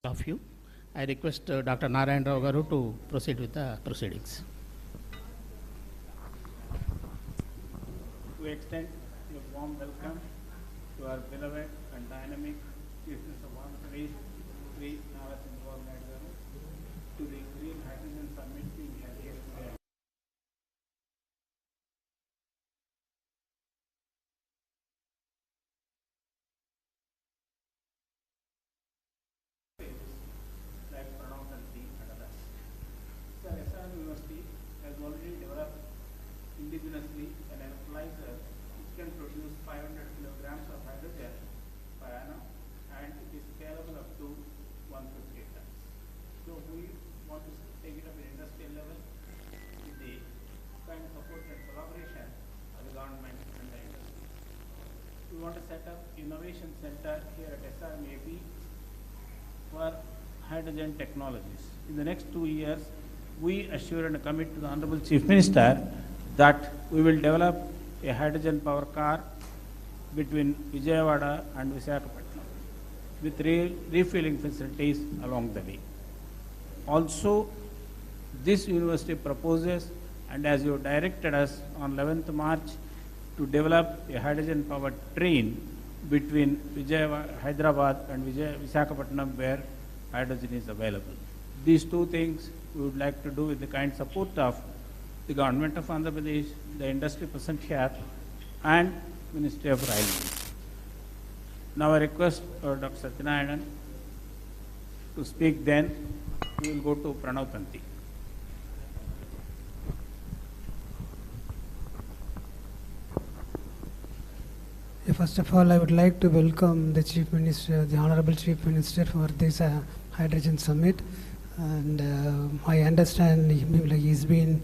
Of you. I request Dr. Nara Garu to proceed with the proceedings. To extend a warm welcome to our beloved and dynamic Chief Minister of Andhra Pradesh, Sri Nara Chandrababu Naidu, to the Green Hydrogen Summit being held here today. Like Pradesh and others. Sir, SRM University has already developed indigenously an electrolyzer which can produce 500 kilograms of hydrogen per annum, and it is scalable up to 150 tons. So we want to take it up at industrial level with the kind support and collaboration of the government and the industry. We want to set up innovation center here at SRM for hydrogen technologies. In the next 2 years, we assure and commit to the Honorable Chief Minister that we will develop a hydrogen power car between Vijayawada and Visakhapatnam with refueling facilities along the way. Also, this university proposes, and as you directed us on 11th March, to develop a hydrogen powered train between Vijayawada, Hyderabad and Visakhapatnam, where hydrogen is available. These two things we would like to do with the kind support of the Government of Andhra Pradesh, the industry present here, and Ministry of Railways. Now I request Dr. Satyanarayanan to speak, then we will go to Pranav Tanti. First of all, I would like to welcome the Chief Minister, the Honorable Chief Minister, for this hydrogen summit. And I understand he's been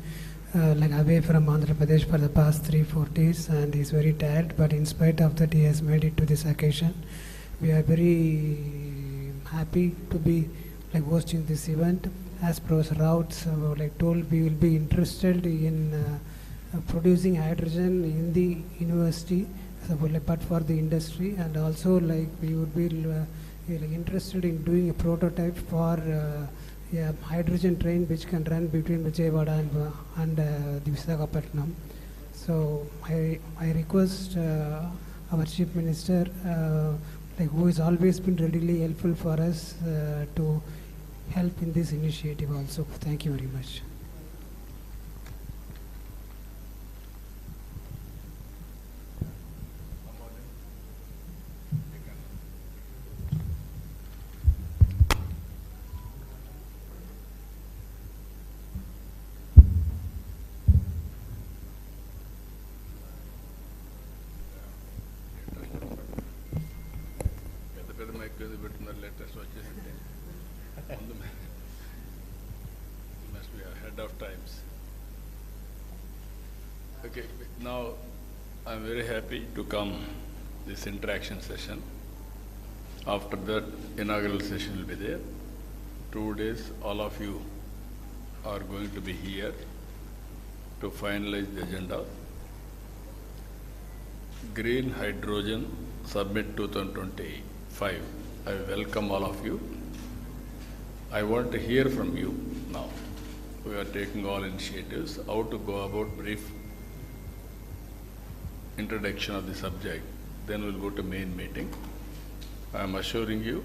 away from Andhra Pradesh for the past 3-4 days, and he's very tired. But in spite of that, he has made it to this occasion. We are very happy to be hosting this event. As Professor Raut told, we will be interested in producing hydrogen in the university, but for the industry, and also we would be interested in doing a prototype for a hydrogen train which can run between Vijayawada and the Visakhapatnam. So I request our Chief Minister, who has always been readily helpful for us, to help in this initiative also. Thank you very much. Okay, now I'm very happy to come this interaction session. After that, inaugural session will be there. 2 days, all of you are going to be here to finalize the agenda. Green Hydrogen Summit 2025. I welcome all of you. I want to hear from you now. We are taking all initiatives, how to go about brief introduction of the subject, then we'll go to main meeting. I am assuring you,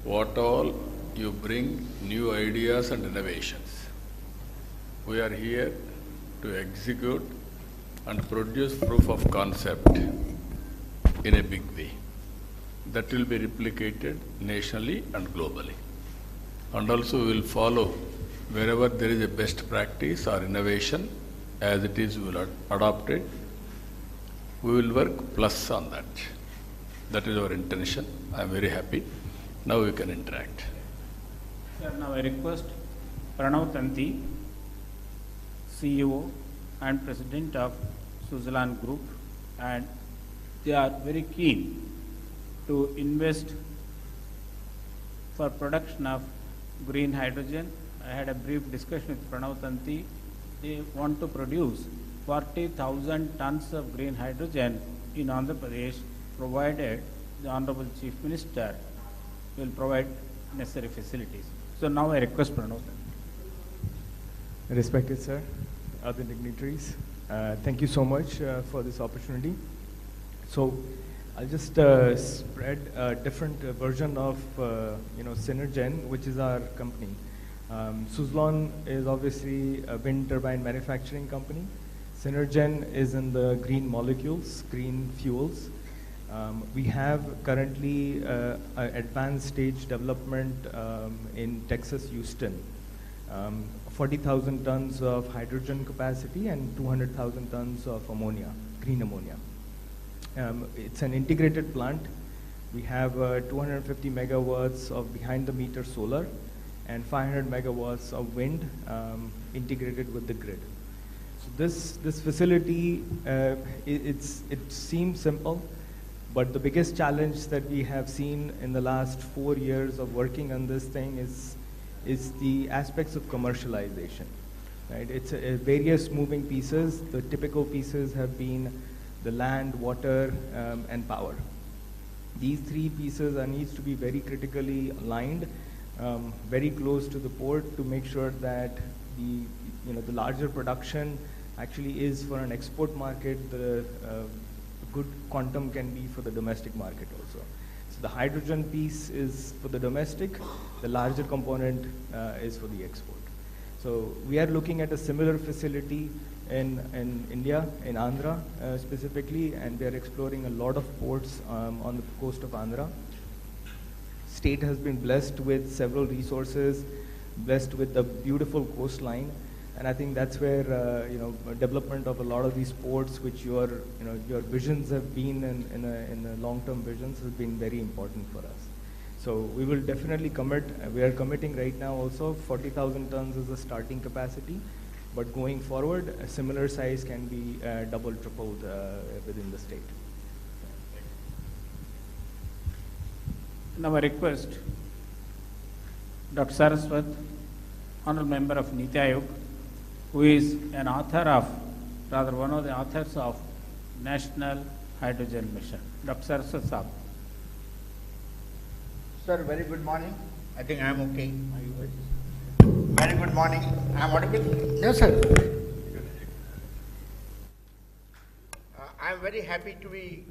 what all you bring new ideas and innovations. We are here to execute and produce proof of concept in a big way. That will be replicated nationally and globally. And also we will follow wherever there is a best practice or innovation, as it is, we will adopt it. We will work plus on that. That is our intention. I am very happy. Now we can interact. Sir, now I request Pranav Tanti, CEO and President of Switzerland Group, and they are very keen to invest for production of green hydrogen. I had a brief discussion with Pranav Tanti. They want to produce 40,000 tons of green hydrogen in Andhra Pradesh, provided the Honorable Chief Minister will provide necessary facilities. So now I request Pranav. Respected sir, other dignitaries, thank you so much for this opportunity. So I'll just spread a different version of Synergen, which is our company. Suzlon is obviously a wind turbine manufacturing company. Synergen is in the green molecules, green fuels. We have currently advanced stage development in Texas, Houston. 40,000 tons of hydrogen capacity and 200,000 tons of ammonia, green ammonia. It's an integrated plant. We have 250 megawatts of behind-the-meter solar and 500 megawatts of wind integrated with the grid. So this facility, it seems simple, but the biggest challenge that we have seen in the last 4 years of working on this thing is the aspects of commercialization. Right? It's various moving pieces. The typical pieces have been the land, water, and power. These three pieces needs to be very critically aligned, very close to the port to make sure that the larger production actually is for an export market. The good quantum can be for the domestic market also. So the hydrogen piece is for the domestic, the larger component is for the export. So we are looking at a similar facility in India, in Andhra specifically, and we are exploring a lot of ports on the coast of Andhra. State has been blessed with several resources, blessed with the beautiful coastline, and I think that's where development of a lot of these ports, which your visions have been in the long-term visions, has been very important for us. So we will definitely commit. We are committing right now also 40,000 tons is the starting capacity, but going forward, a similar size can be double, tripled within the state. Now I request Dr. Saraswat, Honorable Member of Niti Aayog, who is an author of, rather one of the authors of National Hydrogen Mission. Dr. Saraswat Saab. Sir, very good morning. I think I am okay. Are you ready? Very good morning. I am audible? Yes, sir. I am very happy to be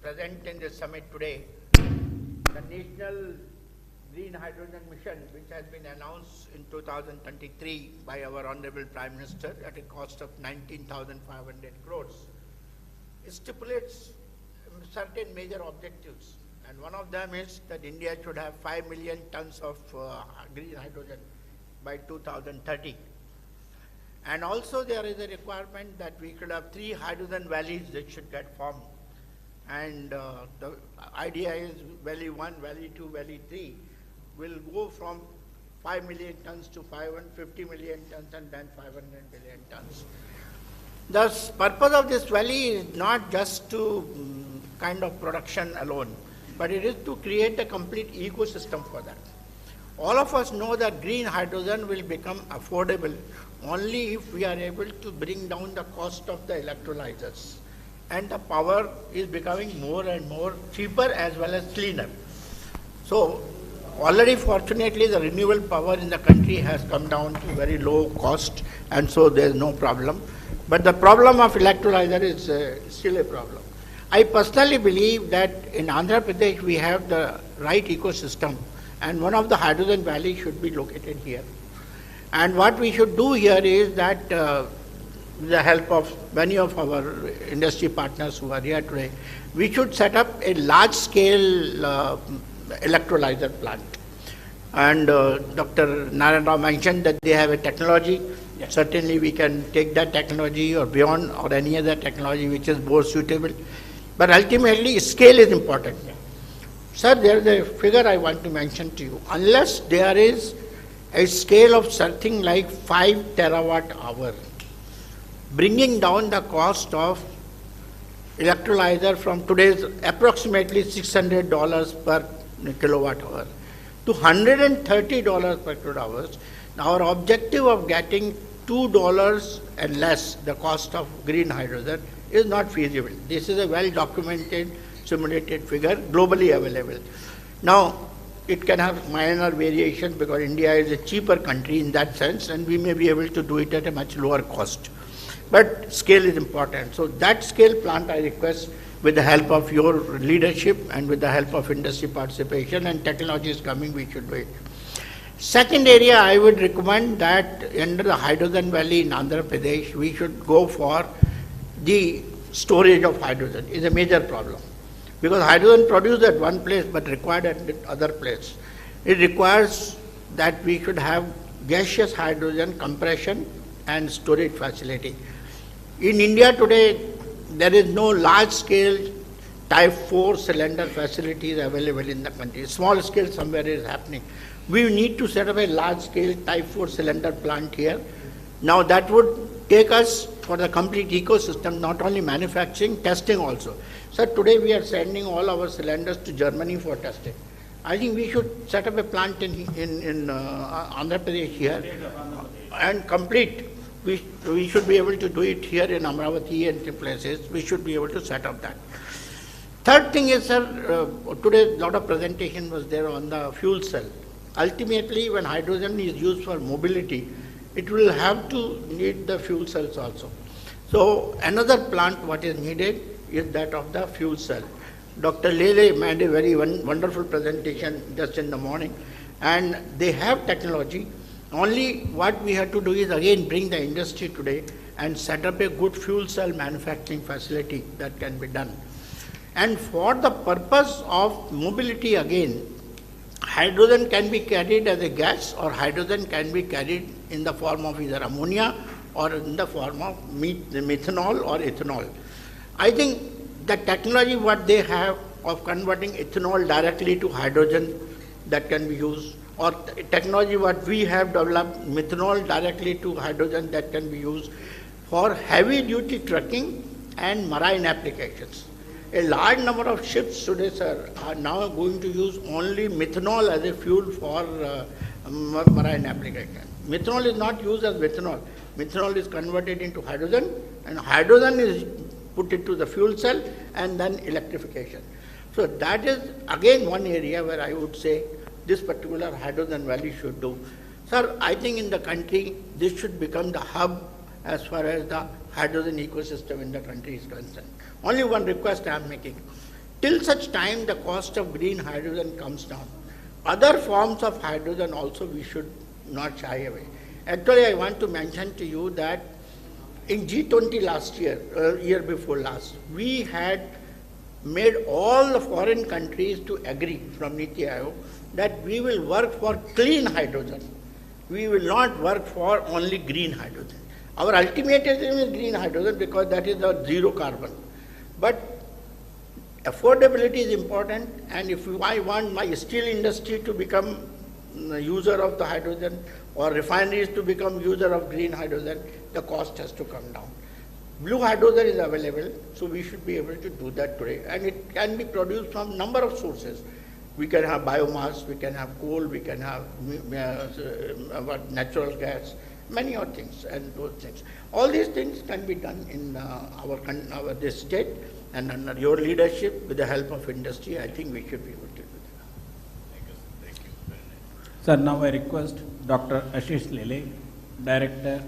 present in this summit today. The National Green Hydrogen Mission, which has been announced in 2023 by our Honorable Prime Minister at a cost of 19,500 crores, stipulates certain major objectives. And one of them is that India should have 5 million tons of green hydrogen by 2030. And also there is a requirement that we should have 3 hydrogen valleys that should get formed. And the idea is Valley 1, Valley 2, Valley 3 will go from 5 million tons to 550 million tons and then 500 million tons. The purpose of this valley is not just to kind of production alone, but it is to create a complete ecosystem for that. All of us know that green hydrogen will become affordable only if we are able to bring down the cost of the electrolyzers. And the power is becoming more and more cheaper as well as cleaner. So already fortunately the renewable power in the country has come down to very low cost, and so there is no problem. But the problem of electrolyzer is still a problem. I personally believe that in Andhra Pradesh we have the right ecosystem, and one of the hydrogen valleys should be located here. And what we should do here is that with the help of many of our industry partners who are here today, we should set up a large-scale electrolyzer plant. And Dr. Nara mentioned that they have a technology. Yes. Certainly we can take that technology or beyond, or any other technology which is more suitable. But ultimately, scale is important. Yeah. Sir, there is a figure I want to mention to you. Unless there is a scale of something like 5 terawatt hour, bringing down the cost of electrolyzer from today's approximately $600 per kilowatt hour to $130 per kilowatt hour, our objective of getting $2 and less the cost of green hydrogen is not feasible. This is a well documented, simulated figure, globally available. Now, it can have minor variations because India is a cheaper country in that sense, and we may be able to do it at a much lower cost. But scale is important. So that scale plant I request with the help of your leadership and with the help of industry participation, and technology is coming, we should do it. Second area, I would recommend that under the hydrogen valley in Andhra Pradesh, we should go for the storage of hydrogen. Is a major problem. Because hydrogen produced at one place but required at other place. It requires that we should have gaseous hydrogen compression and storage facility. In India today, there is no large-scale type 4 cylinder facilities available in the country. Small scale somewhere is happening. We need to set up a large-scale type 4 cylinder plant here. Now that would take us for the complete ecosystem, not only manufacturing, testing also. So today we are sending all our cylinders to Germany for testing. I think we should set up a plant in Andhra Pradesh here and complete. We should be able to do it here in Amaravati and places. We should be able to set up that. Third thing is, sir, today a lot of presentation was there on the fuel cell. Ultimately, when hydrogen is used for mobility, it will have to need the fuel cells also. So another plant what is needed is that of the fuel cell. Dr. Lele made a very wonderful presentation just in the morning, and they have technology. Only what we have to do is again bring the industry today and set up a good fuel cell manufacturing facility that can be done. And for the purpose of mobility again, hydrogen can be carried as a gas, or hydrogen can be carried in the form of either ammonia or in the form of methanol or ethanol. I think the technology what they have of converting ethanol directly to hydrogen that can be used, or technology what we have developed, methanol directly to hydrogen that can be used for heavy duty trucking and marine applications. A large number of ships today, sir, are now going to use only methanol as a fuel for marine application. Methanol is not used as methanol. Methanol is converted into hydrogen, and hydrogen is put into the fuel cell and then electrification. So that is again one area where I would say this particular hydrogen valley should do. Sir, I think in the country, this should become the hub as far as the hydrogen ecosystem in the country is concerned. Only one request I am making. Till such time the cost of green hydrogen comes down, other forms of hydrogen also we should not shy away. Actually, I want to mention to you that in G20 last year, year before last, we had made all the foreign countries to agree from Niti Aayog that we will work for clean hydrogen. We will not work for only green hydrogen. Our ultimate aim is green hydrogen because that is the zero carbon. But affordability is important, and if I want my steel industry to become user of the hydrogen or refineries to become user of green hydrogen, the cost has to come down. Blue hydrogen is available, so we should be able to do that today, and it can be produced from number of sources. We can have biomass, we can have coal, we can have natural gas, many other things and those things. All these things can be done in this state, and under your leadership, with the help of industry, I think we should be able to do that. Thank you. Sir, now I request Dr. Ashish Lele, Director,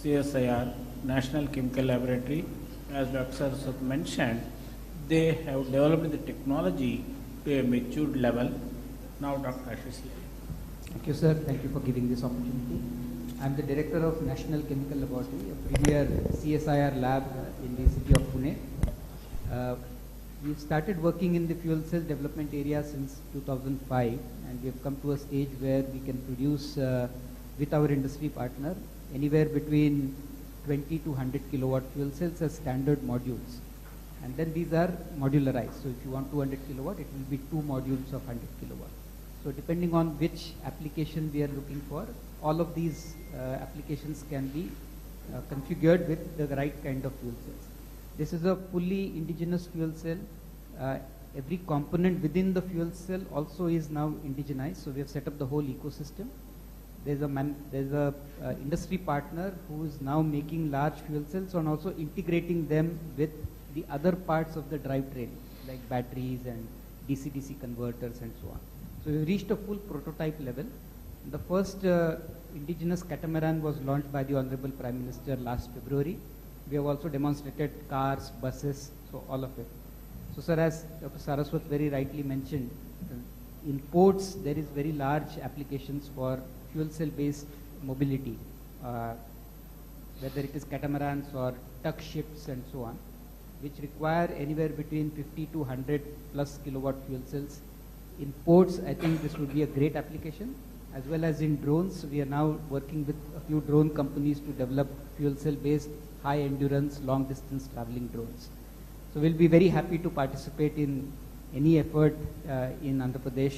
CSIR, National Chemical Laboratory. As Dr. Saraswat mentioned, they have developed the technology to a matured level. Now, Dr. Ashish Lele. Thank you, sir. Thank you for giving this opportunity. I am the Director of National Chemical Laboratory, a premier CSIR lab in the city of Pune. We've started working in the fuel cell development area since 2005, and we have come to a stage where we can produce with our industry partner anywhere between 20 to 100 kilowatt fuel cells as standard modules. And then these are modularized. So if you want 200 kilowatt, it will be 2 modules of 100 kilowatt. So depending on which application we are looking for, all of these applications can be configured with the right kind of fuel cells. This is a fully indigenous fuel cell. Every component within the fuel cell also is now indigenized. So we have set up the whole ecosystem. There's a industry partner who is now making large fuel cells and also integrating them with the other parts of the drivetrain, like batteries and DC-DC converters and so on. So we reached a full prototype level. The first indigenous catamaran was launched by the Honorable Prime Minister last February. We have also demonstrated cars, buses, so all of it. So sir, as Dr. Saraswat very rightly mentioned, in ports there is very large applications for fuel cell based mobility, whether it is catamarans or tug ships and so on, which require anywhere between 50 to 100 plus kilowatt fuel cells. In ports, I think this would be a great application, as well as in drones. We are now working with a few drone companies to develop fuel cell based high endurance, long distance traveling drones. So we'll be very happy to participate in any effort in Andhra Pradesh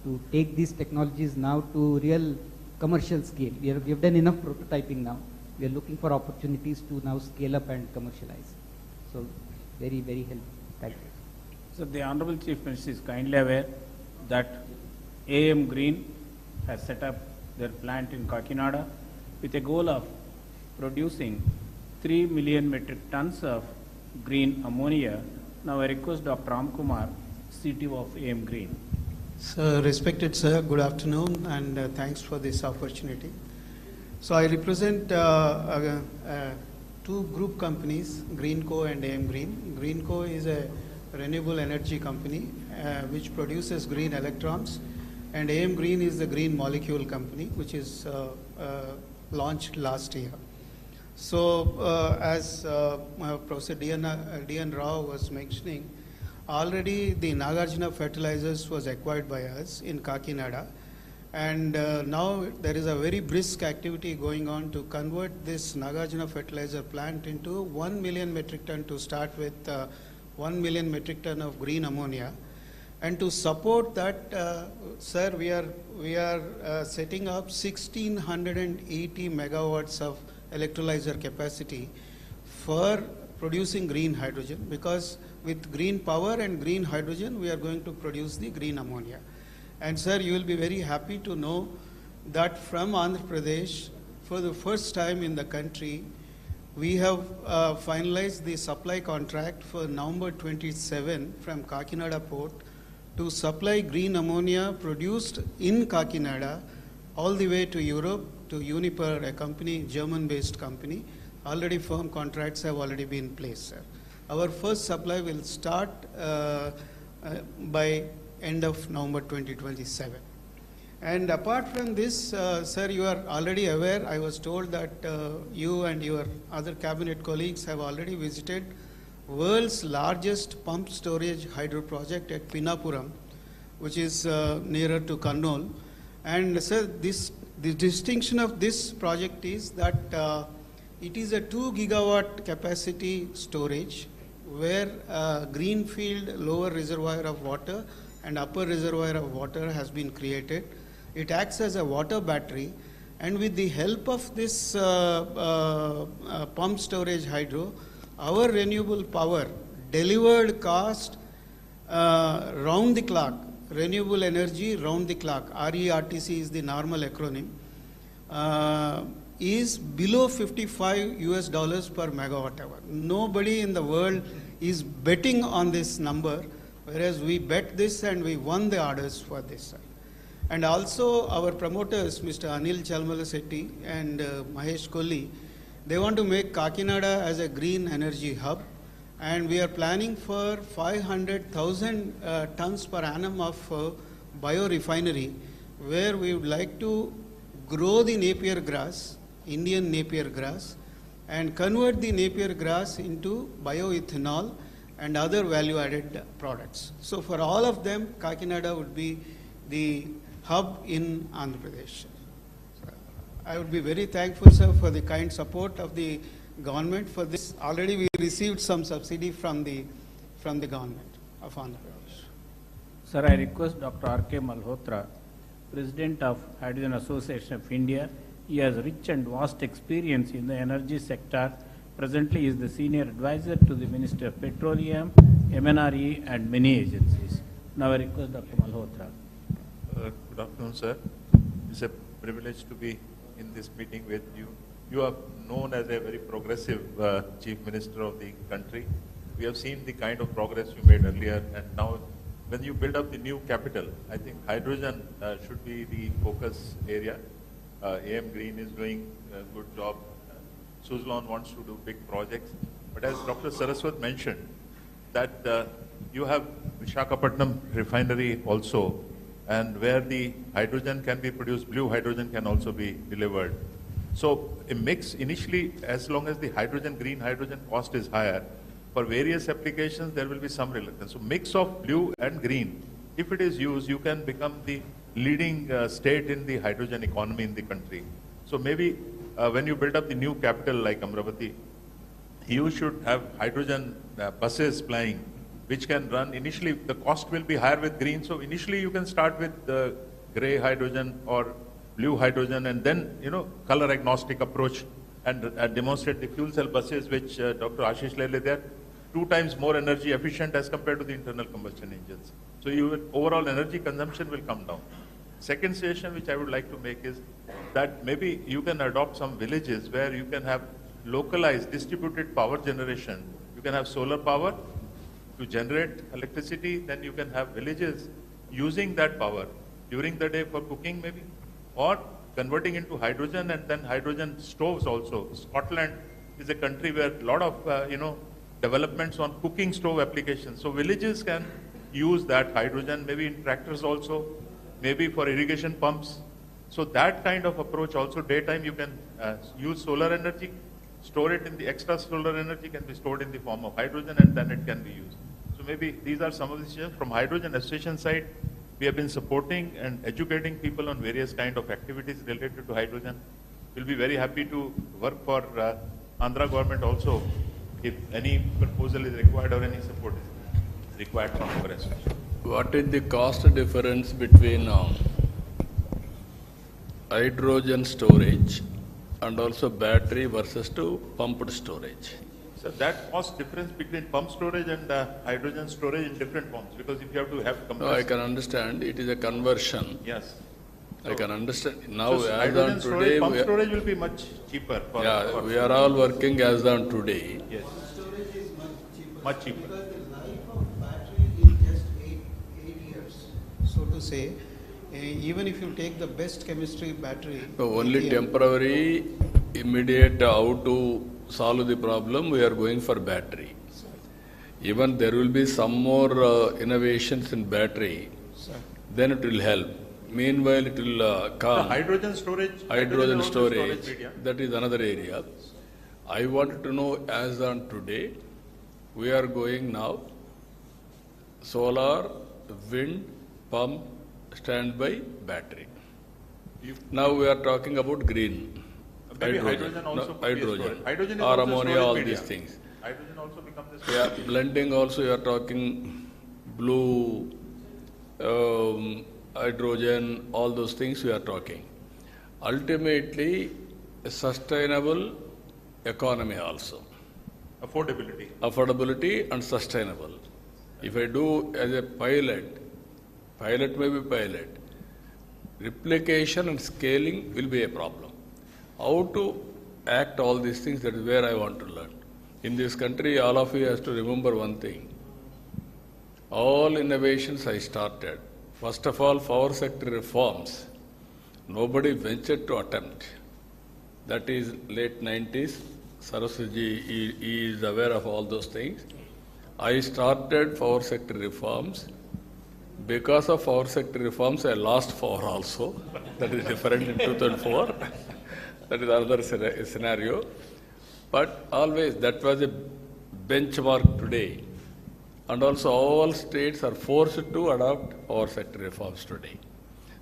to take these technologies now to real commercial scale. We have done enough prototyping now. We are looking for opportunities to now scale up and commercialize. So very, very helpful. Thank you. So the Honorable Chief Minister is kindly aware that AM Green has set up their plant in Kakinada with a goal of producing 3 million metric tons of green ammonia. Now I request Dr. Ramkumar, CTO of AM Green. So, respected sir, good afternoon and thanks for this opportunity. So I represent two group companies, Greenco and AM Green. Greenco is a renewable energy company which produces green electrons, and AM Green is the green molecule company which is launched last year. So as Professor D.N. Rao was mentioning, already the Nagarjuna Fertilizers was acquired by us in Kakinada, and now there is a very brisk activity going on to convert this Nagarjuna Fertilizer plant into 1 million metric ton to start with 1 million metric ton of green ammonia. And to support that, sir, we are setting up 1680 megawatts of electrolyzer capacity for producing green hydrogen, because with green power and green hydrogen we are going to produce the green ammonia. And sir, you will be very happy to know that from Andhra Pradesh, for the first time in the country, we have finalized the supply contract for November 27 from Kakinada port to supply green ammonia produced in Kakinada all the way to Europe to Uniper, a company, German-based company. Already firm contracts have already been placed, sir. Our first supply will start by end of November 2027. And apart from this, sir, you are already aware, I was told that you and your other cabinet colleagues have already visited world's largest pump storage hydro project at Pinnapuram, which is nearer to Kannur. And sir, the distinction of this project is that it is a 2 gigawatt capacity storage where greenfield lower reservoir of water and upper reservoir of water has been created. It acts as a water battery, and with the help of this pump storage hydro, our renewable power delivered cost round the clock, renewable energy round the clock, RERTC is the normal acronym, is below $55 per megawatt hour. Nobody in the world is betting on this number, whereas we bet this and we won the orders for this. And also our promoters, Mr. Anil Chalmalasetti and Mahesh Kolli, they want to make Kakinada as a green energy hub, and we are planning for 500,000 tons per annum of biorefinery, where we would like to grow the Napier grass, Indian Napier grass, and convert the Napier grass into bioethanol and other value-added products. So for all of them, Kakinada would be the hub in Andhra Pradesh. So I would be very thankful, sir, for the kind support of the government for this. Already we received some subsidy from the government of Andhra Pradesh. Sir, I request Dr. R.K. Malhotra, President of Hydrogen Association of India. He has rich and vast experience in the energy sector. Presently, he is the senior advisor to the Minister of Petroleum, MNRE, and many agencies. Now I request Dr. Malhotra. Good afternoon, sir. It's a privilege to be in this meeting with you. You are known as a very progressive Chief Minister of the country. We have seen the kind of progress you made earlier, and now when you build up the new capital, I think hydrogen should be the focus area. AM Green is doing a good job. Suzlon wants to do big projects. But as Dr. Saraswat mentioned, that you have Visakhapatnam refinery also, and where the hydrogen can be produced, blue hydrogen can also be delivered. So a mix initially, as long as the hydrogen, green hydrogen cost is higher, for various applications there will be some reluctance. So mix of blue and green, if it is used, you can become the leading state in the hydrogen economy in the country. So maybe when you build up the new capital like Amaravati, you should have hydrogen buses plying, which can run. Initially, the cost will be higher with green. So initially, you can start with the gray hydrogen or blue hydrogen, and then color agnostic approach and demonstrate the fuel cell buses, which Dr. Ashish Lele, they are 2 times more energy efficient as compared to the internal combustion engines. So your overall energy consumption will come down. Second suggestion which I would like to make is that maybe you can adopt some villages where you can have localized distributed power generation. You can have solar power to generate electricity, then you can have villages using that power during the day for cooking maybe, or converting into hydrogen, and then hydrogen stoves also. Scotland is a country where a lot of developments on cooking stove applications. So villages can use that hydrogen, maybe in tractors also, maybe for irrigation pumps. So that kind of approach also, daytime you can use solar energy, store it in the extra solar energy can be stored in the form of hydrogen, and then it can be used. So maybe these are some of the suggestions. From Hydrogen Association side, we have been supporting and educating people on various kind of activities related to hydrogen. We'll be very happy to work for Andhra government also if any proposal is required or any support is required from our association. What is the cost difference between hydrogen storage and also battery versus to pumped storage? So that cost difference between pump storage and hydrogen storage in different forms, because if you have to have compressed... No, I can understand. It is a conversion. Yes. I can understand. Now, so as on today... Pump storage will be much cheaper. We are all working as on today. Yes. Storage is much cheaper. Because the life of battery is just 8 years. So to say, even if you take the best chemistry battery... So only temporary, immediate, how to solve the problem, we are going for battery. Even there will be some more innovations in battery, then it will help. Meanwhile, it will come. Hydrogen storage. Hydrogen storage, that is another area. I wanted to know, as on today, we are going now solar, wind, pump, standby, battery. Now we are talking about green. Maybe hydrogen also hydrogen or ammonia, all these things. Hydrogen also becomes this. Yeah, blending also you are talking blue, hydrogen, all those things we are talking. Ultimately, a sustainable economy also. Affordability and sustainable. If I do as a pilot may be pilot, replication and scaling will be a problem. How to act all these things, that is where I want to learn. In this country, all of you have to remember one thing. All innovations I started. First of all, power sector reforms. Nobody ventured to attempt. That is late 90s. Saraswati he is aware of all those things. I started power sector reforms. Because of power sector reforms, I lost power also. That is different in 2004. That is another scenario. But always that was a benchmark today. And also all states are forced to adopt power sector reforms today.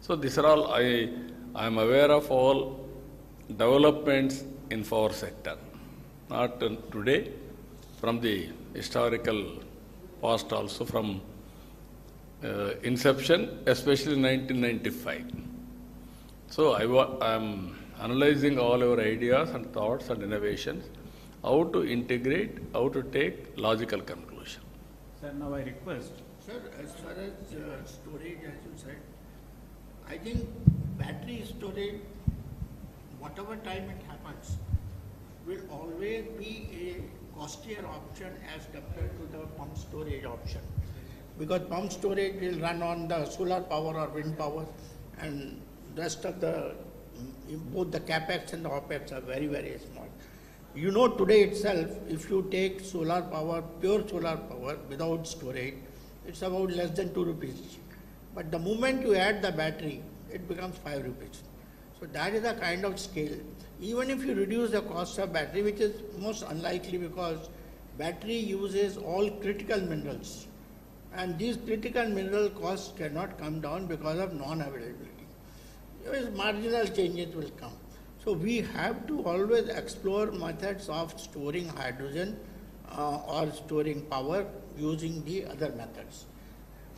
So these are all, I am aware of all developments in power sector. Not today, from the historical past also, from inception, especially 1995. So I am analyzing all our ideas and thoughts and innovations, how to integrate, how to take logical conclusion. Sir, now I request. Sir, as far as storage, as you said, I think battery storage, whatever time it happens, will always be a costlier option as compared to the pump storage option. because pump storage will run on the solar power or wind power, and rest of the, both the capex and the opex are very, very small. You know, today itself, if you take solar power, pure solar power without storage, it's about less than 2 rupees. But the moment you add the battery, it becomes 5 rupees. So that is the kind of scale. Even if you reduce the cost of battery, which is most unlikely because battery uses all critical minerals, and these critical mineral costs cannot come down because of non-availability. Marginal changes will come. So we have to always explore methods of storing hydrogen or storing power using the other methods.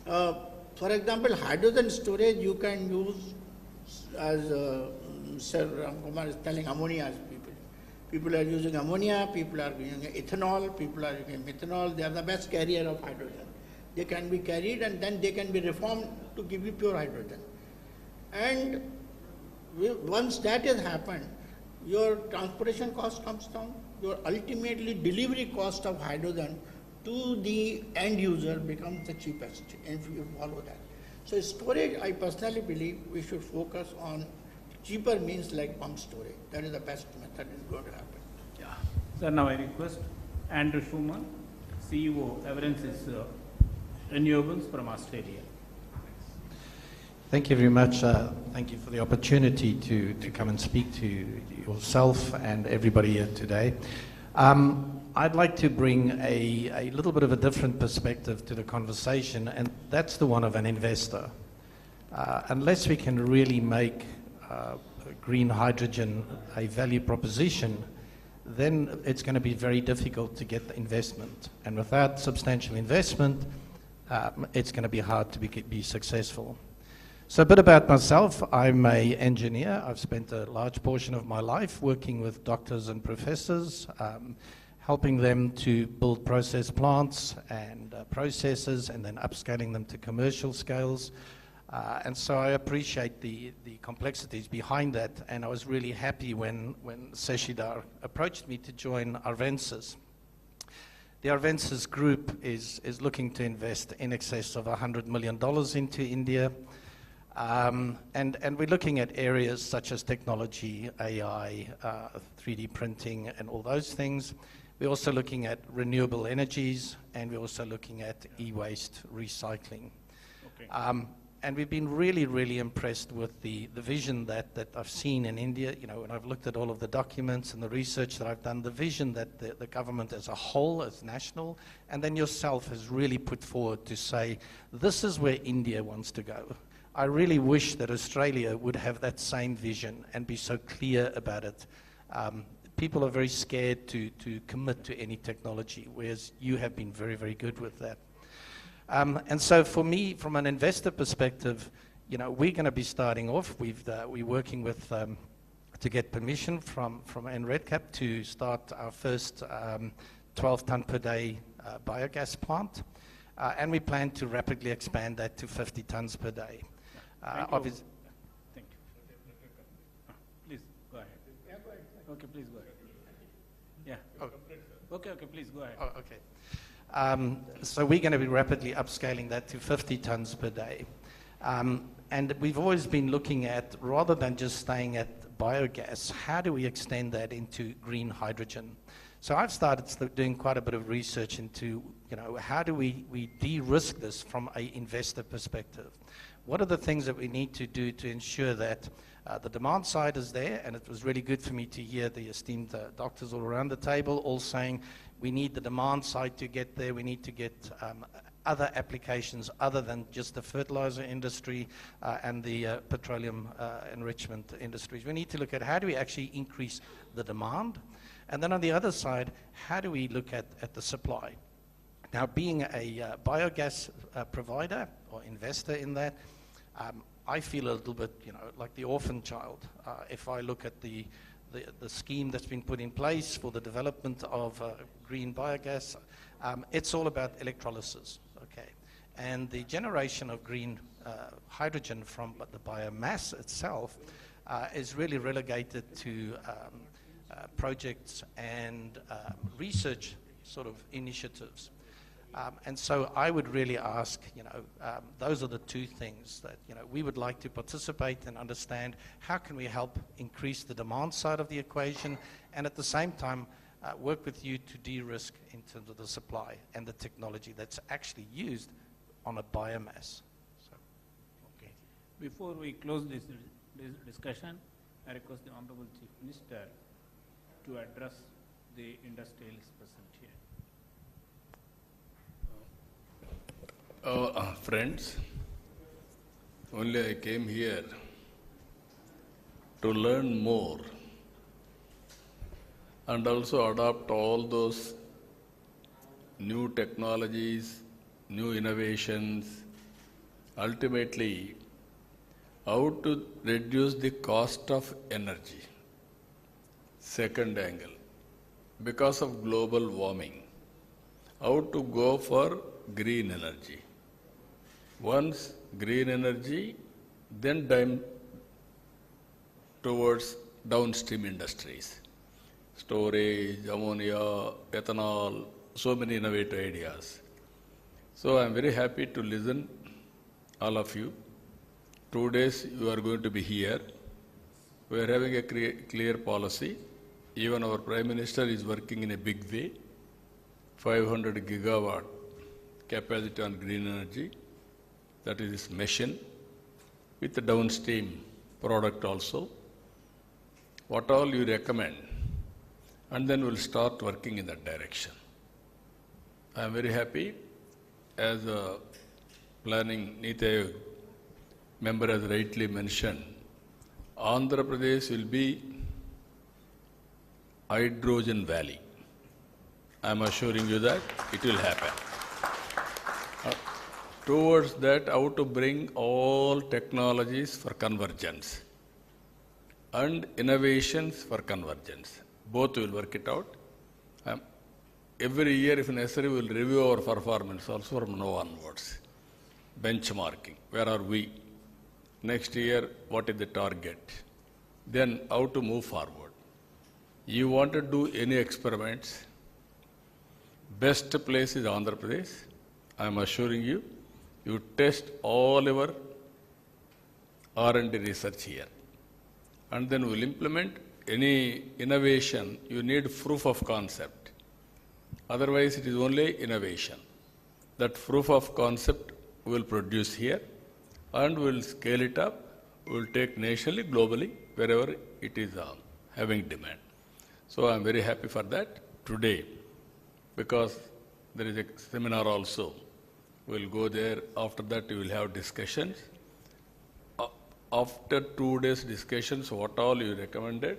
For example, hydrogen storage you can use as Sir Ramkumar is telling, ammonia as people. People are using ammonia, people are using ethanol, people are using methanol. They are the best carrier of hydrogen. They can be carried and then they can be reformed to give you pure hydrogen. And once that has happened, your transportation cost comes down, your ultimately delivery cost of hydrogen to the end user becomes the cheapest, if you follow that. So storage, I personally believe we should focus on cheaper means like pump storage. That is the best method is going to happen. Yeah. Sir, now I request Andrew Schumann, CEO, Everensis Renewables from Australia. Thank you very much. Thank you for the opportunity to come and speak to yourself and everybody here today. I'd like to bring a little bit of a different perspective to the conversation, and that's the one of an investor. Unless we can really make green hydrogen a value proposition, then it's going to be very difficult to get the investment. And without substantial investment, it's going to be hard to be successful. So a bit about myself. I'm an engineer. I've spent a large portion of my life working with doctors and professors, helping them to build process plants and processes and then upscaling them to commercial scales. And so I appreciate the complexities behind that, and I was really happy when Seshidhar approached me to join Arvensis. The Arvensis group is looking to invest in excess of $100 million into India. And we're looking at areas such as technology, AI, 3D printing, and all those things. We're also looking at renewable energies, and we're also looking at e-waste recycling. Okay. And we've been really, really impressed with the vision that I've seen in India. You know, when I've looked at all of the documents and the research that I've done, the vision that the government as a whole, as national, and then yourself has really put forward to say, this is where India wants to go. I really wish that Australia would have that same vision and be so clear about it. People are very scared to commit to any technology, whereas you have been very, very good with that. And so for me, from an investor perspective, you know, we're going to be starting off. We're working with to get permission from NREDCap to start our first 12 ton per day biogas plant, and we plan to rapidly expand that to 50 tons per day. Obviously, thank you. Please go ahead. Yeah, go ahead. Okay, please go ahead. Yeah. Oh. Okay, please go ahead. Oh, okay. So we're going to be rapidly upscaling that to 50 tons per day. And we've always been looking at, rather than just staying at biogas, how do we extend that into green hydrogen? So I've started doing quite a bit of research into, you know, how do we de-risk this from an investor perspective? What are the things that we need to do to ensure that the demand side is there? And it was really good for me to hear the esteemed doctors all around the table all saying we need the demand side to get there. We need to get other applications other than just the fertilizer industry and the petroleum enrichment industries. We need to look at how do we actually increase the demand? And then on the other side, how do we look at the supply? Now, being a biogas provider or investor in that, I feel a little bit, you know, like the orphan child. If I look at the scheme that's been put in place for the development of green biogas, it's all about electrolysis, okay? And the generation of green hydrogen from the biomass itself is really relegated to projects and research sort of initiatives. And so I would really ask, those are the two things that, we would like to participate and understand how can we help increase the demand side of the equation and at the same time work with you to de-risk in terms of the supply and the technology that's actually used on a biomass. So, okay. Before we close this discussion, I request the Honorable Chief Minister to address the industrialists present here. Friends, only I came here to learn more and also adopt all those new technologies, new innovations, ultimately how to reduce the cost of energy. Second angle, because of global warming, how to go for green energy. Once green energy, then towards downstream industries. Storage, ammonia, ethanol, so many innovative ideas. So I am very happy to listen all of you. 2 days you are going to be here. We are having a clear policy. Even our Prime Minister is working in a big way. 500 gigawatt capacity on green energy. That is his mission with the downstream product also. What all you recommend, and then we'll start working in that direction. I am very happy, as a planning Niti Aayog member has rightly mentioned, Andhra Pradesh will be hydrogen valley. I am assuring you that it will happen. Towards that, how to bring all technologies for convergence and innovations for convergence. Both will work it out. Every year, if necessary, we will review our performance also from now onwards. Benchmarking, where are we? Next year, what is the target? Then how to move forward. You want to do any experiments, best place is Andhra Pradesh. I am assuring you, you test all your R&D research here. And then we'll implement any innovation. You need proof of concept. Otherwise, it is only innovation. That proof of concept we'll produce here and we'll scale it up. We'll take nationally, globally, wherever it is having demand. So I'm very happy for that today, because there is a seminar also. We'll go there. After that, we will have discussions. After 2 days discussions, what all you recommended,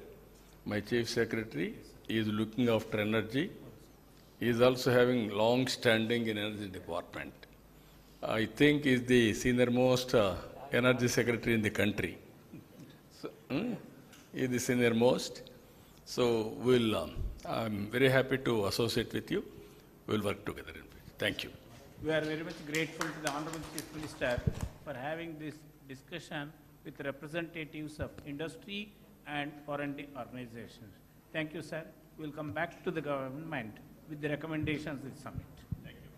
my Chief Secretary is looking after energy. He is also having long standing in Energy Department. I think he is the senior most Energy Secretary in the country. So, he is the senior most. So I'm very happy to associate with you. We'll work together. Thank you. We are very much grateful to the Honorable Chief Minister for having this discussion with representatives of industry and R&D organizations. Thank you, sir. We'll come back to the government with the recommendations of the summit. Thank you.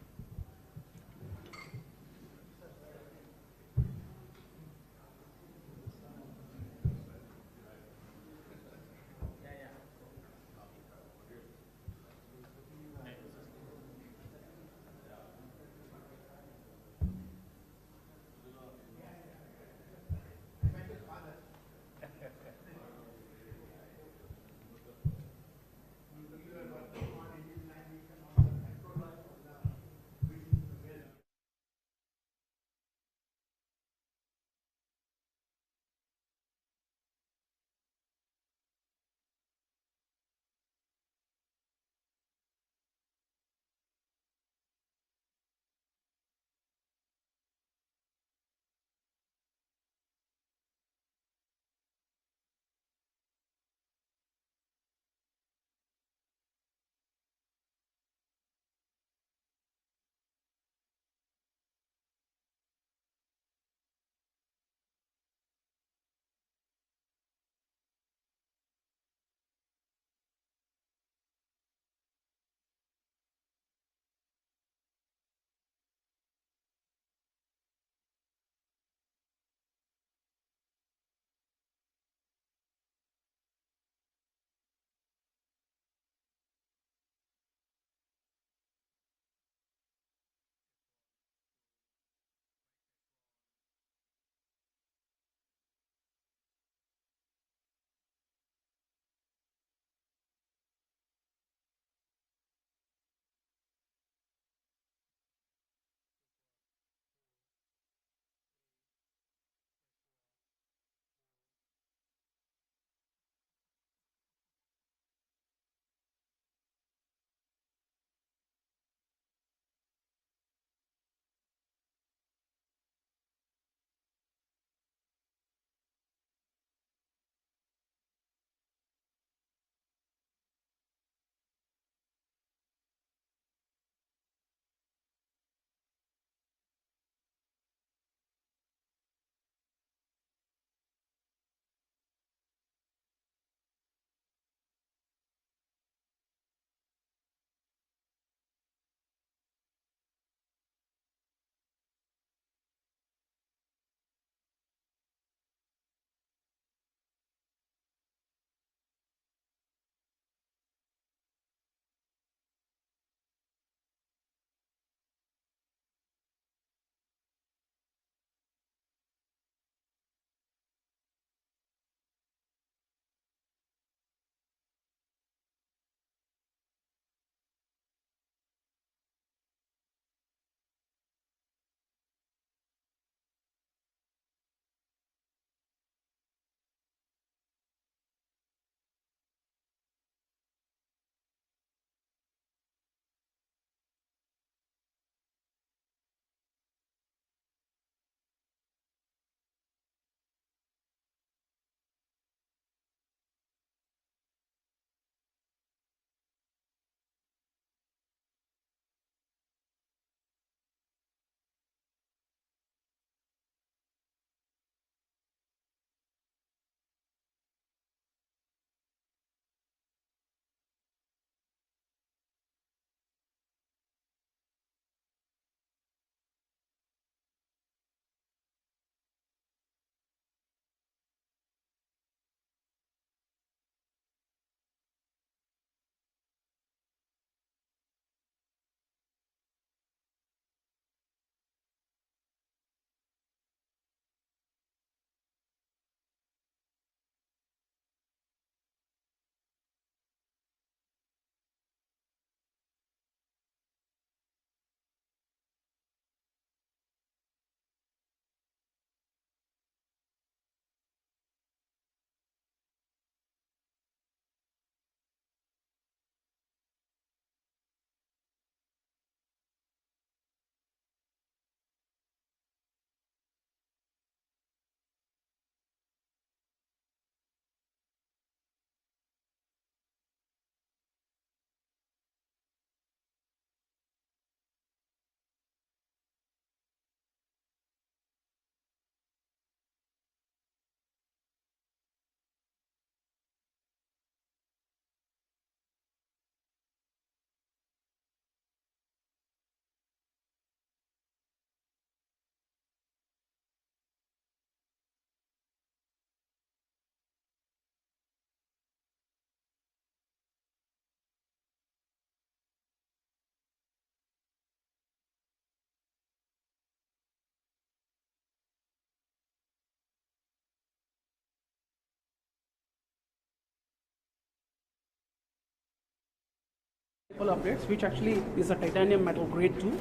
bipolar plates, which actually is a titanium metal grade 2,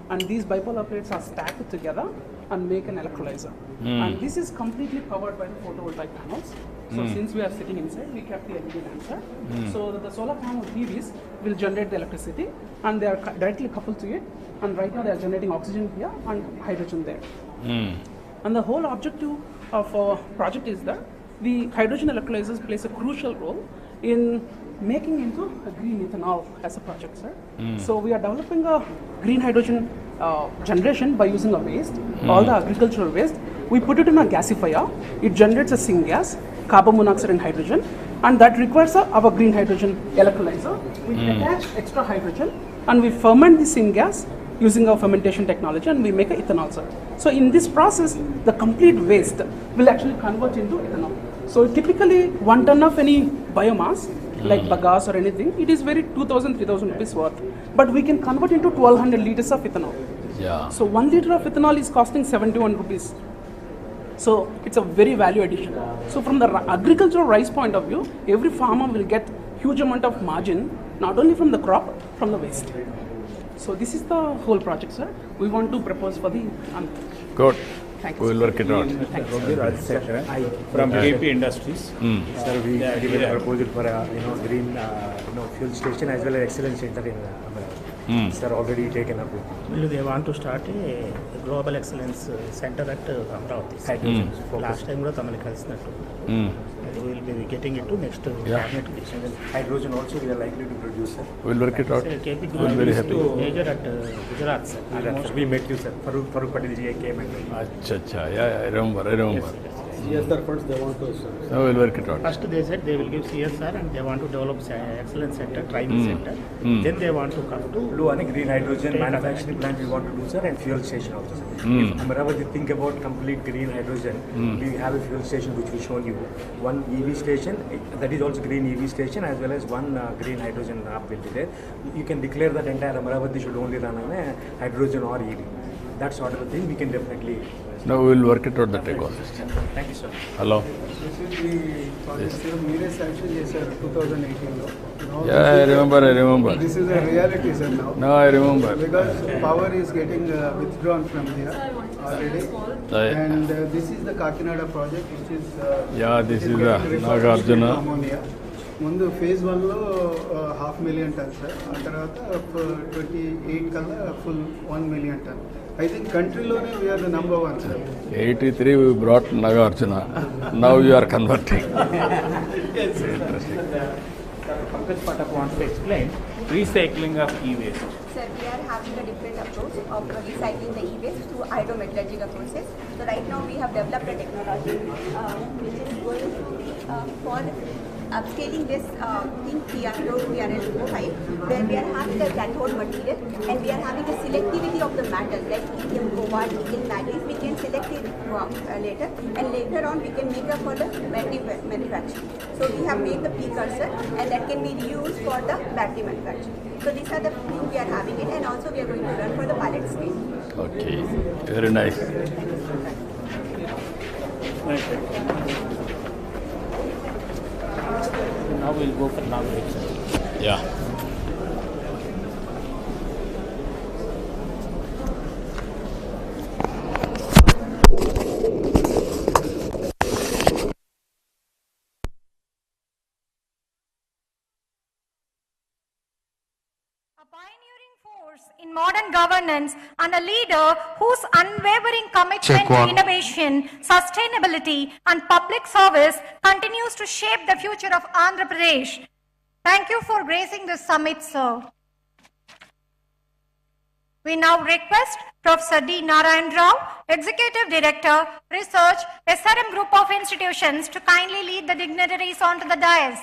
and these bipolar plates are stacked together and make an electrolyzer. And this is completely powered by the photovoltaic panels. So since we are sitting inside, we kept the LED lamps. So that the solar panel PVs will generate the electricity, and they are directly coupled to it. And right now they are generating oxygen here and hydrogen there. And the whole objective of our project is that the hydrogen electrolyzers plays a crucial role in making into a green ethanol as a project, sir. So we are developing a green hydrogen generation by using a waste, all the agricultural waste. We put it in a gasifier. It generates a syngas, carbon monoxide and hydrogen, and that requires our green hydrogen electrolyzer. We attach extra hydrogen and we ferment the syngas using our fermentation technology, and we make an ethanol, sir. So in this process, the complete waste will actually convert into ethanol. So typically 1 ton of any biomass, like bagasse or anything, it is very 2,000, 3,000 rupees worth. But we can convert into 1,200 liters of ethanol. Yeah. So 1 liter of ethanol is costing 71 rupees. So it's a very value addition. So from the agricultural rice point of view, every farmer will get huge amount of margin, not only from the crop, from the waste. So this is the whole project, sir. We want to propose for the Good. Thanks. We will work it out. From KP Industries. Sir, we given a proposal for a green fuel station as well as excellence center in Amaravati. Sir, already taken up. They want to start a global excellence center at Amaravati. Last time we Tamil we will be getting it to next cabinet. Hydrogen also we are likely to produce, sir. We will work it out. KP we will be very happy. Major at Gujarat, sir. We met you, sir. Farooq Patel ji came and Acha. Yeah, I remember. CSR funds they want to, sir. No, we will work it out. First they said they will give CSR and they want to develop excellence center, training center. Then they want to come to blue and green hydrogen manufacturing plant we want to do, sir, and fuel station also, sir. If Amaravati think about complete green hydrogen, we have a fuel station which we shown you. One EV station, that is also green EV station, as well as one green hydrogen hub will be there. You can declare that entire Amaravati should only run on a hydrogen or EV. That sort of a thing we can definitely. No, we will work it out, that ecosystem. Thank you, sir. Hello. This is the project, sir. Meere sanction చేశారు 2018 లో. Yeah, I remember. This is a reality, sir, now. No, I remember. Because power is getting withdrawn from here already. And this is the Kakinada project, which is this is the Nagarjuna. Ammonia. ముందు phase 1 లో 500,000 tons, sir. ఆ తర్వాత 28 కల్లా full 1 million ton. I think countryలోనే we are the number 1, sir. 83 we brought Nagarjuna. Now you are converting. Yes, interesting. Pankaj Patak wants to explain recycling of e-waste. Sir, we are having a different approach of recycling the e-waste through hydrometallurgical process. So right now we have developed a technology which is going to be for upscaling this thing PRL5, where we are having the cathode material and we are having the selectivity of the metal like lithium, cobalt, nickel, manganese. We can select it later, and later on we can make up for the battery manufacturing. So we have made the precursor, and that can be reused for the battery manufacturing. So these are the things we are having it, and also we are going to run for the pilot scale. Okay, very nice. Now we'll go for nomination. Yeah. In modern governance and a leader whose unwavering commitment to innovation, sustainability and public service continues to shape the future of Andhra Pradesh. Thank you for gracing this summit, sir. We now request Professor D. Narayan Rao, Executive Director, Research, SRM Group of Institutions, to kindly lead the dignitaries onto the dais.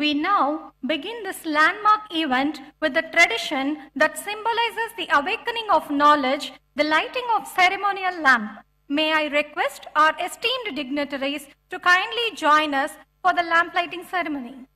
We now begin this landmark event with the tradition that symbolizes the awakening of knowledge, the lighting of ceremonial lamp. May I request our esteemed dignitaries to kindly join us for the lamp lighting ceremony.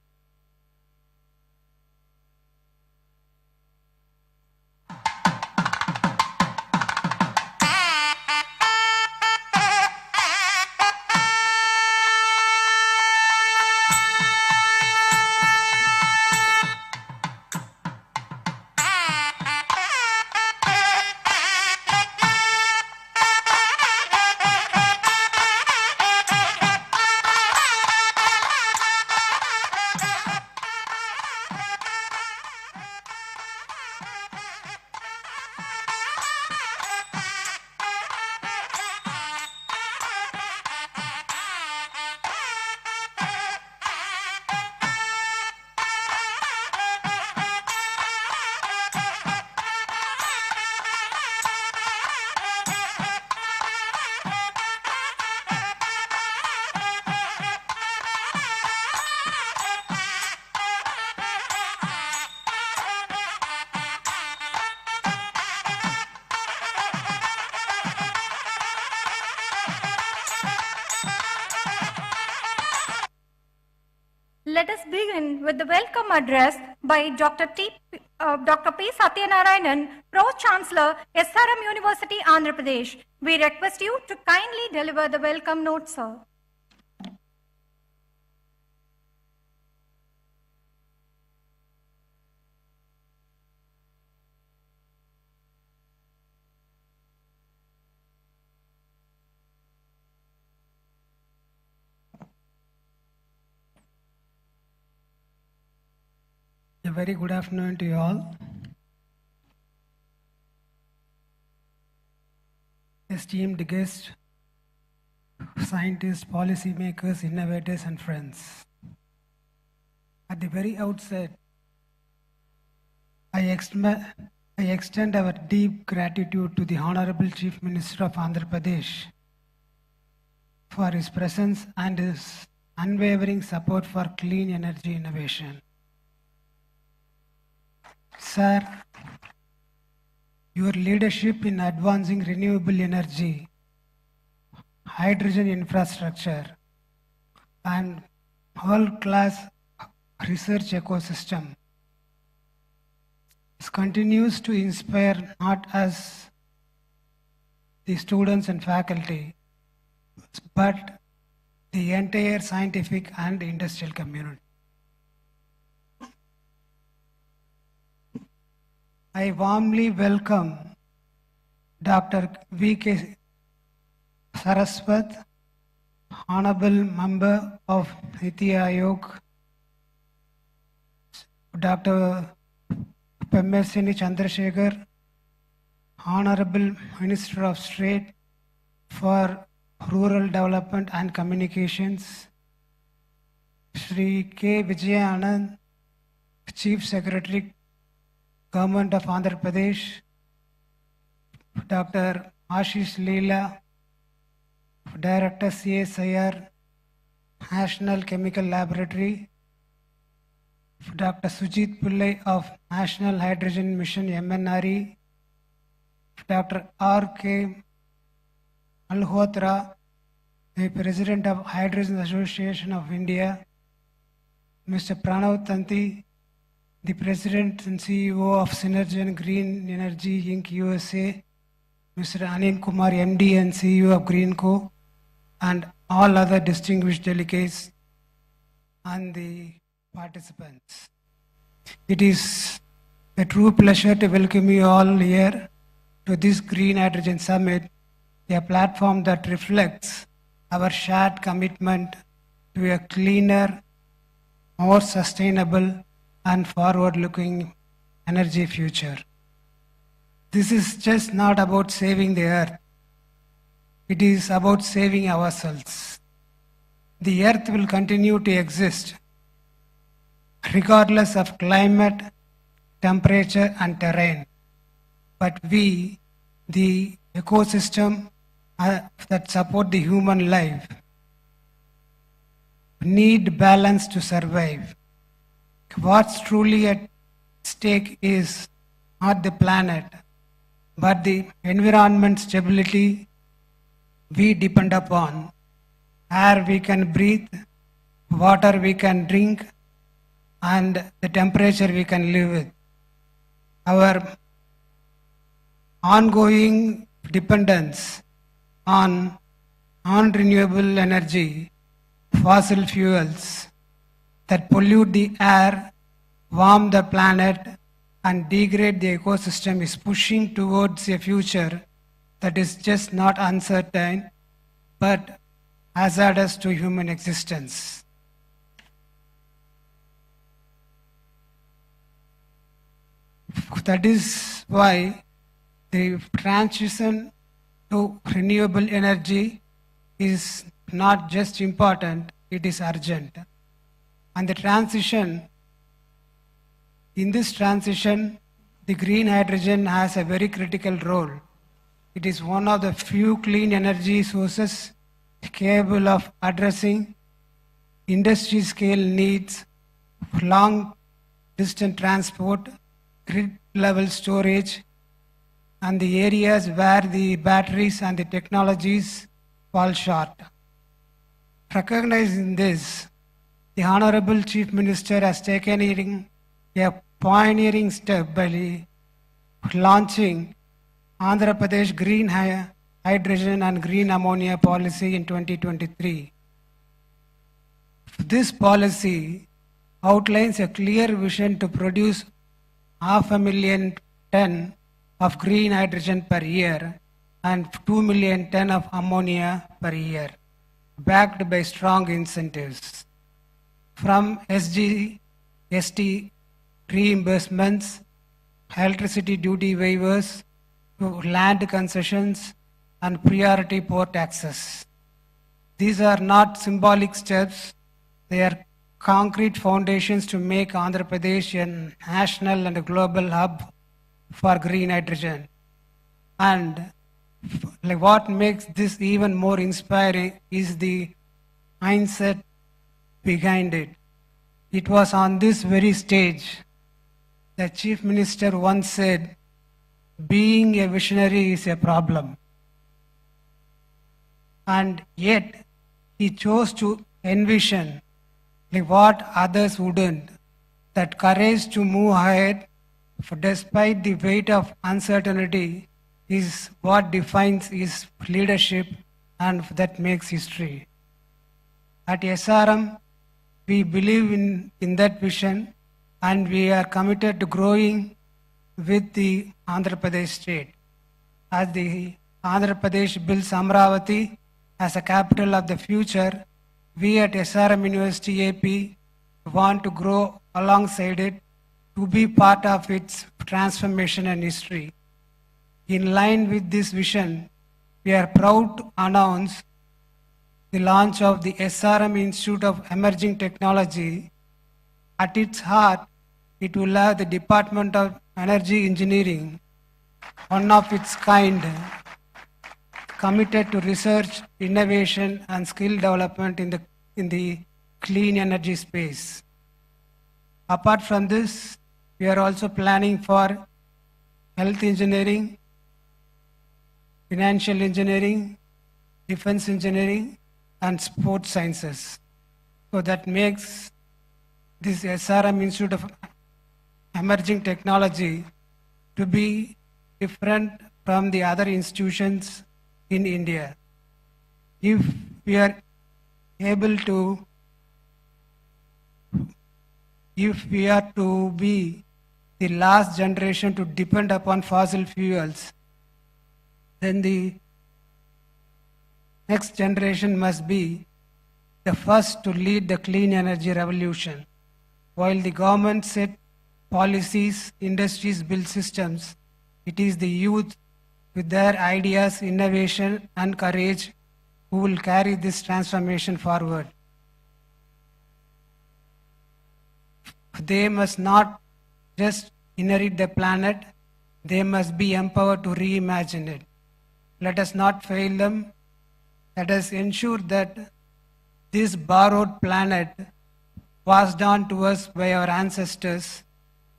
Let us begin with the welcome address by Dr. P. Satyanarayanan, Pro-Chancellor, SRM University, Andhra Pradesh. We request you to kindly deliver the welcome note, sir. A very good afternoon to you all. Esteemed guests, scientists, policymakers, innovators, and friends. At the very outset, I extend our deep gratitude to the Honorable Chief Minister of Andhra Pradesh for his presence and his unwavering support for clean energy innovation. Sir, your leadership in advancing renewable energy, hydrogen infrastructure, and world-class research ecosystem continues to inspire not us, the students and faculty, but the entire scientific and industrial community. I warmly welcome Dr. V.K. Saraswat, Honorable Member of Niti Aayog, Dr. Pemesini Chandrasekhar, Honorable Minister of State for Rural Development and Communications, Shri K. Vijaya Anand, Chief Secretary, Government of Andhra Pradesh, Dr. Ashish Leela, Director CSIR, National Chemical Laboratory, Dr. Sujit Pillai of National Hydrogen Mission MNRE, Dr. R.K. Malhotra, the President of Hydrogen Association of India, Mr. Pranav Tanti, the President and CEO of Synergen Green Energy Inc. USA, Mr. Anil Kumar, MD and CEO of Greenco, and all other distinguished delegates and the participants. It is a true pleasure to welcome you all here to this Green Hydrogen Summit, a platform that reflects our shared commitment to a cleaner, more sustainable, and forward-looking energy future. This is just not about saving the earth. It is about saving ourselves. The earth will continue to exist regardless of climate, temperature, and terrain. But we, the ecosystem that support the human life, need balance to survive. what's truly at stake is not the planet, but the environment stability we depend upon. Air we can breathe, water we can drink, and the temperature we can live with. Our ongoing dependence on non-renewable energy, fossil fuels that pollute the air, warm the planet, and degrade the ecosystem is pushing towards a future that is just not uncertain, but hazardous to human existence. That is why the transition to renewable energy is not just important, it is urgent. And in this transition, the green hydrogen has a very critical role. It is one of the few clean energy sources capable of addressing industry scale needs, long distance transport, grid level storage, and the areas where the batteries and the technologies fall short. Recognizing this, the Honorable Chief Minister has taken a pioneering step by launching Andhra Pradesh Green Hydrogen and Green Ammonia Policy in 2023. This policy outlines a clear vision to produce 500,000 tons of green hydrogen per year and 2 million tons of ammonia per year, backed by strong incentives. From ST reimbursements, electricity duty waivers, to land concessions and priority port access. These are not symbolic steps, they are concrete foundations to make Andhra Pradesh a national and a global hub for green hydrogen. And what makes this even more inspiring is the mindset behind it. It was on this very stage that Chief Minister once said, being a visionary is a problem. And yet, he chose to envision what others wouldn't, that courage to move ahead despite the weight of uncertainty is what defines his leadership and that makes history. At SRM, we believe in that vision and we are committed to growing with the Andhra Pradesh state. As the Andhra Pradesh builds Amaravati as a capital of the future, we at SRM University AP want to grow alongside it to be part of its transformation and history. In line with this vision, we are proud to announce the launch of the SRM Institute of Emerging Technology. At its heart, it will have the Department of Energy Engineering, one of its kind, committed to research, innovation, and skill development in the clean energy space. Apart from this, we are also planning for health engineering, financial engineering, defense engineering, and sports sciences. So that makes this SRM Institute of Emerging Technology to be different from the other institutions in India. If we are to be the last generation to depend upon fossil fuels, then the next generation must be the first to lead the clean energy revolution. While the government set policies, industries build systems, it is the youth with their ideas, innovation, and courage who will carry this transformation forward. They must not just inherit the planet, they must be empowered to reimagine it. Let us not fail them. Let us ensure that this borrowed planet passed on to us by our ancestors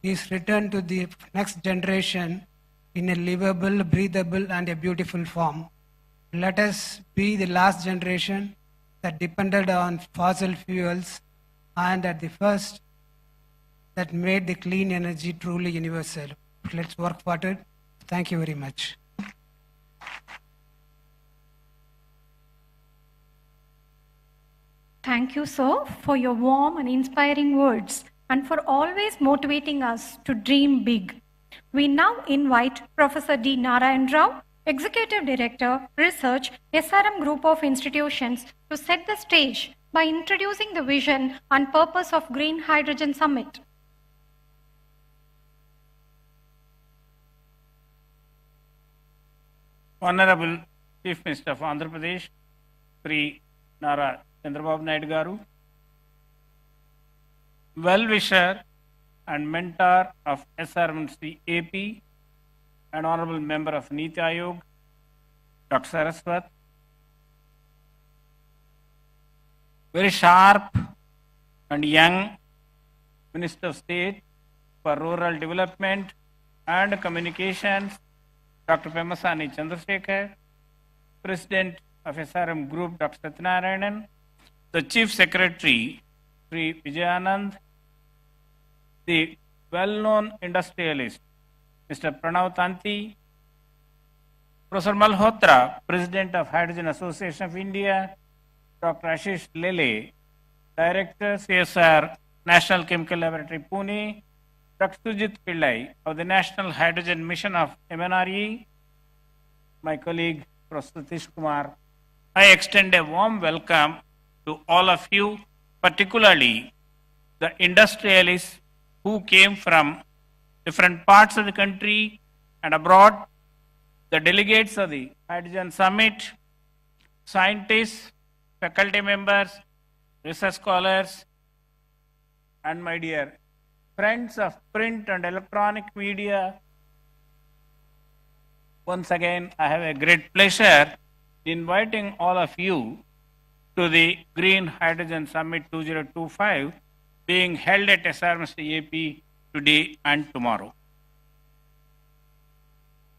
is returned to the next generation in a livable, breathable, and a beautiful form. Let us be the last generation that depended on fossil fuels and at the first that made the clean energy truly universal. Let's work for it. Thank you very much. Thank you, sir, for your warm and inspiring words and for always motivating us to dream big. We now invite Professor D. Narayan Rao, Executive Director, Research, SRM Group of Institutions, to set the stage by introducing the vision and purpose of Green Hydrogen Summit. Honorable Chief Minister of Andhra Pradesh, Sri Nara Chandrababu Naidu garu, well-wisher and mentor of SRM AP, and Honorable Member of Niti Aayog, Dr. Saraswat, very sharp and young Minister of State for Rural Development and Communications, Dr. Pemasani Chandrasekhar, President of SRM Group, Dr. Satyanarayanan, the Chief Secretary, Sri Vijayanand, the well-known industrialist, Mr. Pranav Tanti, Professor Malhotra, President of Hydrogen Association of India, Dr. Ashish Lele, Director, CSR, National Chemical Laboratory, Pune, Dr. Sujit Pillai of the National Hydrogen Mission of MNRE, my colleague, Professor Satish Kumar. I extend a warm welcome to all of you, particularly the industrialists who came from different parts of the country and abroad, the delegates of the Hydrogen Summit, scientists, faculty members, research scholars, and my dear friends of print and electronic media. Once again, I have a great pleasure inviting all of you to the Green Hydrogen Summit 2025 being held at SRM AP today and tomorrow.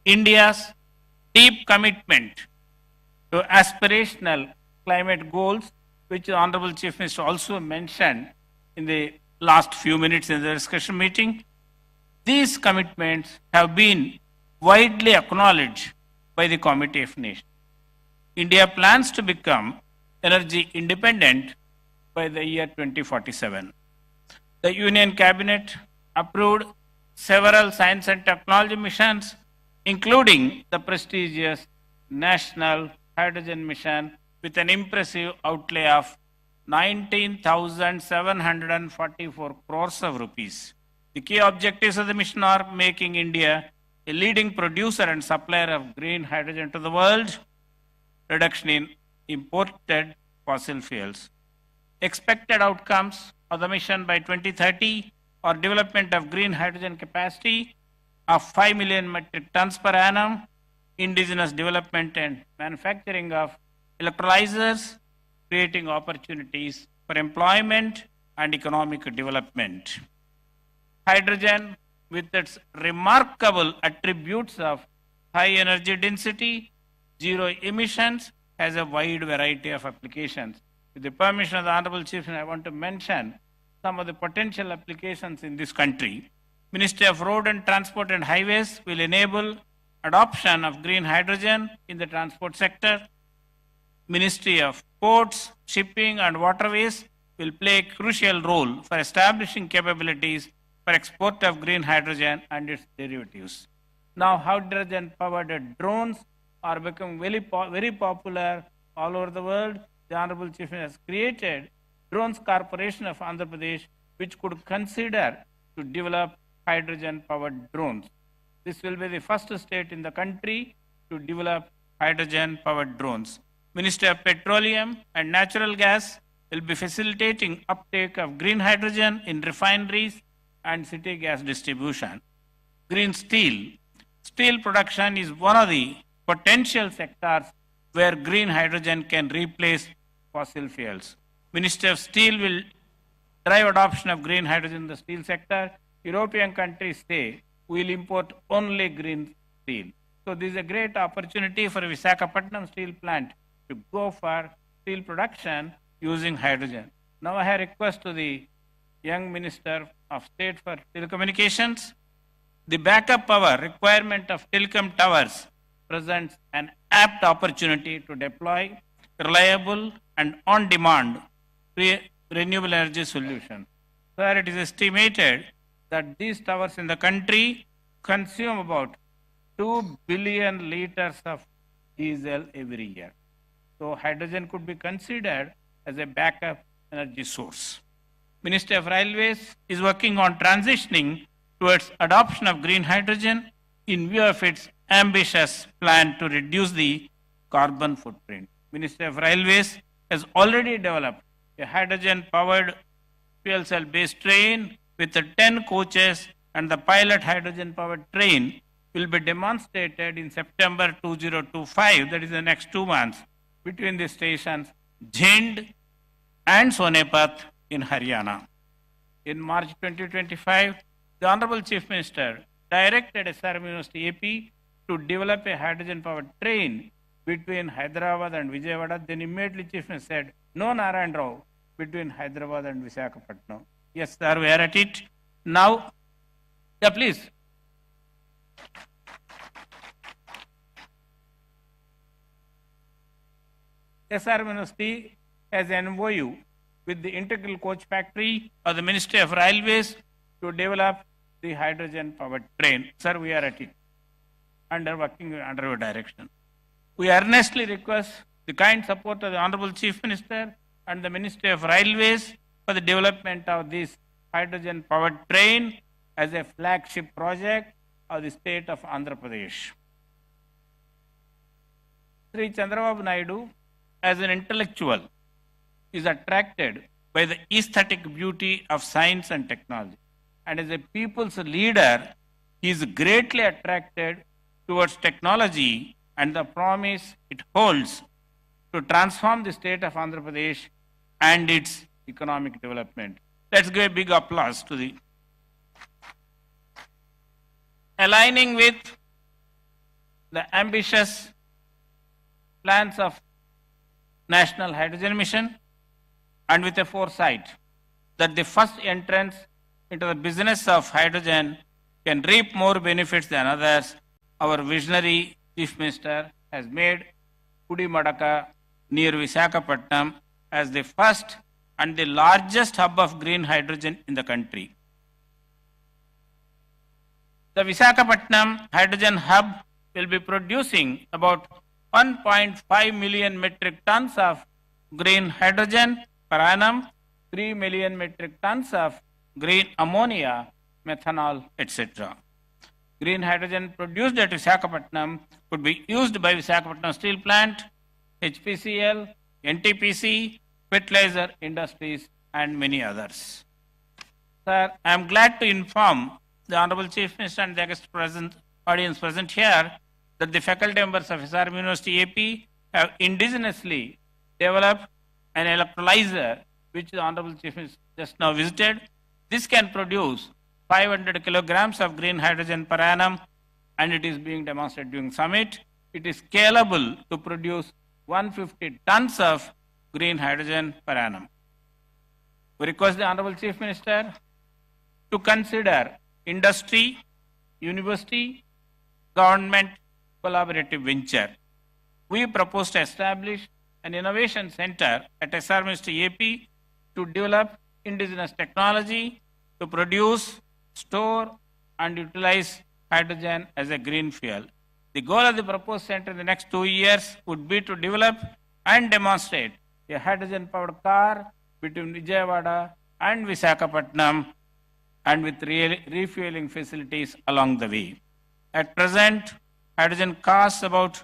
India's deep commitment to aspirational climate goals, which the Honorable Chief Minister also mentioned in the last few minutes in the discussion meeting, these commitments have been widely acknowledged by the Committee of Nations. India plans to become energy independent by the year 2047. The Union Cabinet approved several science and technology missions, including the prestigious National Hydrogen Mission with an impressive outlay of 19,744 crores of rupees. The key objectives of the mission are making India a leading producer and supplier of green hydrogen to the world, reduction in imported fossil fuels. Expected outcomes of the mission by 2030 are development of green hydrogen capacity of 5 million metric tons per annum, indigenous development and manufacturing of electrolyzers, creating opportunities for employment and economic development. Hydrogen, with its remarkable attributes of high energy density, zero emissions, has a wide variety of applications. With the permission of the Honorable Chief, I want to mention some of the potential applications in this country. Ministry of Road and Transport and Highways will enable adoption of green hydrogen in the transport sector. Ministry of Ports, Shipping and Waterways will play a crucial role for establishing capabilities for export of green hydrogen and its derivatives. Now, hydrogen-powered drones are becoming very popular all over the world. The Honorable Chief Minister has created Drones Corporation of Andhra Pradesh, which could consider to develop hydrogen-powered drones. This will be the first state in the country to develop hydrogen-powered drones. Ministry of Petroleum and Natural Gas will be facilitating uptake of green hydrogen in refineries and city gas distribution. Green steel. Steel production is one of the potential sectors where green hydrogen can replace fossil fuels. Ministry of Steel will drive adoption of green hydrogen in the steel sector. European countries say we'll import only green steel. So this is a great opportunity for Visakhapatnam steel plant to go for steel production using hydrogen. Now I have a request to the young Minister of State for Telecommunications. The backup power requirement of telecom towers presents an apt opportunity to deploy reliable and on-demand renewable energy solutions. Sir, it is estimated that these towers in the country consume about 2 billion liters of diesel every year. So hydrogen could be considered as a backup energy source. Ministry of Railways is working on transitioning towards adoption of green hydrogen in view of its ambitious plan to reduce the carbon footprint. Ministry of Railways has already developed a hydrogen-powered fuel cell-based train with the 10 coaches, and the pilot hydrogen-powered train will be demonstrated in September 2025, that is the next 2 months, between the stations Jhind and Sonepat in Haryana. In March 2025, the Honorable Chief Minister directed SRM University AP to develop a hydrogen-powered train between Hyderabad and Vijayawada. Then immediately Chief Minister said, no Narayan Rao between Hyderabad and Visakhapatnam. Yes, sir, we are at it. Now, yeah, please. SRM University has an MOU with the Integral Coach Factory of the Ministry of Railways to develop the hydrogen-powered train. Sir, we are at it, working under your direction. We earnestly request the kind support of the Honorable Chief Minister and the Ministry of Railways for the development of this hydrogen-powered train as a flagship project of the state of Andhra Pradesh. Sri Chandrababu Naidu, as an intellectual, is attracted by the aesthetic beauty of science and technology. And as a people's leader, he is greatly attracted towards technology and the promise it holds to transform the state of Andhra Pradesh and its economic development. Let's give a big applause to the aligning with the ambitious plans of National Hydrogen Mission and with a foresight that the first entrance into the business of hydrogen can reap more benefits than others, our visionary Chief Minister has made Pudimadaka near Visakhapatnam as the first and the largest hub of green hydrogen in the country. The Visakhapatnam Hydrogen Hub will be producing about 1.5 million metric tons of green hydrogen per annum, 3 million metric tons of green ammonia, methanol, etc. Green hydrogen produced at Visakhapatnam could be used by Visakhapatnam Steel Plant, HPCL, NTPC, fertilizer industries, and many others. Sir, I am glad to inform the Honorable Chief Minister and the audience present here that the faculty members of SRM University AP have indigenously developed an electrolyzer which the Honorable Chief Minister just now visited. This can produce 500 kilograms of green hydrogen per annum, and it is being demonstrated during summit. It is scalable to produce 150 tons of green hydrogen per annum. We request the Honorable Chief Minister to consider industry, university, government collaborative venture. We propose to establish an innovation center at SRM University AP to develop indigenous technology to produce, store, and utilize hydrogen as a green fuel. The goal of the proposed center in the next 2 years would be to develop and demonstrate a hydrogen-powered car between Vijayawada and Visakhapatnam, and with refueling facilities along the way. At present, hydrogen costs about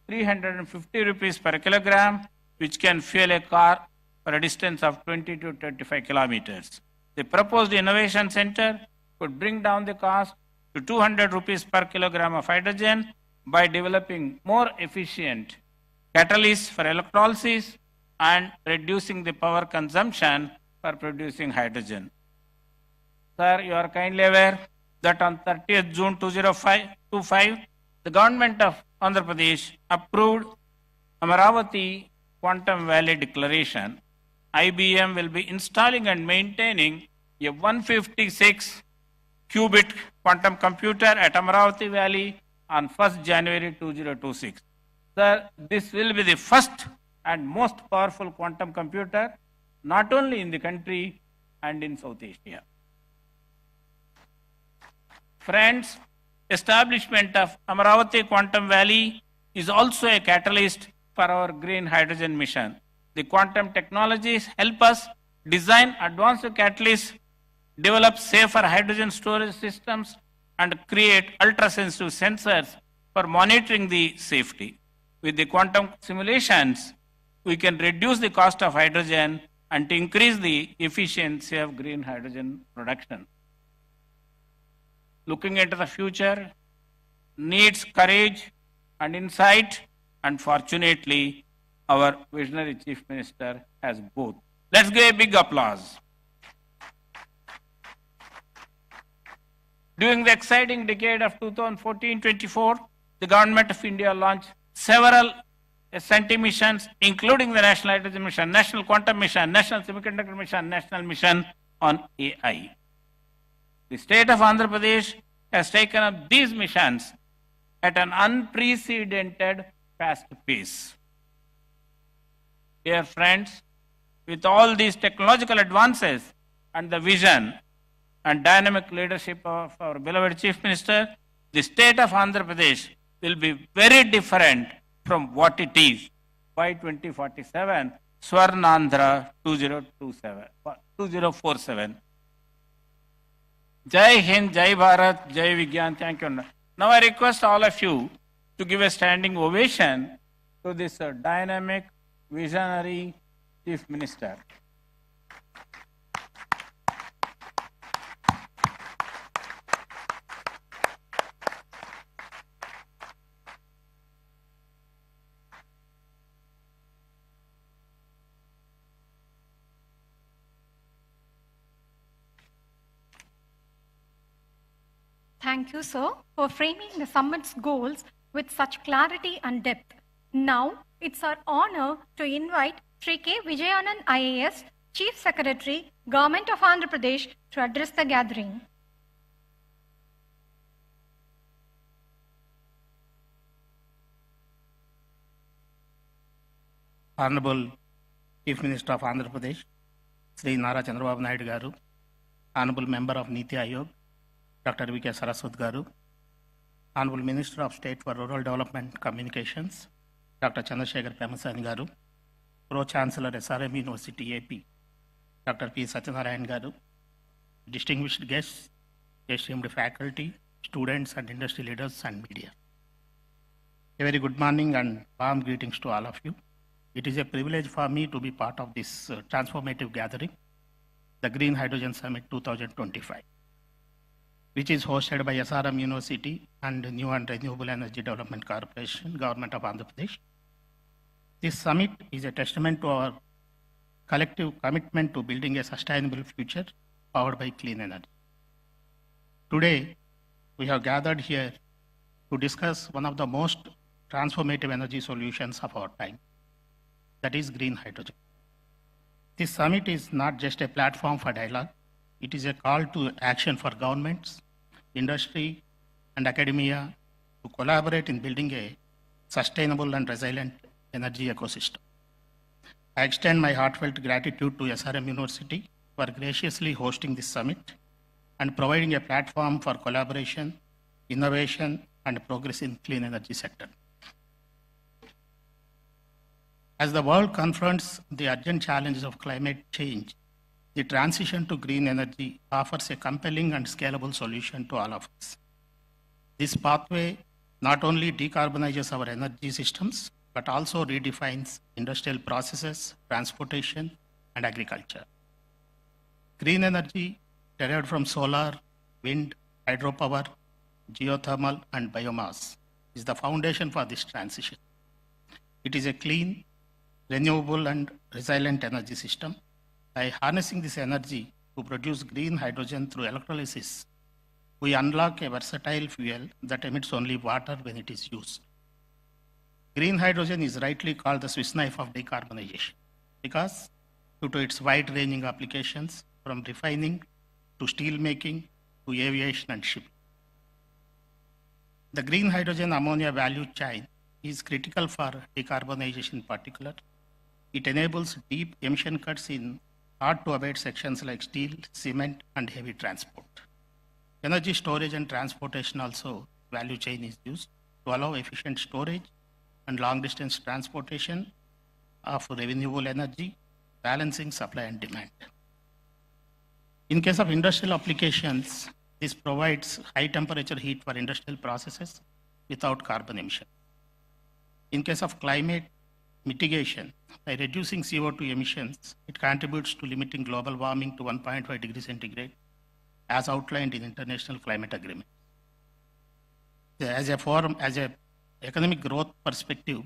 350 rupees per kilogram, which can fuel a car for a distance of 20 to 35 kilometers. The proposed innovation center could bring down the cost to 200 rupees per kilogram of hydrogen by developing more efficient catalysts for electrolysis and reducing the power consumption for producing hydrogen. Sir, you are kindly aware that on 30th June 2025, the government of Andhra Pradesh approved Amaravati Quantum Valley Declaration. IBM will be installing and maintaining a 156 qubit quantum computer at Amaravati Valley on 1st January 2026. Sir, this will be the first and most powerful quantum computer not only in the country and in South Asia. Friends, establishment of Amaravati Quantum Valley is also a catalyst for our green hydrogen mission. The quantum technologies help us design advanced catalysts, develop safer hydrogen storage systems, and create ultra-sensitive sensors for monitoring the safety. With the quantum simulations, we can reduce the cost of hydrogen and to increase the efficiency of green hydrogen production. Looking into the future needs courage and insight, and fortunately, our visionary Chief Minister has both. Let's give a big applause. During the exciting decade of 2014-24, the Government of India launched several SNT missions, including the National Hydrogen Mission, National Quantum Mission, National Semiconductor Mission, National Mission on AI. The state of Andhra Pradesh has taken up these missions at an unprecedented fast pace. Dear friends, with all these technological advances and the vision and dynamic leadership of our beloved Chief Minister, the state of Andhra Pradesh will be very different from what it is by 2047, Swarnandhra 2047. Jai Hind, Jai Bharat, Jai Vigyan. Thank you. Now I request all of you to give a standing ovation to this dynamic, visionary Chief Minister. Thank you, sir, for framing the summit's goals with such clarity and depth. Now, it's our honor to invite Sri K. Vijayanand IAS, Chief Secretary, Government of Andhra Pradesh, to address the gathering. Honorable Chief Minister of Andhra Pradesh, Sri Nara Chandrababu Naidu garu, Honorable Member of Niti Ayog, Dr. V.K. Saraswat garu, Honorable Minister of State for Rural Development Communications, Dr. Chandrasekhar Pemasani garu, Pro-Chancellor SRM University AP, Dr. P. Satyanarayan garu, distinguished guests, esteemed faculty, students and industry leaders and media. A very good morning and warm greetings to all of you. It is a privilege for me to be part of this transformative gathering, the Green Hydrogen Summit 2025, which is hosted by SRM University and New and Renewable Energy Development Corporation, Government of Andhra Pradesh. This summit is a testament to our collective commitment to building a sustainable future powered by clean energy. Today, we have gathered here to discuss one of the most transformative energy solutions of our time, that is green hydrogen. This summit is not just a platform for dialogue, it is a call to action for governments, industry, and academia to collaborate in building a sustainable and resilient energy ecosystem. I extend my heartfelt gratitude to SRM University for graciously hosting this summit and providing a platform for collaboration, innovation, and progress in clean energy sector. As the world confronts the urgent challenges of climate change, the transition to green energy offers a compelling and scalable solution to all of us. This pathway not only decarbonizes our energy systems, but also redefines industrial processes, transportation, and agriculture. Green energy derived from solar, wind, hydropower, geothermal, and biomass is the foundation for this transition. It is a clean, renewable, and resilient energy system By harnessing this energy to produce green hydrogen through electrolysis, we unlock a versatile fuel that emits only water when it is used. Green hydrogen is rightly called the Swiss knife of decarbonization because due to its wide-ranging applications from refining to steel making to aviation and shipping. The green hydrogen ammonia value chain is critical for decarbonization in particular. It enables deep emission cuts in hard-to-abate sections like steel, cement, and heavy transport. Energy storage and transportation also value chain is used to allow efficient storage and long-distance transportation of renewable energy, balancing supply and demand. In case of industrial applications, this provides high-temperature heat for industrial processes without carbon emission. In case of climate mitigation, by reducing CO2 emissions, it contributes to limiting global warming to 1.5 degrees centigrade, as outlined in international climate agreement. As a economic growth perspective,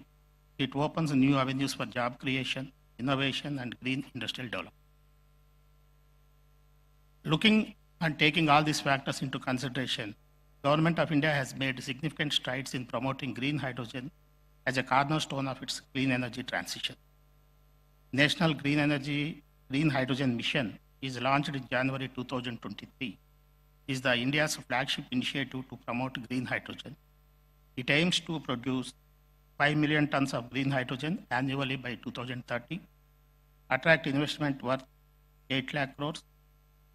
it opens new avenues for job creation, innovation, and green industrial development. Looking and taking all these factors into consideration, Government of India has made significant strides in promoting green hydrogen as a cornerstone of its clean energy transition. National Green Hydrogen Mission is launched in January 2023. Is the India's flagship initiative to promote green hydrogen. It aims to produce 5 million tons of green hydrogen annually by 2030, attract investment worth 8 lakh crores,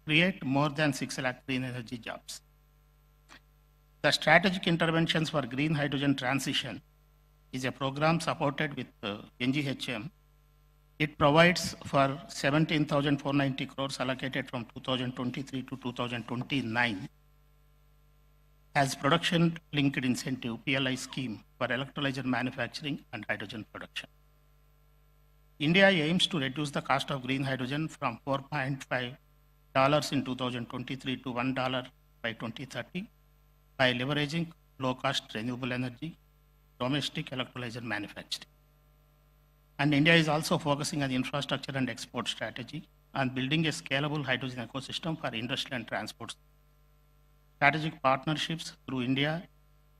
create more than 6 lakh green energy jobs. The Strategic Interventions for Green Hydrogen Transition is a program supported with NGHM. It provides for 17,490 crores allocated from 2023 to 2029 as production-linked incentive PLI scheme for electrolyzer manufacturing and hydrogen production. India aims to reduce the cost of green hydrogen from $4.5 in 2023 to $1 by 2030 by leveraging low-cost renewable energy, domestic electrolyzer manufacturing. And India is also focusing on infrastructure and export strategy and building a scalable hydrogen ecosystem for industry and transport. Strategic partnerships through India,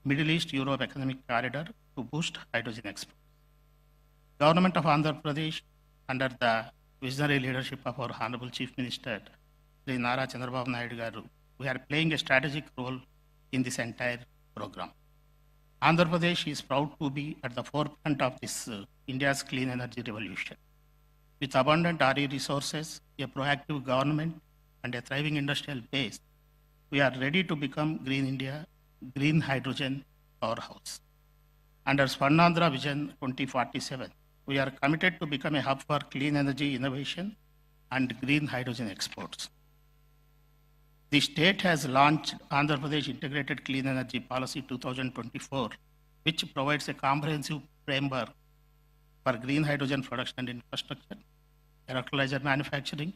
Middle East, Europe Economic Corridor to boost hydrogen exports. Government of Andhra Pradesh, under the visionary leadership of our Honorable Chief Minister, Sri Nara Chandrababu Naidu garu, we are playing a strategic role in this entire program. Andhra Pradesh is proud to be at the forefront of this India's clean energy revolution. With abundant RE resources, a proactive government, and a thriving industrial base, we are ready to become Green India, green hydrogen powerhouse. Under Swarnandhra Vision 2047, we are committed to become a hub for clean energy innovation and green hydrogen exports. The state has launched Andhra Pradesh Integrated Clean Energy Policy 2024, which provides a comprehensive framework for green hydrogen production and infrastructure, electrolyzer manufacturing,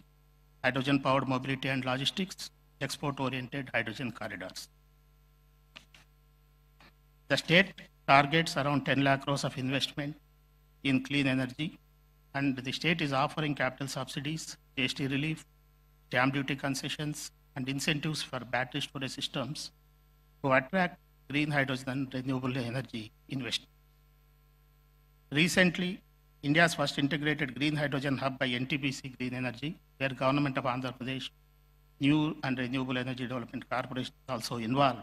hydrogen-powered mobility and logistics, export-oriented hydrogen corridors. The state targets around 10 lakh crores of investment in clean energy, and the state is offering capital subsidies, GST relief, stamp duty concessions, and incentives for battery storage systems to attract green hydrogen and renewable energy investment. Recently, India's first integrated green hydrogen hub by NTPC Green Energy, where Government of Andhra Pradesh New and Renewable Energy Development Corporation is also involved.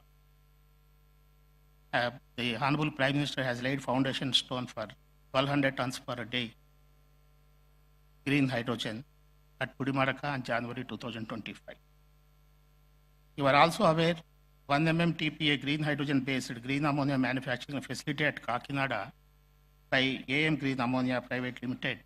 The Hon'ble Prime Minister has laid foundation stone for 1,200 tons per day green hydrogen at Pudimadaka in January 2025. You are also aware 1 MMTPA green hydrogen based green ammonia manufacturing facility at Kakinada by AM Green Ammonia Private Limited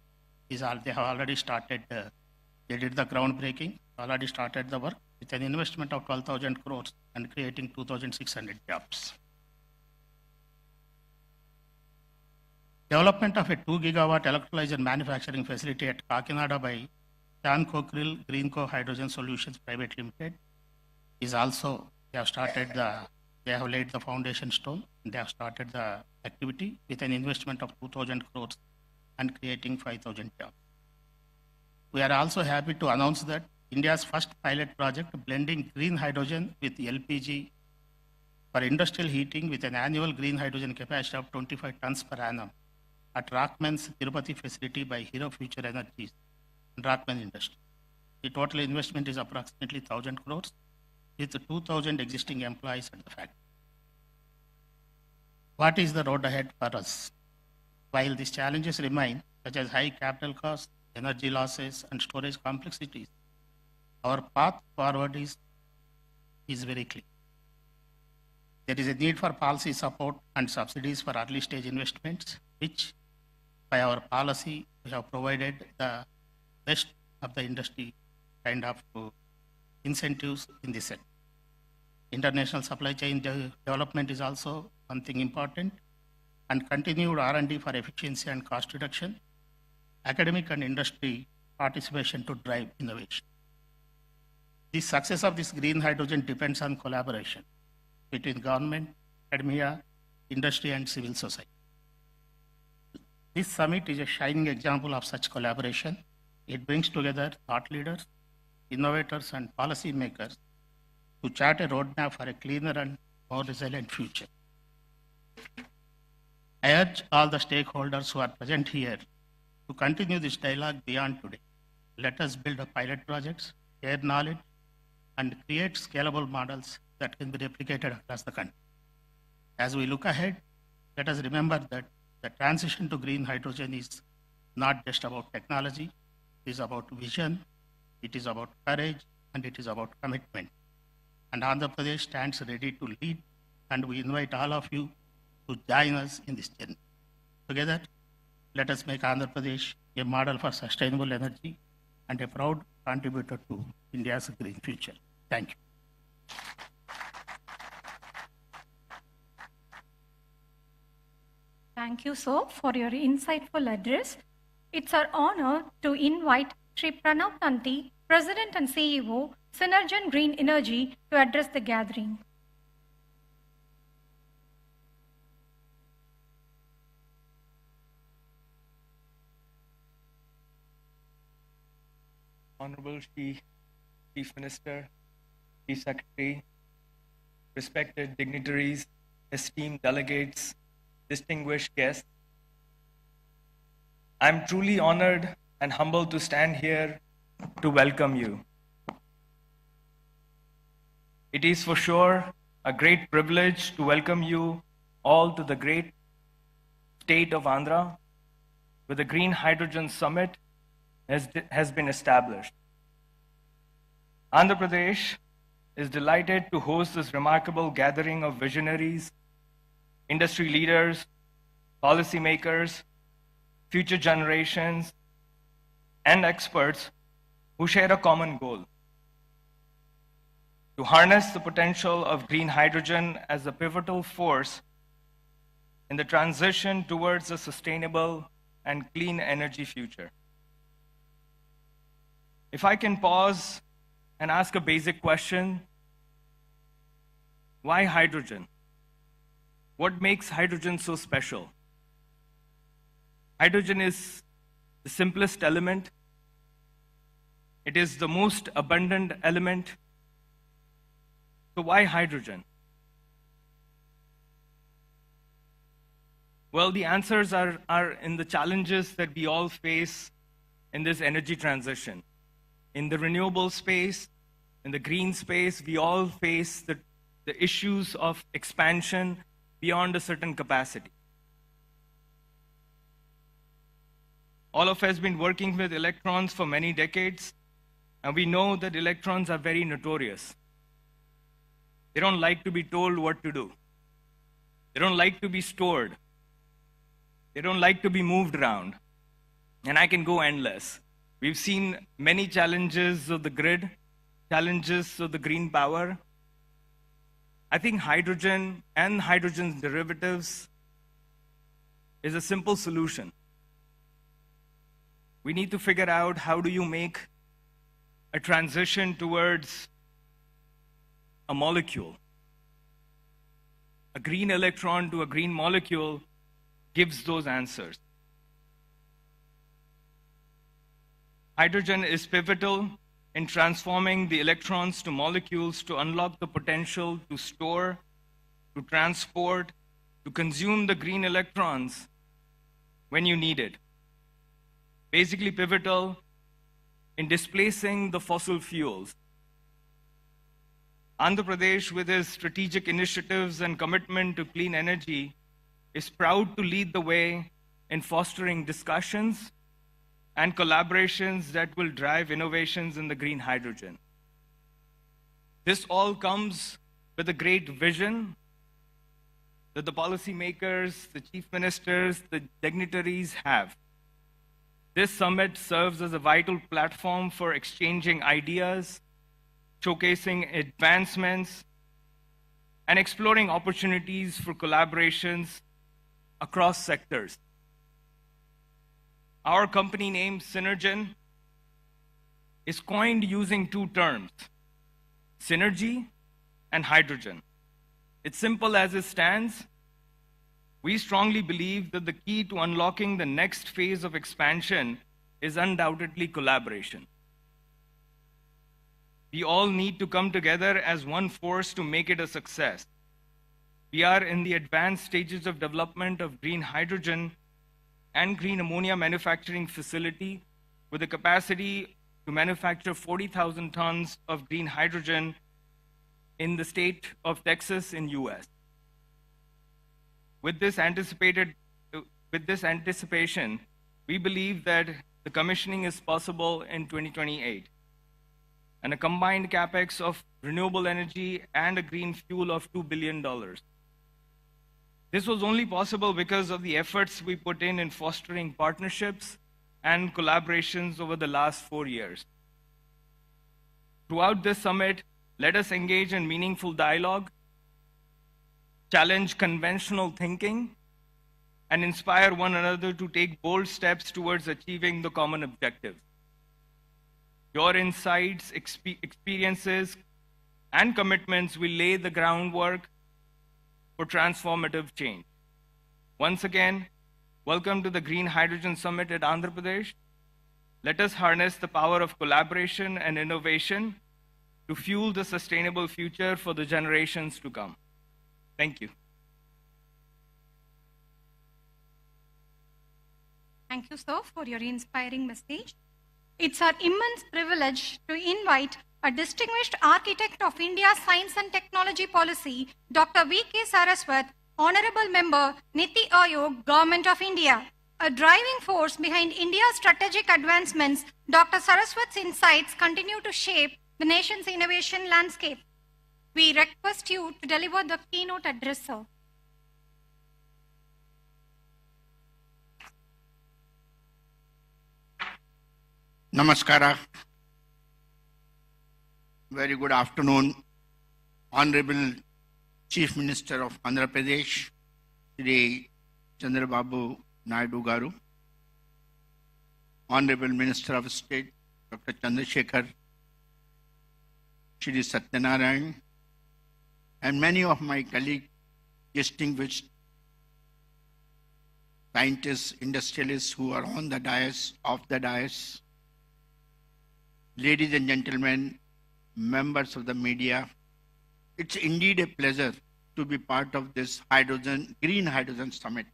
they have already started, they did the groundbreaking, already started the work with an investment of 12,000 crores and creating 2,600 jobs. Development of a 2 gigawatt electrolyzer manufacturing facility at Kakinada by Chan Cockerill Greenco Hydrogen Solutions Private Limited is also, they have laid the foundation stone, and they have started the activity with an investment of 2,000 crores and creating 5,000 jobs. We are also happy to announce that India's first pilot project blending green hydrogen with LPG for industrial heating with an annual green hydrogen capacity of 25 tons per annum at Rockman's Tirupati facility by Hero Future Energies and Rockman Industry. The total investment is approximately 1,000 crores with 2,000 existing employees at the factory. What is the road ahead for us? While these challenges remain, such as high capital costs, energy losses, and storage complexities, our path forward is very clear. There is a need for policy support and subsidies for early stage investments, which by our policy we have provided the best of the industry kind of incentives in this sector. International supply chain development is also one thing important, and continued R&D for efficiency and cost reduction, academic and industry participation to drive innovation. The success of this green hydrogen depends on collaboration between government, academia, industry, and civil society. This summit is a shining example of such collaboration. It brings together thought leaders, innovators, and policy makers to chart a roadmap for a cleaner and more resilient future. I urge all the stakeholders who are present here to continue this dialogue beyond today. Let us build pilot projects, share knowledge, and create scalable models that can be replicated across the country. As we look ahead, let us remember that the transition to green hydrogen is not just about technology, it is about vision, it is about courage, and it is about commitment. And Andhra Pradesh stands ready to lead, and we invite all of you to join us in this journey. Together, let us make Andhra Pradesh a model for sustainable energy and a proud contributor to India's green future. Thank you. Thank you, sir, for your insightful address. It's our honor to invite Sri Pranav Tanti, President and CEO, Synergen Green Energy, to address the gathering. Honorable Chief Minister, Chief Secretary, respected dignitaries, esteemed delegates, distinguished guests, I'm truly honored and humbled to stand here to welcome you. It is for sure a great privilege to welcome you all to the great state of Andhra, where the Green Hydrogen Summit has been established. Andhra Pradesh is delighted to host this remarkable gathering of visionaries, industry leaders, policymakers, future generations, and experts who share a common goal: to harness the potential of green hydrogen as a pivotal force in the transition towards a sustainable and clean energy future. If I can pause and ask a basic question, why hydrogen? What makes hydrogen so special? Hydrogen is the simplest element. It is the most abundant element. So why hydrogen? Well, the answers are in the challenges that we all face in this energy transition. In the renewable space, in the green space, we all face the issues of expansion beyond a certain capacity. All of us have been working with electrons for many decades, and we know that electrons are very notorious. They don't like to be told what to do. They don't like to be stored. They don't like to be moved around. And I can go endless. We've seen many challenges of the grid, challenges of the green power. I think hydrogen and hydrogen's derivatives is a simple solution. We need to figure out how do you make a transition towards a molecule. A green electron to a green molecule gives those answers. Hydrogen is pivotal in transforming the electrons to molecules to unlock the potential to store, to transport, to consume the green electrons when you need it. Basically pivotal in displacing the fossil fuels. Andhra Pradesh, with its strategic initiatives and commitment to clean energy, is proud to lead the way in fostering discussions and collaborations that will drive innovations in the green hydrogen. This all comes with a great vision that the policymakers, the chief ministers, the dignitaries have. This summit serves as a vital platform for exchanging ideas, showcasing advancements, and exploring opportunities for collaborations across sectors. Our company name, Synergen, is coined using two terms, synergy and hydrogen. It's simple as it stands. We strongly believe that the key to unlocking the next phase of expansion is undoubtedly collaboration. We all need to come together as one force to make it a success. We are in the advanced stages of development of green hydrogen and green ammonia manufacturing facility with a capacity to manufacture 40,000 tons of green hydrogen in the state of Texas in US. With this anticipation, we believe that the commissioning is possible in 2028. And a combined capex of renewable energy and a green fuel of $2 billion. This was only possible because of the efforts we put in fostering partnerships and collaborations over the last 4 years. Throughout this summit, let us engage in meaningful dialogue, challenge conventional thinking, and inspire one another to take bold steps towards achieving the common objective. Your insights, experiences, and commitments will lay the groundwork for transformative change. Once again, welcome to the Green Hydrogen Summit at Andhra Pradesh. Let us harness the power of collaboration and innovation to fuel the sustainable future for the generations to come. Thank you. Thank you, sir, for your inspiring message. It's our immense privilege to invite a distinguished architect of India's science and technology policy, Dr. V.K. Saraswat, Honorable Member, Niti Aayog, Government of India. A driving force behind India's strategic advancements, Dr. Saraswat's insights continue to shape the nation's innovation landscape. We request you to deliver the keynote address, sir. Namaskara. Very good afternoon, Honorable Chief Minister of Andhra Pradesh, Shri Chandrababu Naidu Garu, Honorable Minister of State, Dr. Chandrasekhar, Shri Satyanarayan, and many of my colleagues, distinguished scientists, industrialists who are on the dais, off the dais, ladies and gentlemen, members of the media, it's indeed a pleasure to be part of this Green Hydrogen Summit.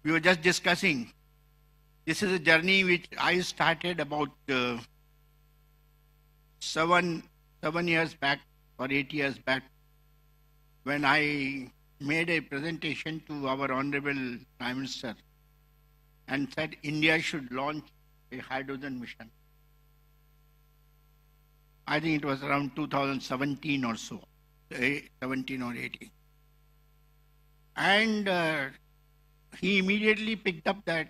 We were just discussing, this is a journey which I started about 7 years back or 8 years back, when I made a presentation to our Honorable Prime Minister and said India should launch a hydrogen mission. I think it was around 2017 or so, 17 or 18. And he immediately picked up that,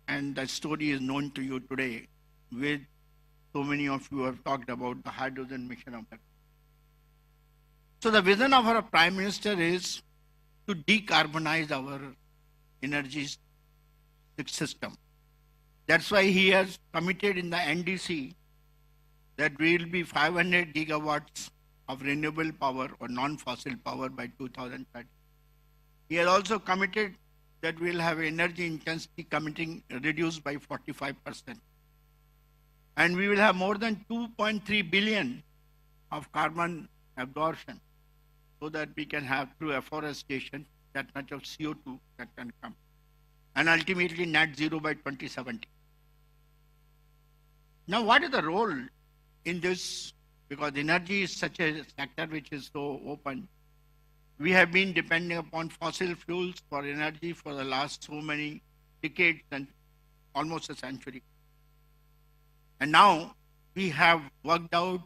and the story is known to you today, with so many of you have talked about the hydrogen mission of the. So the vision of our Prime Minister is to decarbonize our energy system. That's why he has committed in the NDC that we will be 500 gigawatts of renewable power or non-fossil power by 2030. He has also committed that we'll have energy intensity committing reduced by 45%. And we will have more than 2.3 billion of carbon absorption so that we can have through afforestation that much of CO2 that can come. And ultimately net zero by 2070. Now what is the role in this? Because energy is such a sector which is so open. We have been depending upon fossil fuels for energy for the last so many decades and almost a century. And now we have worked out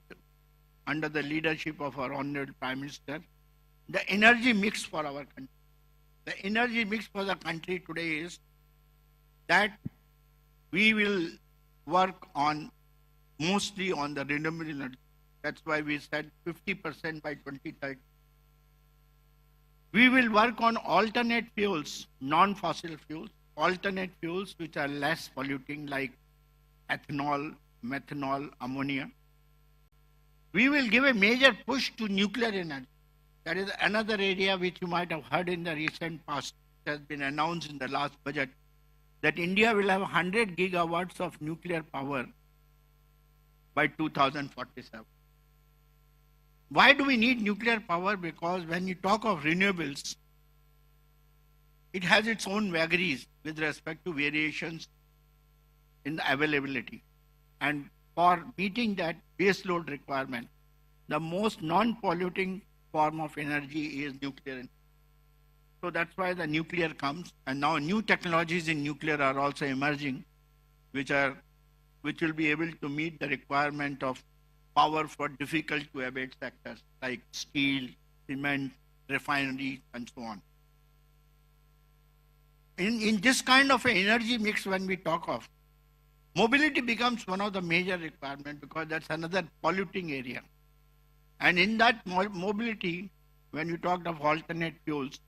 under the leadership of our Honorable Prime Minister, the energy mix for our country. The energy mix for the country today is that we will work on mostly on the renewable energy. That's why we said 50% by 2030. We will work on alternate fuels, non-fossil fuels, alternate fuels which are less polluting like ethanol, methanol, ammonia. We will give a major push to nuclear energy. That is another area which you might have heard in the recent past. It has been announced in the last budget that India will have 100 gigawatts of nuclear power by 2047. Why do we need nuclear power? Because when you talk of renewables, it has its own vagaries with respect to variations in the availability. And for meeting that base load requirement, the most non-polluting form of energy is nuclear. So that's why the nuclear comes. And now new technologies in nuclear are also emerging, which will be able to meet the requirement of power for difficult to abate sectors like steel, cement, refinery, and so on. In this kind of an energy mix, when we talk of, mobility becomes one of the major requirements because that's another polluting area. And in that mobility, when you talked of alternate fuels,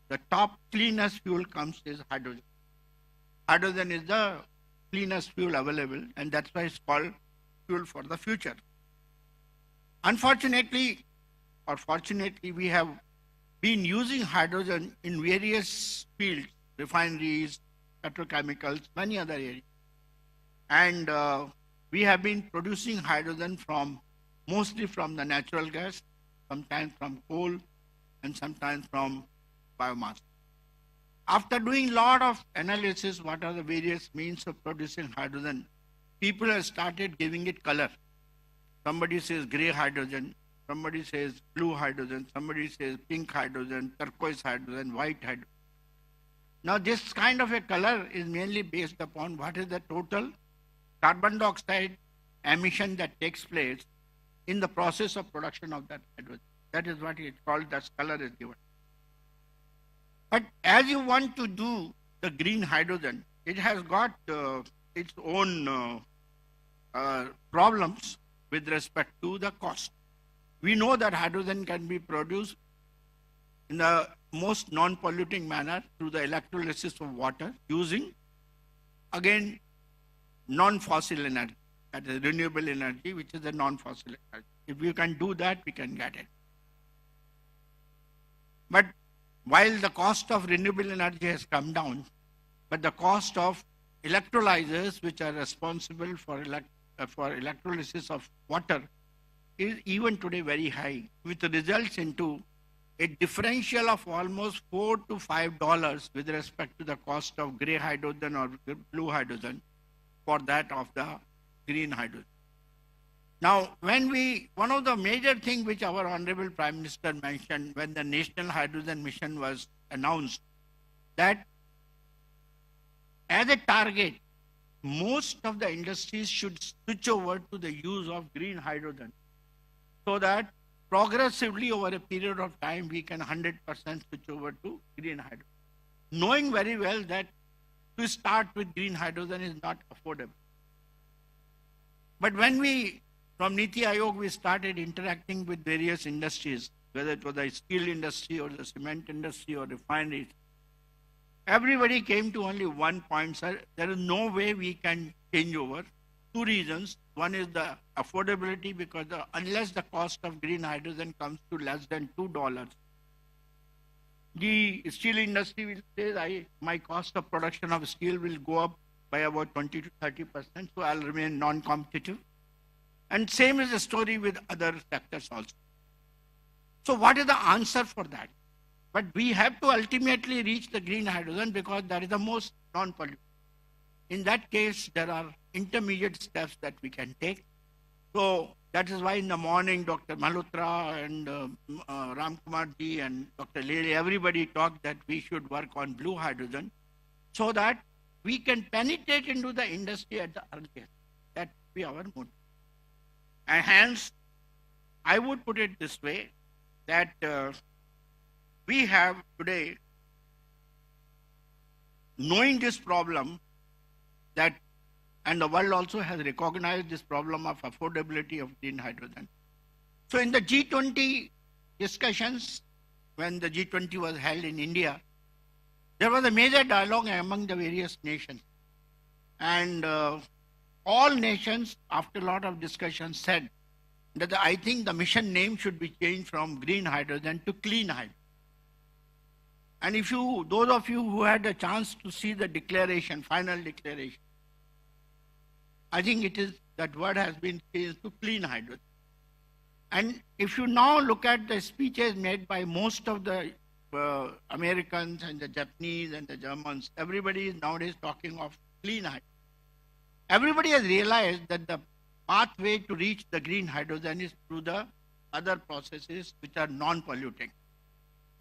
the top cleanest fuel comes is hydrogen. Hydrogen is the cleanest fuel available, and that's why it's called fuel for the future. Unfortunately, or fortunately, we have been using hydrogen in various fields, refineries, petrochemicals, many other areas. And we have been producing hydrogen mostly from the natural gas, sometimes from coal, and sometimes from biomass. After doing a lot of analysis, what are the various means of producing hydrogen, people have started giving it color. Somebody says gray hydrogen, somebody says blue hydrogen, somebody says pink hydrogen, turquoise hydrogen, white hydrogen. Now this kind of a color is mainly based upon what is the total carbon dioxide emission that takes place in the process of production of that hydrogen. That is what it's called, that color is given. But as you want to do the green hydrogen, it has got its own problems with respect to the cost. We know that hydrogen can be produced in the most non-polluting manner through the electrolysis of water using, again, non-fossil energy, that is renewable energy, which is a non-fossil energy. If we can do that, we can get it. But while the cost of renewable energy has come down, but the cost of electrolyzers, which are responsible for electrolysis of water, is even today very high, which results into a differential of almost $4 to $5 with respect to the cost of gray hydrogen or blue hydrogen for that of the green hydrogen. Now, one of the major things which our Honorable Prime Minister mentioned when the National Hydrogen Mission was announced, that as a target, most of the industries should switch over to the use of green hydrogen so that progressively over a period of time we can 100% switch over to green hydrogen. Knowing very well that to start with green hydrogen is not affordable. But when from Niti Aayog, we started interacting with various industries, whether it was the steel industry or the cement industry or refineries, everybody came to only one point, sir, there is no way we can change over. Two reasons. One is the affordability, because unless the cost of green hydrogen comes to less than $2, the steel industry will say, my cost of production of steel will go up by about 20 to 30%, so I'll remain non-competitive. And same is the story with other sectors also. So what is the answer for that? But we have to ultimately reach the green hydrogen because that is the most non-polluting. In that case, there are intermediate steps that we can take. So that is why in the morning, Dr. Malhotra and Ram Kumar ji and Dr. Lele, everybody talked that we should work on blue hydrogen so that we can penetrate into the industry at the earliest. That will be our motive. And hence, I would put it this way, that we have today, knowing this problem, that and the world also has recognized this problem of affordability of green hydrogen. So in the G20 discussions, when the G20 was held in India, there was a major dialogue among the various nations. And all nations, after a lot of discussion, said that I think the mission name should be changed from green hydrogen to clean hydrogen. And if you, those of you who had a chance to see the declaration, final declaration, I think it is, that word has been changed to clean hydrogen. And if you now look at the speeches made by most of the Americans and the Japanese and the Germans, everybody is nowadays talking of clean hydrogen. Everybody has realized that the pathway to reach the green hydrogen is through the other processes which are non-polluting.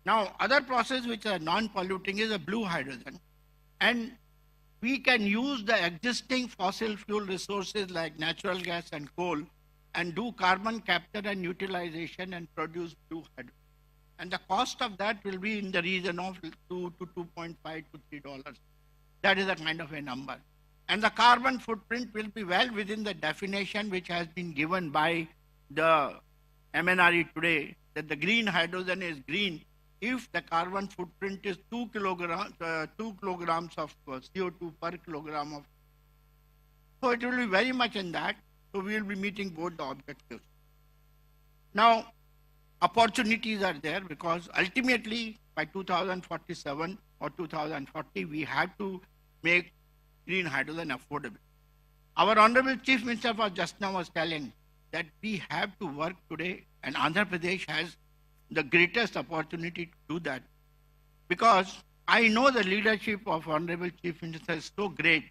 Now, other process which are non-polluting is a blue hydrogen. And we can use the existing fossil fuel resources like natural gas and coal and do carbon capture and utilization and produce blue hydrogen. And the cost of that will be in the region of $2 to $2.5 to $3. That is a kind of a number. And the carbon footprint will be well within the definition which has been given by the MNRE today, that the green hydrogen is green if the carbon footprint is 2 kilograms of CO2 per kilogram of. So it will be very much in that. So we will be meeting both the objectives. Now, opportunities are there because ultimately by 2047 or 2040, we have to make green hydrogen affordable. Our Honorable Chief Minister for just now was telling that we have to work today, and Andhra Pradesh has the greatest opportunity to do that, because I know the leadership of Honorable Chief Minister is so great,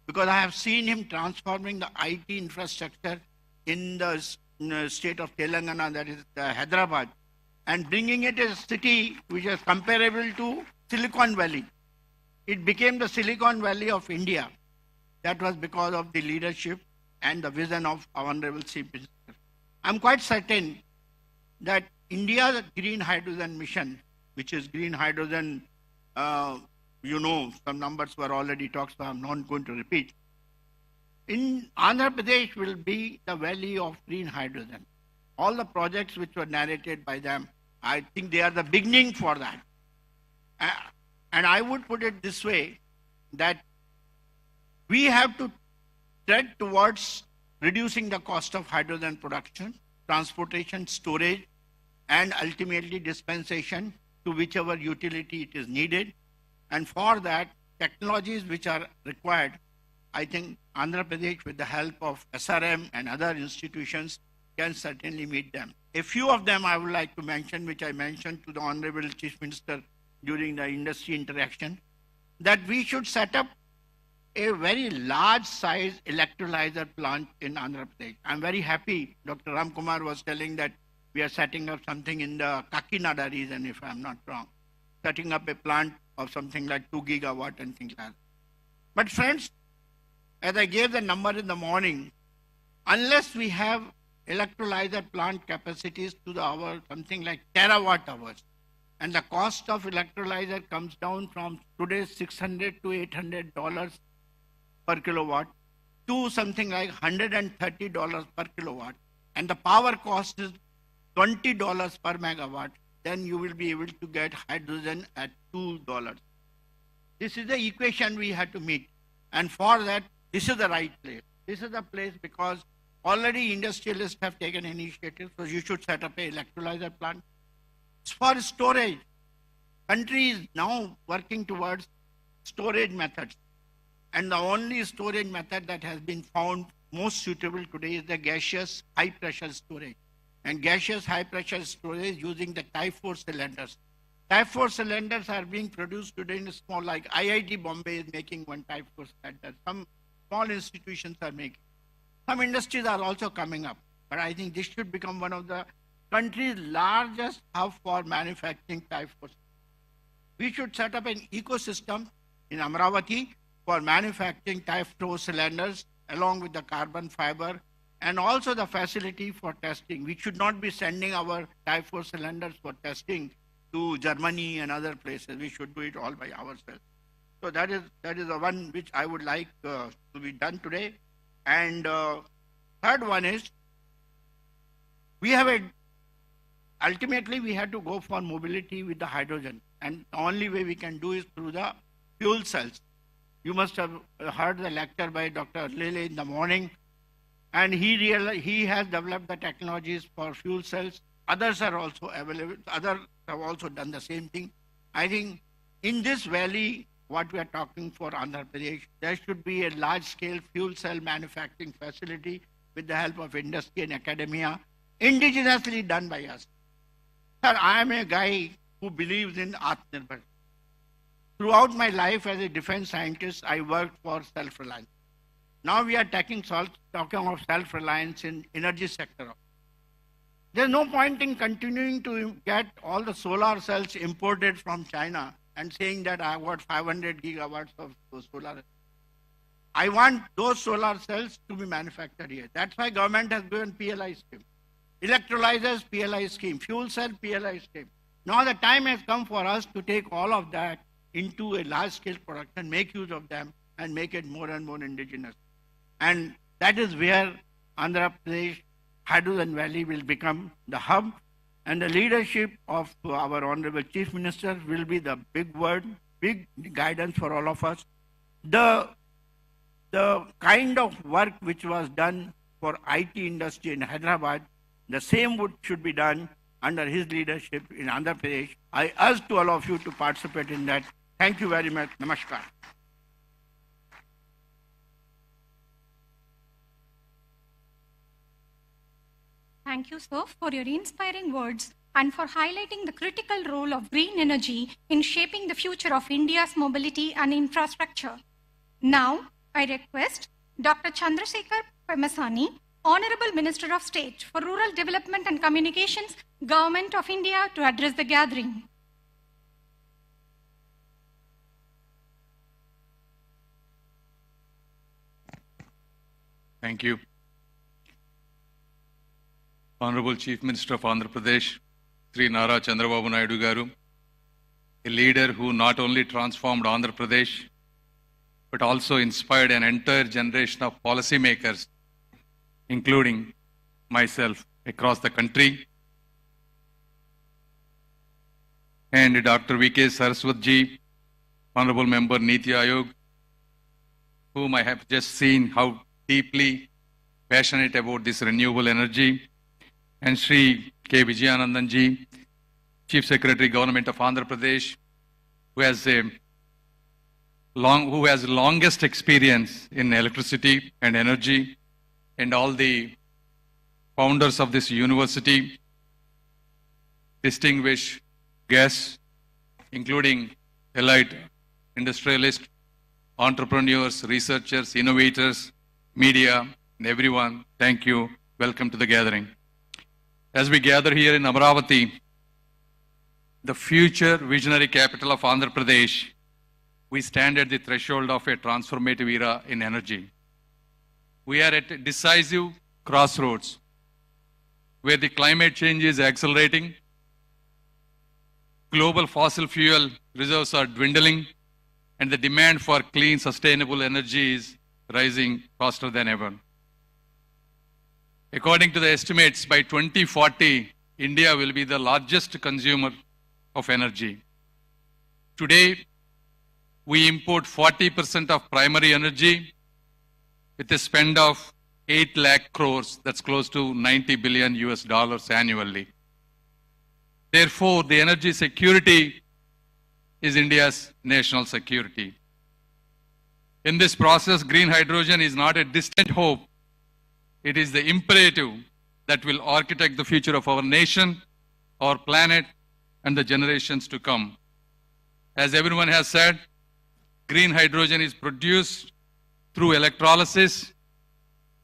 because I have seen him transforming the IT infrastructure in the state of Telangana, that is Hyderabad, and bringing it as a city which is comparable to Silicon Valley. It became the Silicon Valley of India. That was because of the leadership and the vision of our Honorable Chief Minister. I'm quite certain that India's green hydrogen mission, which is green hydrogen, some numbers were already talked, so I'm not going to repeat. In Andhra Pradesh will be the valley of green hydrogen. All the projects which were narrated by them, I think they are the beginning for that. And I would put it this way, that we have to tread towards reducing the cost of hydrogen production, transportation, storage, and ultimately dispensation to whichever utility it is needed. And for that, technologies which are required, I think Andhra Pradesh, with the help of SRM and other institutions, can certainly meet them. A few of them I would like to mention, which I mentioned to the Honorable Chief Minister during the industry interaction, that we should set up a very large size electrolyzer plant in Andhra Pradesh. I'm very happy, Dr. Ram Kumar was telling that we are setting up something in the Kakinada region, if I'm not wrong, setting up a plant of something like 2 gigawatt and things like that. But friends, as I gave the number in the morning, unless we have electrolyzer plant capacities to the hour, something like terawatt hours, and the cost of electrolyzer comes down from today's $600 to $800 per kilowatt to something like $130 per kilowatt, and the power cost is $20 per megawatt, then you will be able to get hydrogen at $2. This is the equation we have to meet. And for that, this is the right place. This is the place because already industrialists have taken initiative, so you should set up an electrolyzer plant. For storage, country is now working towards storage methods. And the only storage method that has been found most suitable today is the gaseous high pressure storage. And gaseous high pressure storage using the Type 4 cylinders. Type 4 cylinders are being produced today in small, like IIT Bombay is making one Type 4 cylinder. Some small institutions are making. Some industries are also coming up. But I think this should become one of the country's largest hub for manufacturing Type 4. We should set up an ecosystem in Amaravati for manufacturing Type 4 cylinders along with the carbon fiber and also the facility for testing. We should not be sending our Type 4 cylinders for testing to Germany and other places. We should do it all by ourselves. So that is the one which I would like to be done today. And third one is, ultimately we have to go for mobility with the hydrogen. And the only way we can do is through the fuel cells. You must have heard the lecture by Dr. Lele in the morning. And he has developed the technologies for fuel cells. Others are also available. Others have also done the same thing. I think in this valley, what we are talking for Andhra Pradesh, there should be a large-scale fuel cell manufacturing facility with the help of industry and academia, indigenously done by us. Sir, I am a guy who believes in Atmanirbhar. Throughout my life as a defense scientist, I worked for self-reliance. Now we are talking of self-reliance in energy sector. There's no point in continuing to get all the solar cells imported from China and saying that I got 500 gigawatts of solar. I want those solar cells to be manufactured here. That's why government has given PLI scheme. Electrolyzers, PLI scheme. Fuel cell, PLI scheme. Now the time has come for us to take all of that into a large-scale production, make use of them, and make it more and more indigenous. And that is where Andhra Pradesh Hydrogen Valley will become the hub, and the leadership of our Honorable Chief Minister will be the big word, big guidance for all of us. The kind of work which was done for IT industry in Hyderabad, the same should be done under his leadership in Andhra Pradesh. I urge to all of you to participate in that. Thank you very much. Namaskar. Thank you, sir, for your inspiring words and for highlighting the critical role of green energy in shaping the future of India's mobility and infrastructure. Now, I request Dr. Chandrasekhar Pemasani, Honorable Minister of State for Rural Development and Communications, Government of India, to address the gathering. Thank you. Honorable Chief Minister of Andhra Pradesh, Sri Nara Chandrababu Naidu garu, a leader who not only transformed Andhra Pradesh, but also inspired an entire generation of policymakers, including myself, across the country. And Dr. V.K. Saraswatji, Honorable Member Niti Aayog, whom I have just seen how deeply passionate about this renewable energy, and Sri K. Vijayanandanji, Chief Secretary, Government of Andhra Pradesh, who has longest experience in electricity and energy, and all the founders of this university, distinguished guests, including elite industrialists, entrepreneurs, researchers, innovators, media, and everyone, thank you. Welcome to the gathering. As we gather here in Amaravati, the future visionary capital of Andhra Pradesh, we stand at the threshold of a transformative era in energy. We are at a decisive crossroads where the climate change is accelerating, global fossil fuel reserves are dwindling, and the demand for clean, sustainable energy is rising faster than ever. According to the estimates, by 2040, India will be the largest consumer of energy. Today, we import 40% of primary energy with a spend of 8 lakh crores, that's close to $90 billion US annually. Therefore, the energy security is India's national security. In this process, green hydrogen is not a distant hope. It is the imperative that will architect the future of our nation, our planet, and the generations to come. As everyone has said, green hydrogen is produced through electrolysis,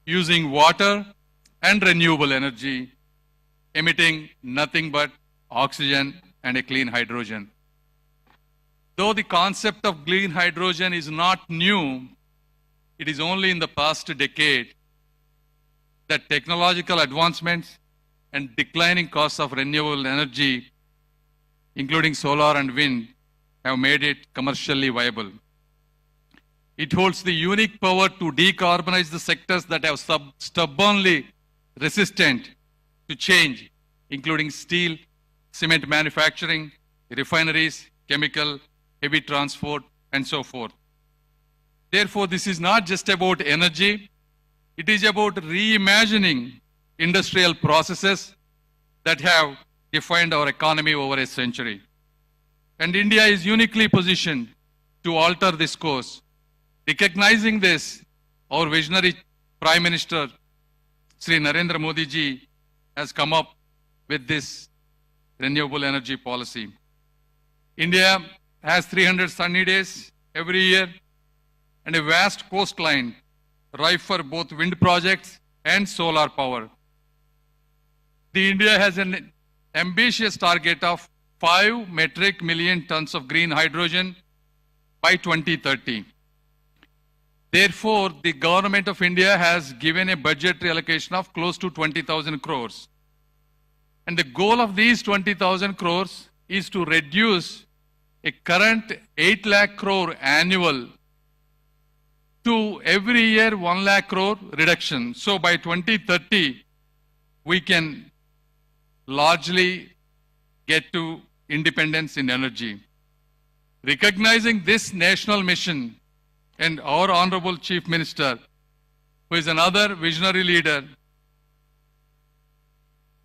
using water and renewable energy, emitting nothing but oxygen and a clean hydrogen. Though the concept of green hydrogen is not new, it is only in the past decade that technological advancements and declining costs of renewable energy, including solar and wind, have made it commercially viable. It holds the unique power to decarbonize the sectors that have stubbornly resistant to change, including steel, cement manufacturing, refineries, chemical, heavy transport, and so forth. Therefore, this is not just about energy, it is about reimagining industrial processes that have defined our economy over a century. And India is uniquely positioned to alter this course. Recognizing this, our visionary Prime Minister, Sri Narendra Modi ji, has come up with this renewable energy policy. India has 300 sunny days every year and a vast coastline ripe for both wind projects and solar power. India has an ambitious target of 5 metric million tons of green hydrogen by 2030. Therefore, the government of India has given a budgetary allocation of close to 20,000 crores. And the goal of these 20,000 crores is to reduce a current 8 lakh crore annual to every year 1 lakh crore reduction. So by 2030, we can largely get to independence in energy. Recognizing this national mission and our Honorable Chief Minister, who is another visionary leader,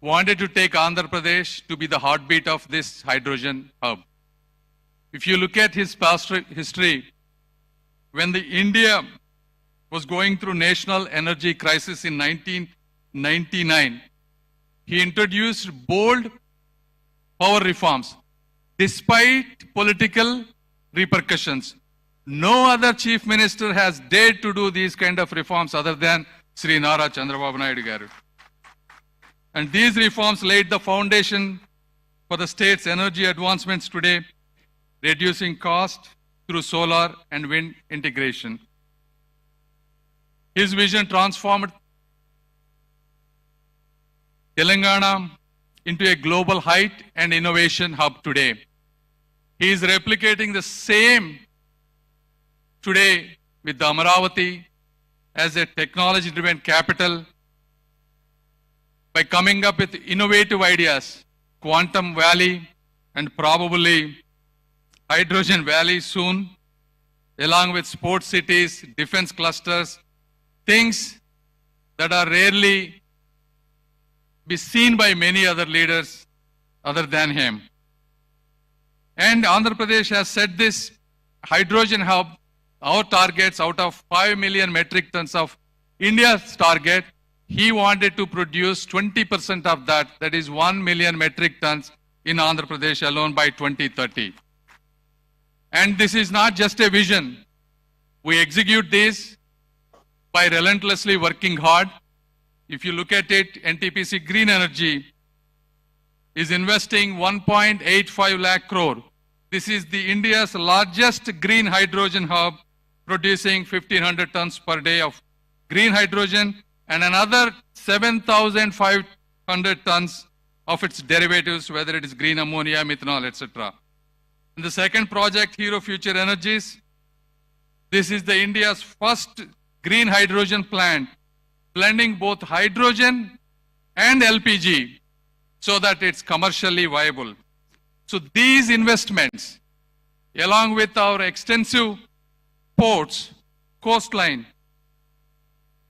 wanted to take Andhra Pradesh to be the heartbeat of this hydrogen hub. If you look at his past history, when India was going through national energy crisis in 1999, he introduced bold power reforms despite political repercussions. No other chief minister has dared to do these kind of reforms other than Sri Nara Chandrababu Naidu garu. And these reforms laid the foundation for the state's energy advancements today, reducing cost through solar and wind integration. His vision transformed Telangana into a global height and innovation hub today. He is replicating the same today with the Amaravati as a technology-driven capital by coming up with innovative ideas, Quantum Valley and probably Hydrogen Valley soon, along with sports cities, defense clusters, things that are rarely be seen by many other leaders other than him. And Andhra Pradesh has set this hydrogen hub, our targets out of 5 million metric tons of India's target, he wanted to produce 20% of that, that is 1 million metric tons in Andhra Pradesh alone by 2030. And this is not just a vision. We execute this by relentlessly working hard. If you look at it, NTPC Green Energy is investing 1.85 lakh crore. This is the India's largest green hydrogen hub, producing 1,500 tons per day of green hydrogen and another 7,500 tons of its derivatives, whether it is green ammonia, methanol, etc. And the second project, Hero Future Energies, this is the India's first green hydrogen plant, blending both hydrogen and LPG so that it's commercially viable. So these investments, along with our extensive ports, coastline,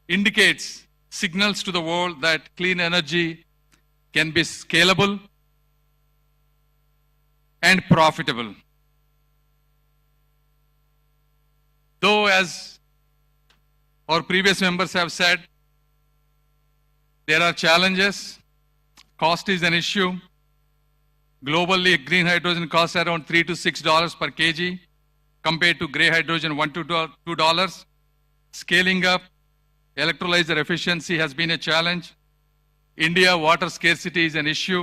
indicates signals to the world that clean energy can be scalable and profitable. as our previous members have said, there are challenges. Cost is an issue. Globally, green hydrogen costs around $3 to $6 per kg, compared to gray hydrogen $1 to $2. Scaling up electrolyzer efficiency has been a challenge. India water scarcity is an issue.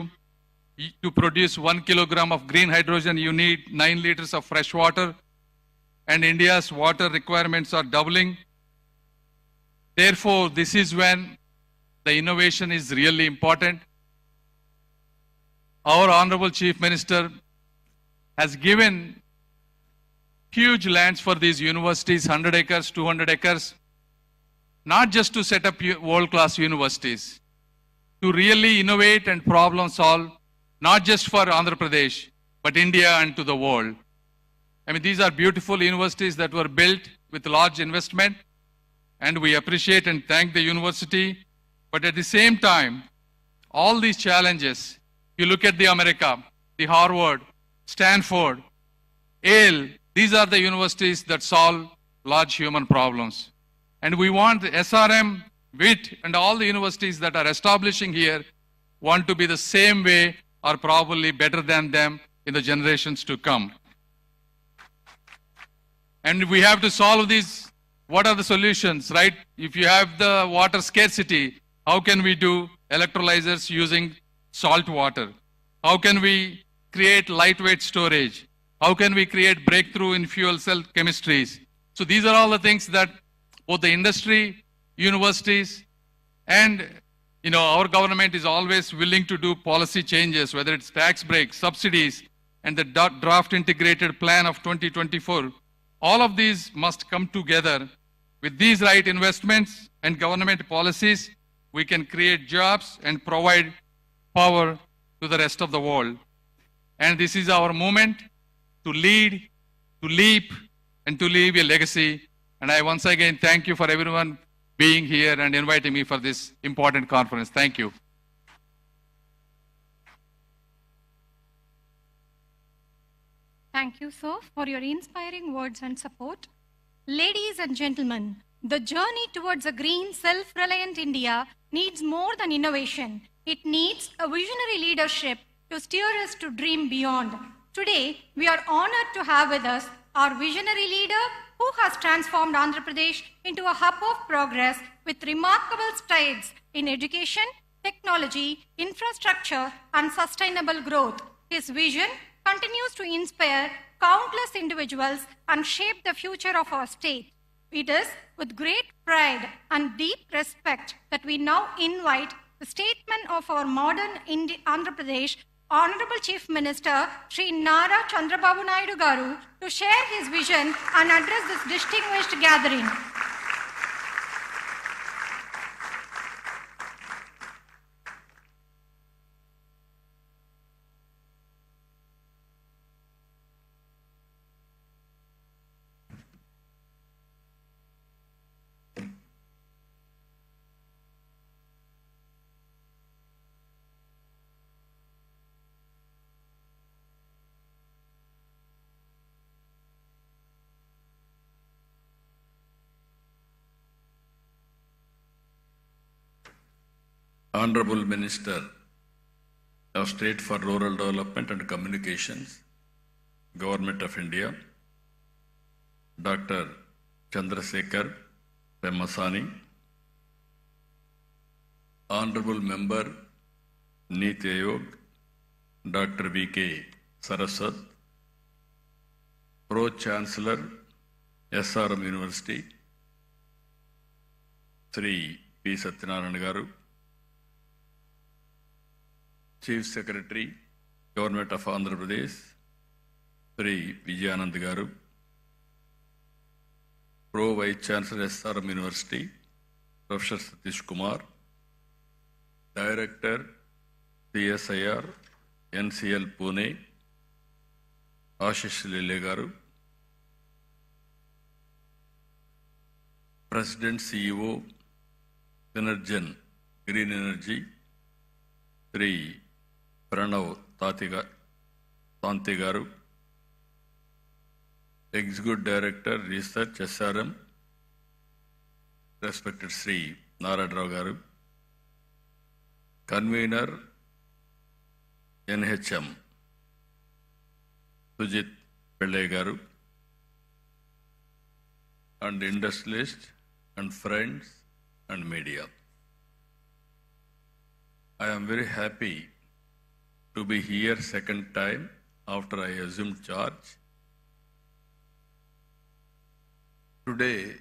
To produce 1 kilogram of green hydrogen, you need 9 liters of fresh water, and India's water requirements are doubling. Therefore, this is when the innovation is really important. Our Honorable Chief Minister has given huge lands for these universities, 100 acres, 200 acres, not just to set up world-class universities, to really innovate and problem solve, not just for Andhra Pradesh, but India and to the world. I mean, these are beautiful universities that were built with large investment, and we appreciate and thank the university. But at the same time, all these challenges, you look at the America, the Harvard, Stanford, Yale, these are the universities that solve large human problems. And we want the SRM, WIT, and all the universities that are establishing here want to be the same way or probably better than them in the generations to come. And we have to solve these. What are the solutions, right? If you have the water scarcity, how can we do electrolyzers using salt water? How can we create lightweight storage? How can we create breakthrough in fuel cell chemistries? So these are all the things that both the industry, universities, and our government is always willing to do policy changes, whether it's tax breaks, subsidies, and the draft integrated plan of 2024. All of these must come together. With these right investments and government policies, we can create jobs and provide power to the rest of the world. And this is our moment to lead, to leap, and to leave a legacy. And I once again thank you for everyone being here and inviting me for this important conference. Thank you. Thank you, sir, for your inspiring words and support. Ladies and gentlemen, the journey towards a green, self-reliant India needs more than innovation. It needs a visionary leadership to steer us to dream beyond. Today, we are honored to have with us our visionary leader who has transformed Andhra Pradesh into a hub of progress with remarkable strides in education, technology, infrastructure, and sustainable growth. His vision continues to inspire countless individuals and shape the future of our state. It is with great pride and deep respect that we now invite the statesman of our modern Andhra Pradesh, Honorable Chief Minister Sri Nara Chandrababu Naidu garu, to share his vision and address this distinguished gathering. Honorable Minister of State for Rural Development and Communications, Government of India, Dr. Chandrasekhar Pemmasani, Honorable Member, Niti Aayog, Dr. V.K. Saraswat, Pro-Chancellor, SRM University, Sri P. Satyanarayana garu, Chief Secretary, Government of Andhra Pradesh, Sri Vijayanand garu, Pro Vice Chancellor SRM University, Professor Satish Kumar, Director, CSIR, NCL Pune, Ashish Lele garu, President CEO, Synergen Green Energy, Sri Pranav Tanti garu, Executive Director, Research SRM, respected Sri Nara Garu, convener NHM Sujit Pillai Garu, and industrialists and friends and media. I am very happy to be here second time after I assumed charge. Today,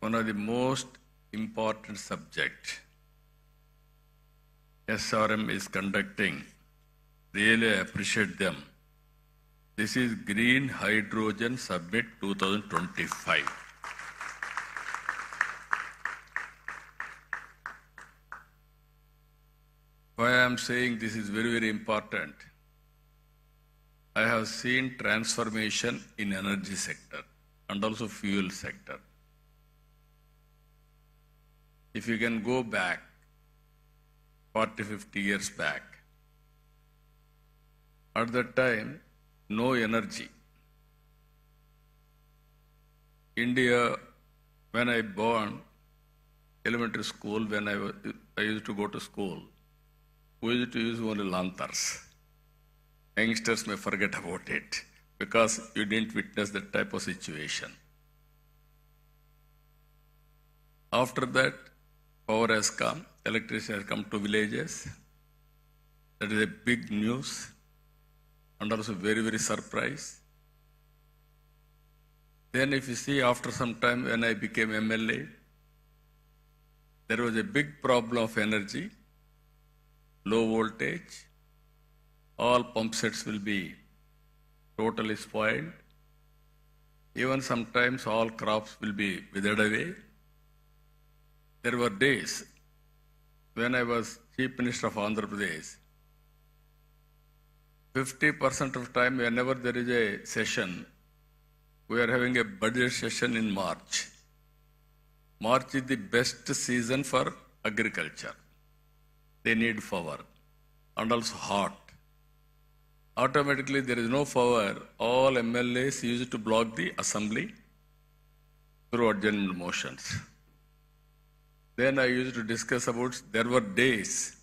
one of the most important subjects SRM is conducting. Really appreciate them. This is Green Hydrogen Summit 2025. Why I am saying this is very, very important? I have seen transformation in energy sector and also fuel sector. If you can go back 40, 50 years back, at that time, no energy. India, when I born, elementary school, when I used to go to school, we used to use only lanterns. Youngsters may forget about it because you didn't witness that type of situation. After that, power has come, electricity has come to villages. That is a big news and also very, very surprise. Then if you see after some time when I became MLA, there was a big problem of energy, low voltage, all pump sets will be totally spoiled. Even sometimes all crops will be withered away. There were days when I was Chief Minister of Andhra Pradesh, 50% of time whenever there is a session, we are having a budget session in March. March is the best season for agriculture. They need power and also hot. Automatically there is no power. All MLAs used to block the assembly through adjournment motions. Then I used to discuss about, there were days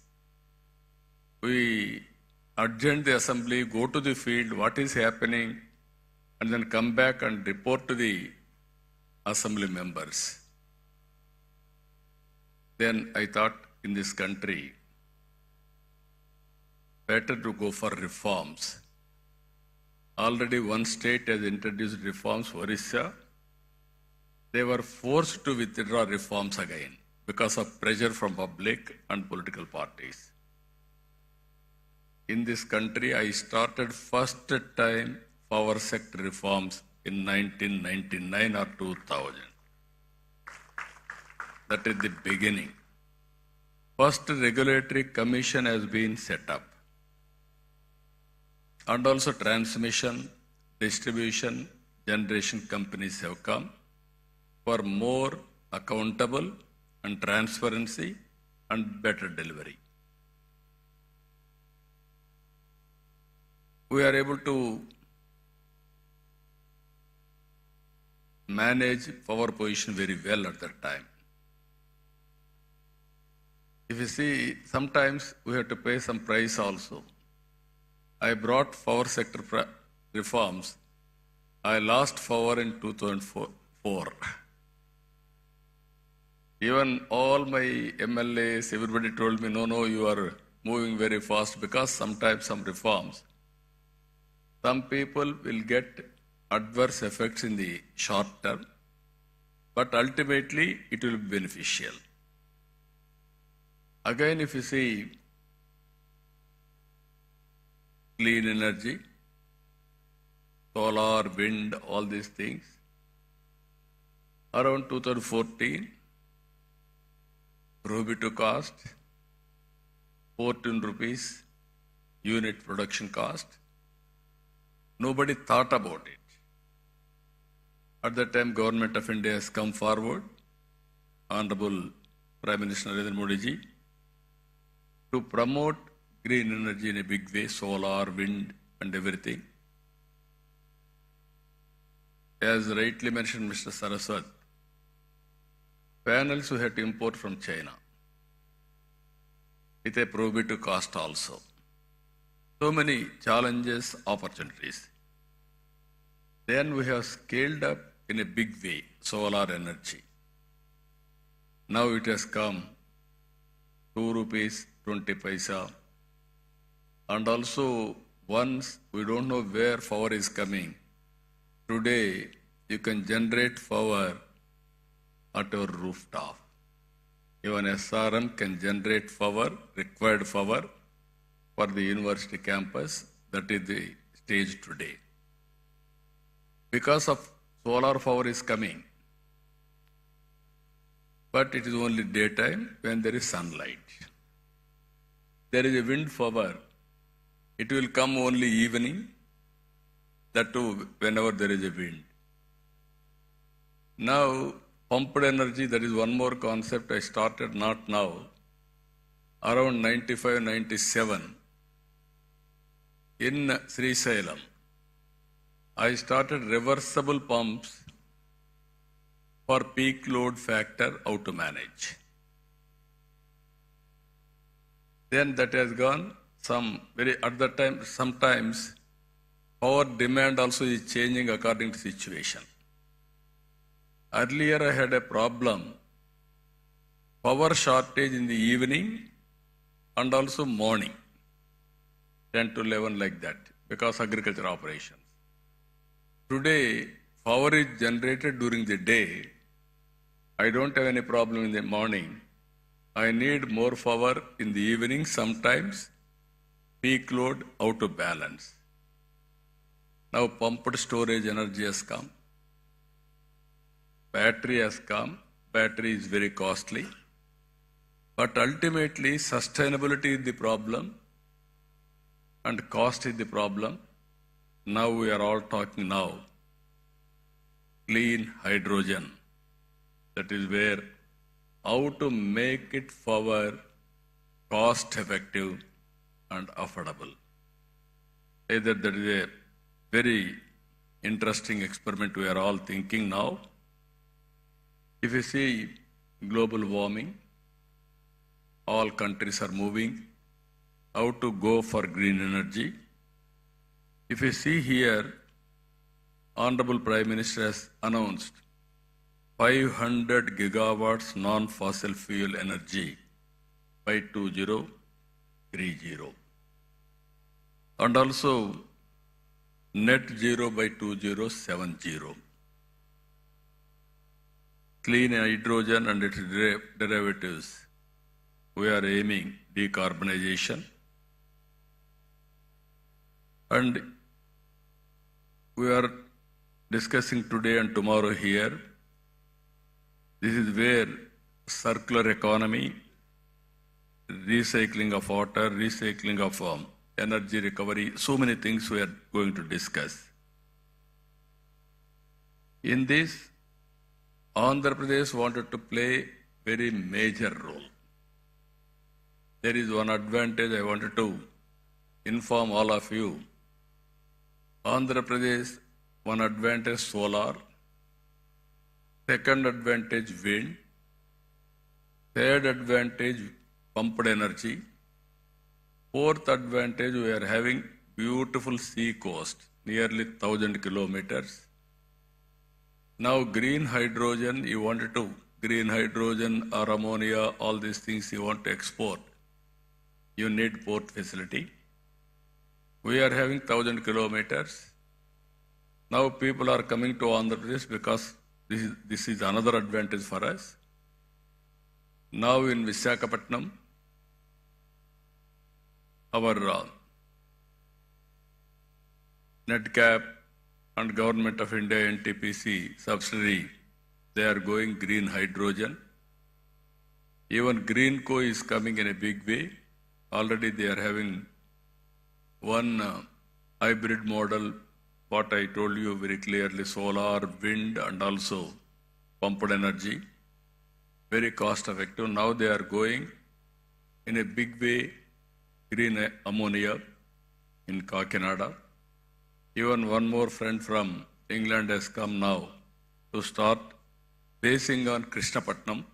we adjourn the assembly, go to the field, what is happening, and then come back and report to the assembly members. Then I thought in this country, better to go for reforms. Already one state has introduced reforms, Orissa. They were forced to withdraw reforms again because of pressure from public and political parties. In this country, I started first time power sector reforms in 1999 or 2000. That is the beginning. First regulatory commission has been set up. And also transmission, distribution, generation companies have come for more accountable and transparency and better delivery. We are able to manage power position very well at that time. If you see, sometimes we have to pay some price also. I brought power sector reforms. I lost power in 2004. Even all my MLAs, everybody told me, no, you are moving very fast because sometimes some reforms, some people will get adverse effects in the short term, but ultimately it will be beneficial. Again, if you see clean energy, solar, wind, all these things, around 2014, prohibitive cost, 14 rupees unit production cost. Nobody thought about it. At that time, Government of India has come forward, Honorable Prime Minister Narendra Modi ji, to promote green energy in a big way, solar, wind, and everything. As rightly mentioned Mr. Saraswat, Panels we had to import from China with a prohibitive cost also. So many challenges, opportunities. Then we have scaled up in a big way solar energy. Now it has come ₹2.20. And also, once we don't know where power is coming, today you can generate power at your rooftop. Even SRM can generate power, required power for the university campus. That is the stage today. Because of solar power is coming, but it is only daytime when there is sunlight. There is a wind power. It will come only evening, that too whenever there is a wind. Now, pumped energy, that is one more concept I started not now. Around 95, 97, in Sri Salem, I started reversible pumps for peak load factor, how to manage. Then that has gone at the time, sometimes power demand also is changing according to situation. Earlier I had a problem, power shortage in the evening and also morning, 10 to 11 like that, because agriculture operations. Today, power is generated during the day. I don't have any problem in the morning. I need more power in the evening sometimes. Peak load, how to balance. Now pumped storage energy has come. Battery has come. Battery is very costly. But ultimately, sustainability is the problem and cost is the problem. Now we are all talking now. Clean hydrogen. That is where how to make it power cost effective and affordable. Either that is a very interesting experiment we are all thinking now. If you see global warming, all countries are moving how to go for green energy. If you see here, Honorable Prime Minister has announced 500 gigawatts non-fossil fuel energy by 2030. And also net zero by 2070. Clean hydrogen and its derivatives. We are aiming decarbonization. And we are discussing today and tomorrow here. This is where circular economy, recycling of water, recycling of energy recovery, so many things we are going to discuss. In this, Andhra Pradesh wanted to play very major role. There is one advantage I wanted to inform all of you. Andhra Pradesh, one advantage solar, second advantage wind, third advantage pumped energy, fourth advantage we are having beautiful sea coast, nearly 1,000 kilometers. Now green hydrogen, you wanted to, green hydrogen or ammonia, all these things you want to export. You need port facility. We are having 1,000 kilometers. Now people are coming to Andhra Pradesh because this is another advantage for us. Now in Visakhapatnam, our NetCap and Government of India NTPC subsidiary, they are going green hydrogen. Even Greenco is coming in a big way. Already they are having one hybrid model, what I told you very clearly, solar, wind and also pumped energy, very cost effective. Now they are going in a big way, green ammonia in Kakinada. Even one more friend from England has come now to start basing on Krishnapatnam.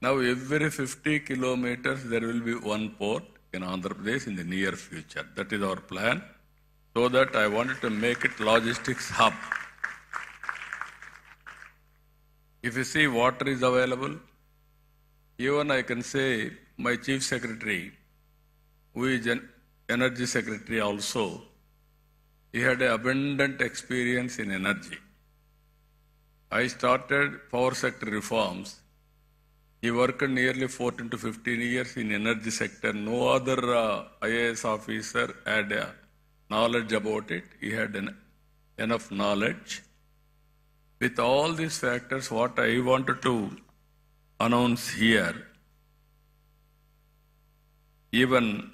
Now every 50 kilometers there will be one port in Andhra Pradesh in the near future. That is our plan. So that I wanted to make it logistics hub. If you see water is available, even I can say my chief secretary, who is an energy secretary also, he had an abundant experience in energy. I started power sector reforms. He worked nearly 14 to 15 years in energy sector. No other IAS officer had knowledge about it. He had enough knowledge. With all these factors, what I wanted to announce here, even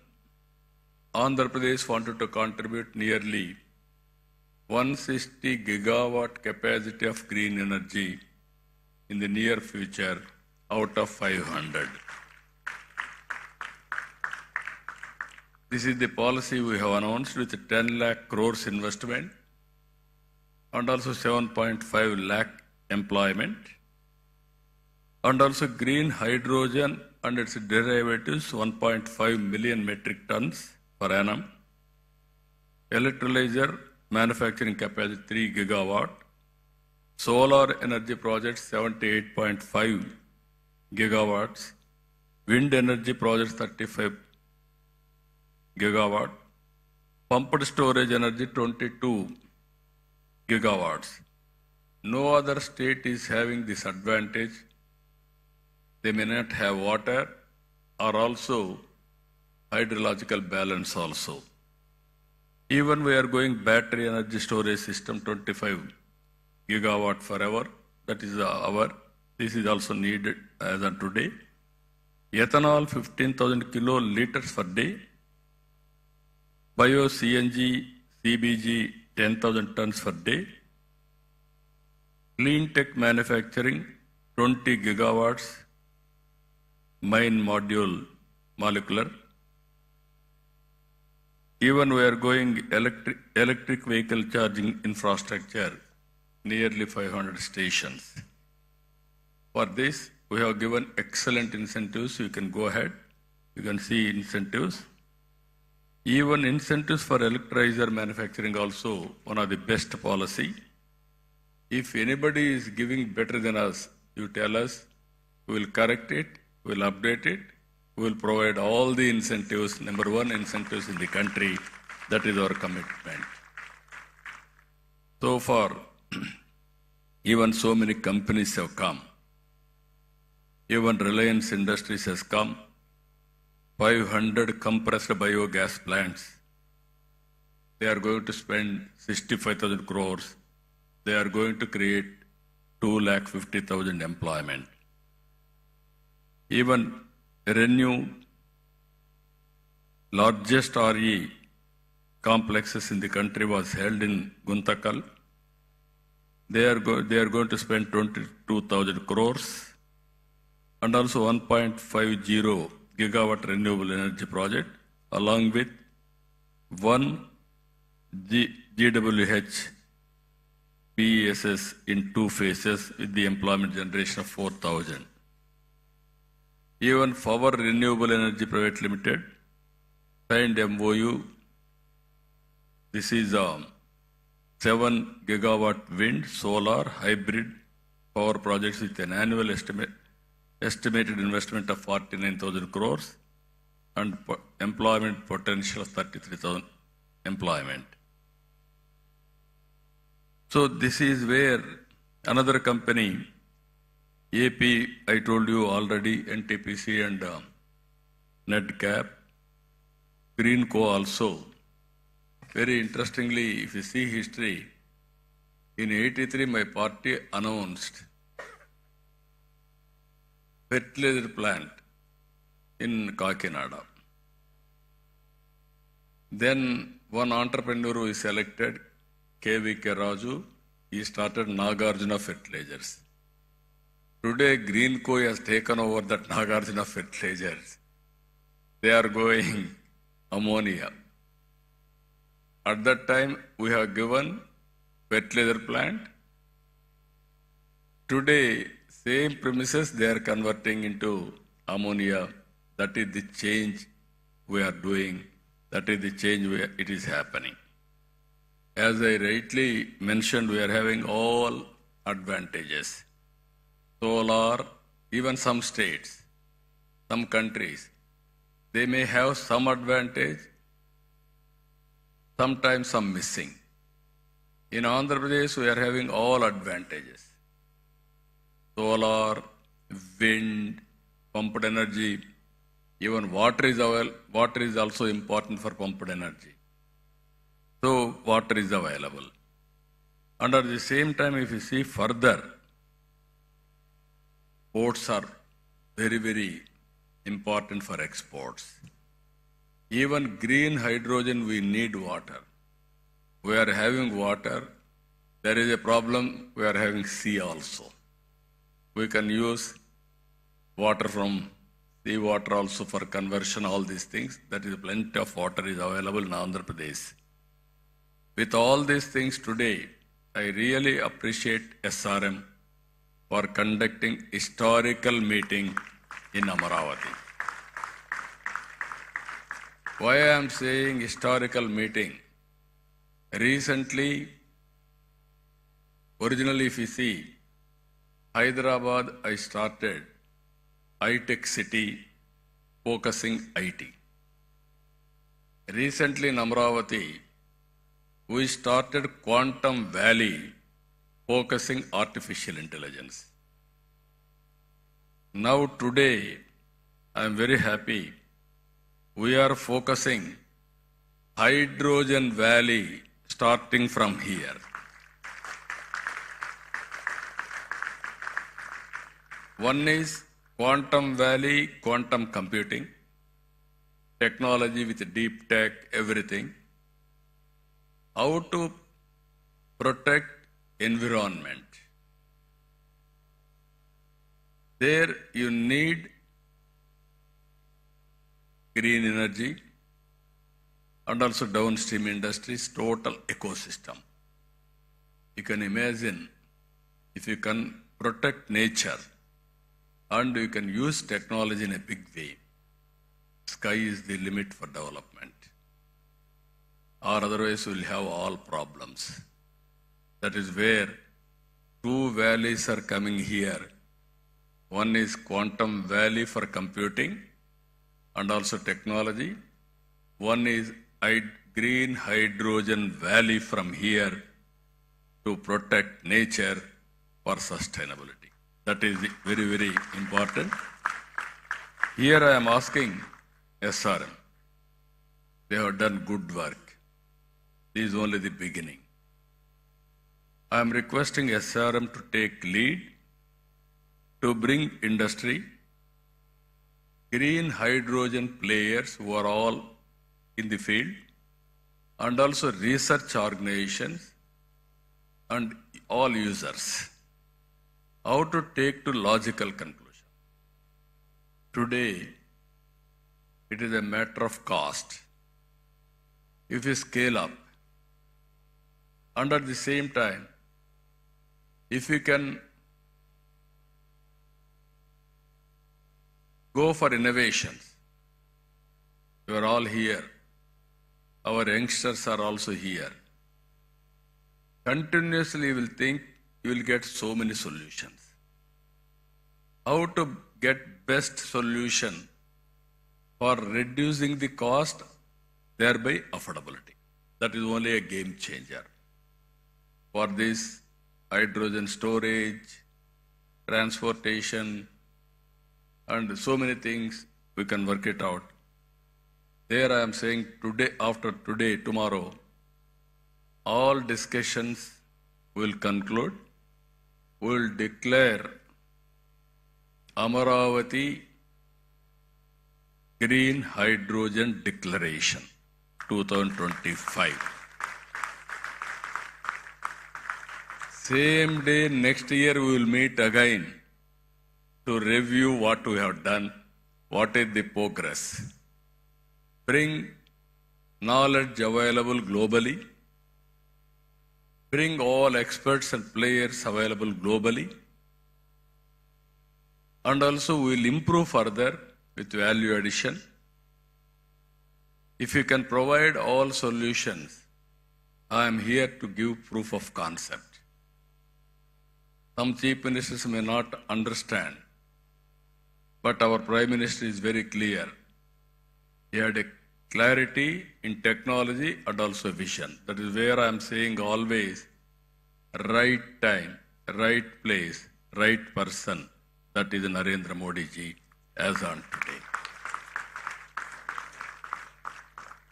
Andhra Pradesh wanted to contribute nearly 160 gigawatt capacity of green energy in the near future out of 500. This is the policy we have announced with 10 lakh crores investment and also 7.5 lakh employment, and also green hydrogen and its derivatives 1.5 million metric tons per annum, electrolyzer manufacturing capacity 3 gigawatt, solar energy projects 78.5 gigawatts, wind energy projects 35 gigawatt, pumped storage energy 22 gigawatts. No other state is having this advantage. They may not have water or also hydrological balance also. Even we are going battery energy storage system 25 gigawatt forever. That is this is also needed as of today. Ethanol 15,000 kiloliters per day. Bio CNG, CBG 10,000 tons per day. Clean tech manufacturing 20 gigawatts. Mine module molecular. Even we are going electric vehicle charging infrastructure, nearly 500 stations. For this, we have given excellent incentives. You can go ahead. You can see incentives. Even incentives for electrolyzer manufacturing also one of the best policy. If anybody is giving better than us, you tell us, we will correct it, we will update it, we will provide all the incentives, number one incentives in the country. That is our commitment. So far, even so many companies have come. Even Reliance Industries has come. 500 compressed biogas plants. They are going to spend 65,000 crores. They are going to create 250,000 employment. Even Renew, largest RE complexes in the country, was held in Guntakal. They are going to spend 22,000 crores and also 1.50 gigawatt renewable energy project, along with one GWH PESS in 2 phases with the employment generation of 4,000. Even Power Renewable Energy Private Limited signed MOU. This is 7 gigawatt wind, solar, hybrid power projects with an annual estimated investment of 49,000 crores and employment potential of 33,000 employment. So this is where another company, AP, I told you already, NTPC and NetCap, Greenco also. Very interestingly, if you see history, in 83 my party announced fertilizer plant in Kakinada. Then one entrepreneur who is selected, KVK Raju, he started Nagarjuna Fertilizers. Today, Greenco has taken over that Nagarjuna Fertilizers. They are going ammonia. At that time, we have given fertilizer plant. Today, Same premises they are converting into ammonia. That is the change we are doing. That is the change it is happening. As I rightly mentioned, we are having all advantages. Solar, even some states, some countries, they may have some advantage, sometimes some missing. In Andhra Pradesh, we are having all advantages. Solar, wind, pumped energy, even water is also important for pumped energy. So water is available. And at the same time, if you see further, ports are very, very important for exports. Even green hydrogen, we need water. We are having water. There is a problem, we are having sea also. We can use water from sea water also for conversion, all these things. That is plenty of water is available in Andhra Pradesh. With all these things today, I really appreciate SRM for conducting historical meeting in Amaravati. Why I am saying historical meeting? Recently, originally if you see, Hyderabad I started high-tech city focusing IT. Recently in Amaravati, we started Quantum Valley focusing artificial intelligence. Now today, I am very happy, we are focusing Hydrogen Valley starting from here. One is Quantum Valley, quantum computing, technology with deep tech, everything. How to protect environment. There you need green energy and also downstream industries, total ecosystem. You can imagine if you can protect nature and you can use technology in a big way, sky is the limit for development. Or otherwise we'll have all problems. That is where two valleys are coming here. One is Quantum Valley for computing and also technology. One is Green Hydrogen Valley from here to protect nature for sustainability. That is very, very important. Here I am asking SRM. They have done good work. This is only the beginning. I am requesting SRM to take lead to bring industry, green hydrogen players who are all in the field, and also research organizations and all users. How to take to logical conclusion. Today, it is a matter of cost. If you scale up, and at the same time, if you can go for innovations, you are all here. Our youngsters are also here. Continuously you will think you will get so many solutions. How to get best solution for reducing the cost, thereby affordability. That is only a game changer. For this, hydrogen storage, transportation, and so many things, we can work it out. There I am saying today, after today, tomorrow, all discussions will conclude. We will declare Amaravati Green Hydrogen Declaration 2025. Same day, next year we will meet again to review what we have done, what is the progress. Bring knowledge available globally, bring all experts and players available globally, And also we will improve further with value addition. If you can provide all solutions, I am here to give proof of concept. Some chief ministers may not understand, but our Prime Minister is very clear. He had a clarity in technology and also vision. That is where I am saying always, right time, right place, right person. That is Narendra Modi ji as on today.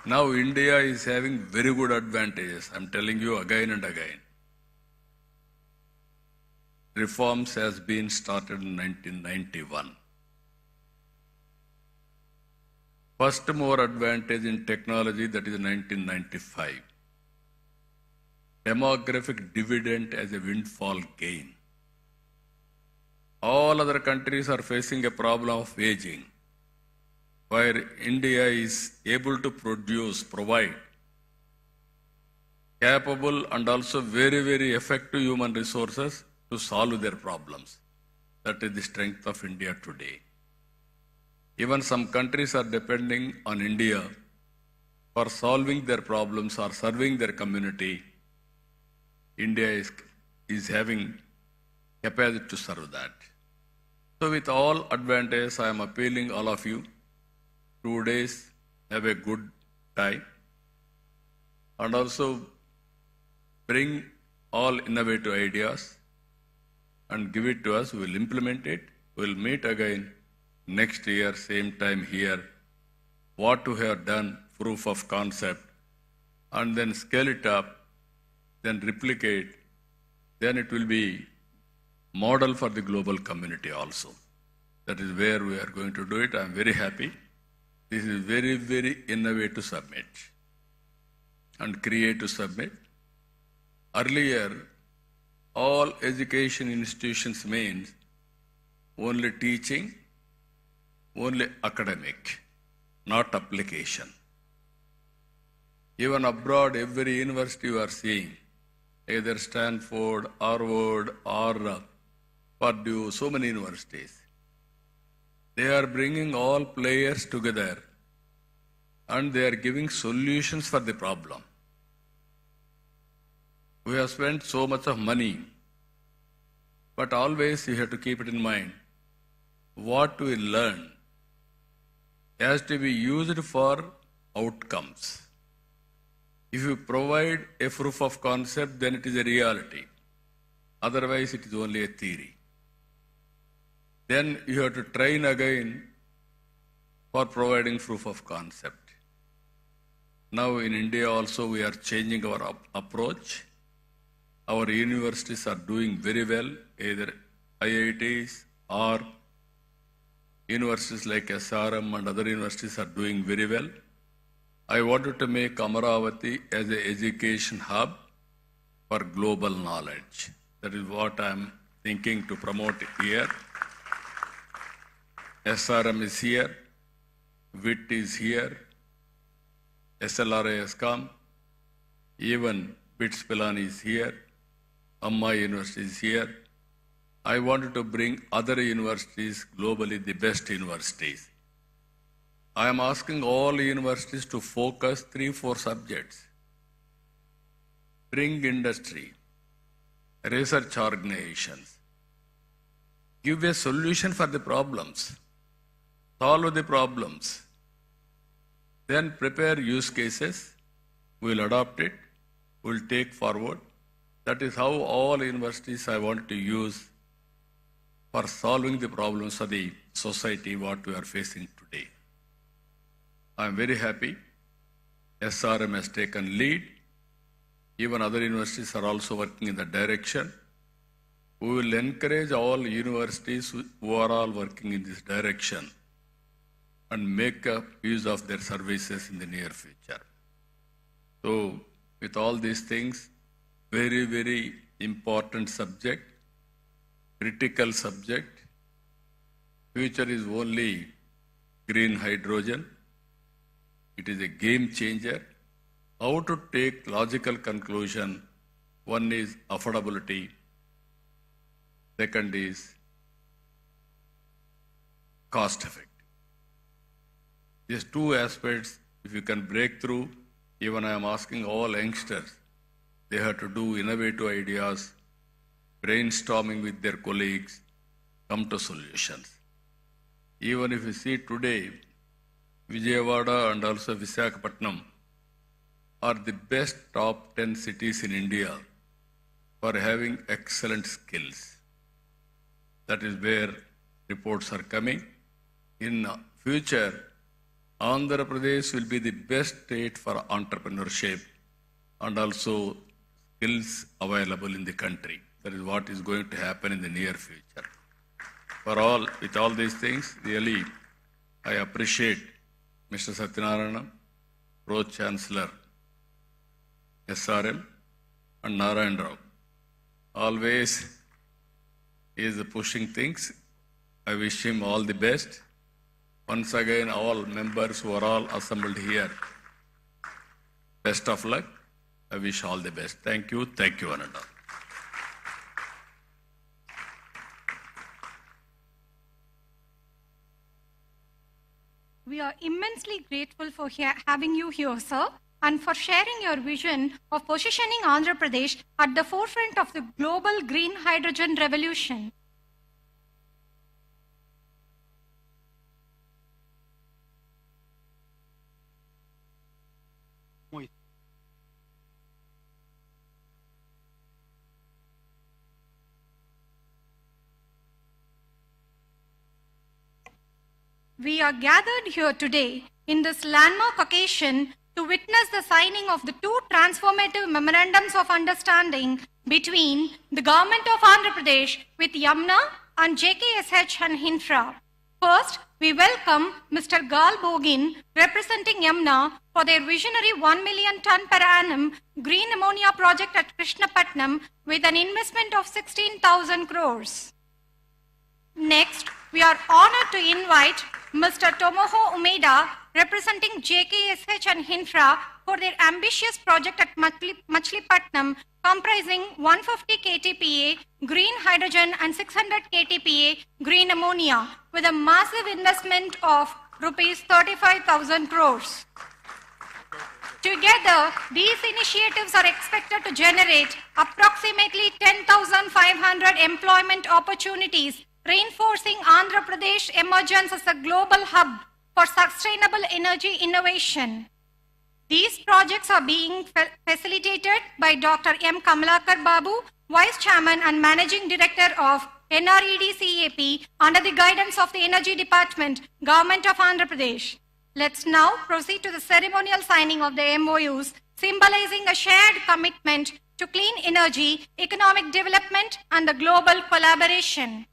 Now India is having very good advantages. I am telling you again and again. Reforms has been started in 1991. First mover advantage in technology, that is 1995. Demographic dividend as a windfall gain. All other countries are facing a problem of aging, where India is able to provide capable and also very, very effective human resources to solve their problems. That is the strength of India today. Even some countries are depending on India for solving their problems or serving their community. India is having capacity to serve that. So with all advantages, I am appealing all of you, 2 days, have a good time, and also bring all innovative ideas and give it to us. We will implement it. We will meet again next year, same time here. What we have done, proof of concept, and then scale it up, then replicate, then it will be model for the global community also. That is where we are going to do it. I am very happy. This is very, very innovative summit and creative summit. Earlier, all education institutions means only teaching, only academic, not application. Even abroad, every university you are seeing, either Stanford, Harvard, or Purdue, so many universities, they are bringing all players together and they are giving solutions for the problem. We have spent so much of money, but always you have to keep it in mind. What we learn has to be used for outcomes. If you provide a proof of concept, then it is a reality. Otherwise, it is only a theory. Then you have to train again for providing proof of concept. Now in India also we are changing our approach. Our universities are doing very well, either IITs or universities like SRM and other universities are doing very well. I wanted to make Amaravati as an education hub for global knowledge. That is what I am thinking to promote here. SRM is here, WIT is here, SLRA has come, even BITS Pilani is here, Amma University is here. I wanted to bring other universities, globally the best universities. I am asking all universities to focus 3-4 subjects. Bring industry, research organizations, give a solution for the problems, solve the problems, then prepare use cases, we will adopt it, we will take forward. That is how all universities I want to use for solving the problems of the society what we are facing today. I am very happy SRM has taken lead. Even other universities are also working in that direction. We will encourage all universities who are all working in this direction and make use of their services in the near future. So, with all these things, very, very important subject, critical subject. Future is only green hydrogen. It is a game changer. How to take logical conclusion? One is affordability. Second is cost effective. These two aspects, if you can break through, even I am asking all youngsters, they have to do innovative ideas, brainstorming with their colleagues, come to solutions. Even if you see today, Vijayawada and also Visakhapatnam are the best top 10 cities in India for having excellent skills. That is where reports are coming. In future, Andhra Pradesh will be the best state for entrepreneurship and also skills available in the country. That is what is going to happen in the near future. With all these things, really, I appreciate Mr. Satyanarayana, Pro-Chancellor, SRM, and Nara Rao. Always he is pushing things. I wish him all the best. Once again, all members who are all assembled here, best of luck. I wish all the best. Thank you, one and all. We are immensely grateful for having you here, sir, and for sharing your vision of positioning Andhra Pradesh at the forefront of the global green hydrogen revolution. We are gathered here today in this landmark occasion to witness the signing of the two transformative memorandums of understanding between the Government of Andhra Pradesh with Yamuna and JKSH and Infra. First, we welcome Mr. Gal Bogin, representing Yamuna, for their visionary 1 million ton per annum green ammonia project at Krishnapatnam with an investment of 16,000 crores. Next, we are honored to invite Mr. Tomoho Umeda, representing JKSH and Infra, for their ambitious project at Machilipatnam, comprising 150 KTPA green hydrogen and 600 KTPA green ammonia, with a massive investment of rupees 35,000 crores. Together, these initiatives are expected to generate approximately 10,500 employment opportunities, reinforcing Andhra Pradesh emergence as a global hub for sustainable energy innovation. These projects are being facilitated by Dr. M. Kamalakar Babu, Vice Chairman and Managing Director of NRED-CAP, under the guidance of the Energy Department, Government of Andhra Pradesh. Let's now proceed to the ceremonial signing of the MOUs, symbolizing a shared commitment to clean energy, economic development, and the global collaboration.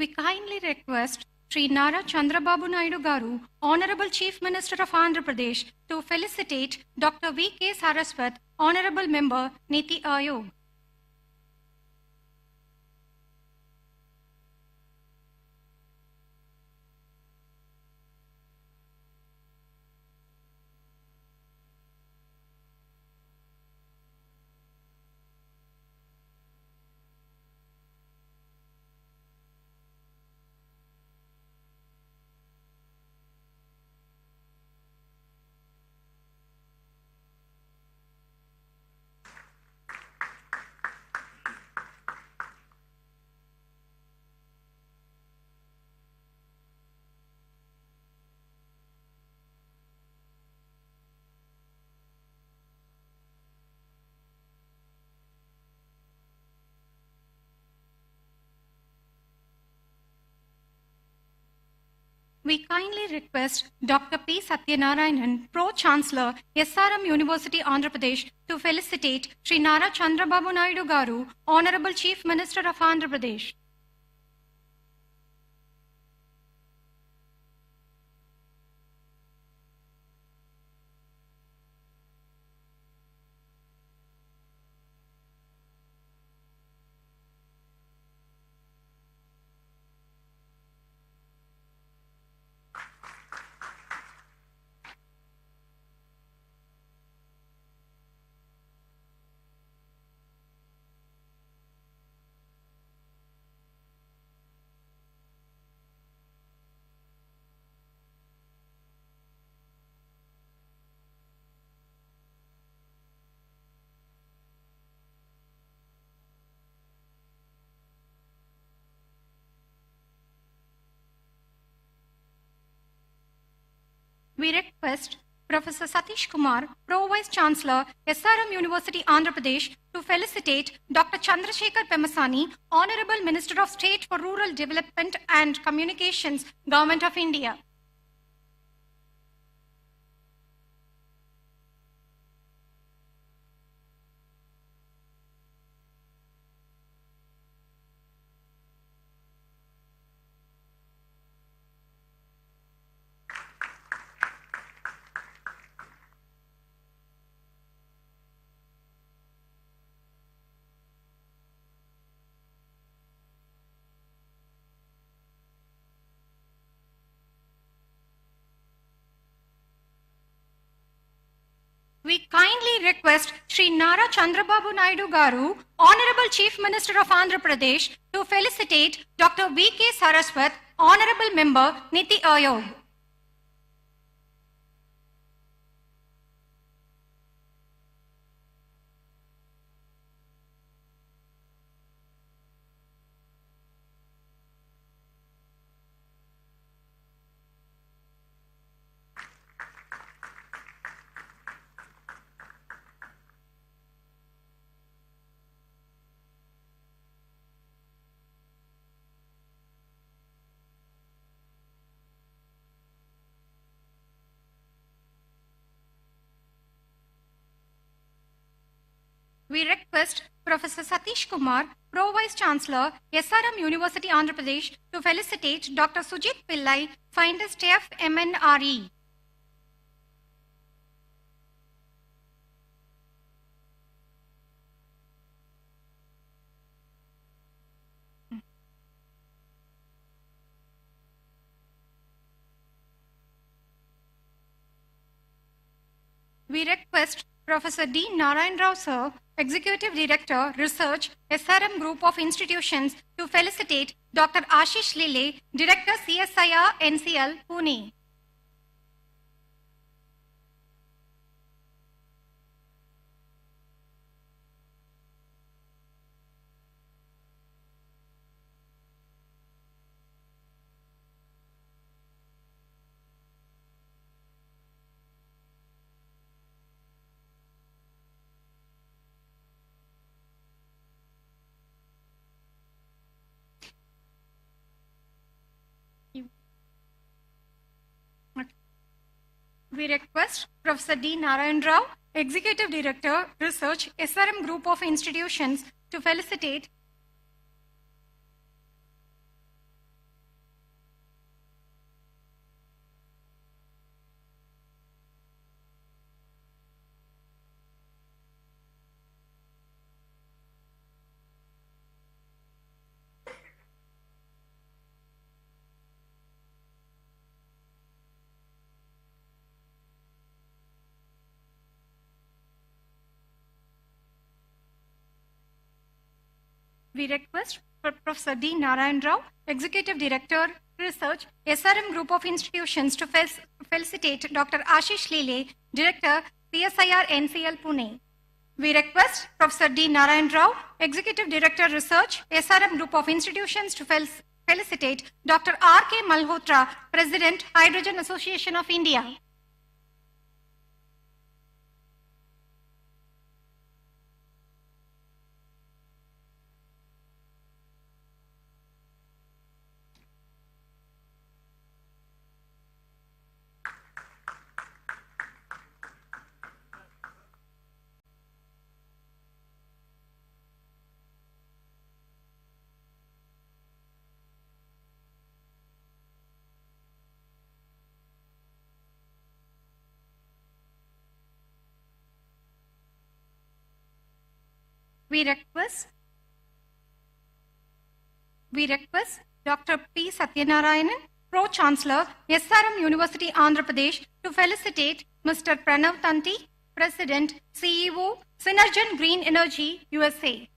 we kindly request Sri Nara Chandrababu Naidu Garu, Honorable Chief Minister of Andhra Pradesh, to felicitate Dr. V.K. Saraswat, Honorable Member, Niti Ayog. We kindly request Dr. P. Satyanarayanan, Pro-Chancellor, SRM University, Andhra Pradesh, to felicitate Sri Nara Chandrababu Naidu Garu, Honorable Chief Minister of Andhra Pradesh. We request Professor Satish Kumar, Pro-Vice Chancellor, SRM University, Andhra Pradesh, to felicitate Dr. Chandrasekhar Pemasani, Honorable Minister of State for Rural Development and Communications, Government of India. We kindly request Sri Nara Chandrababu Naidu Garu, Honorable Chief Minister of Andhra Pradesh, to felicitate Dr. V.K. Saraswat, Honorable Member, Niti Ayog. We request Professor Satish Kumar, Pro-Vice Chancellor, SRM University, Andhra Pradesh, to felicitate Dr. Sujit Pillai, Finest FMNRE. We request Professor D. Narayan Rao, Sir, Executive Director, Research, SRM Group of Institutions, to felicitate Dr. Ashish Lile, Director, CSIR, NCL, Pune. We request Professor D. Narayan Rao, Executive Director, Research, SRM Group of Institutions, to felicitate We request Professor D. Narayan Rao, Executive Director, Research, SRM Group of Institutions, to felicitate Dr. Ashish Lele, Director, CSIR NCL Pune. We request Professor D. Narayan Rao, Executive Director, Research, SRM Group of Institutions, to felicitate Dr. R.K. Malhotra, President, Hydrogen Association of India. We request Dr. P. Satyanarayanan, Pro-Chancellor, SRM University, Andhra Pradesh, to felicitate Mr. Pranav Tanti, President, CEO, Synergen Green Energy, USA.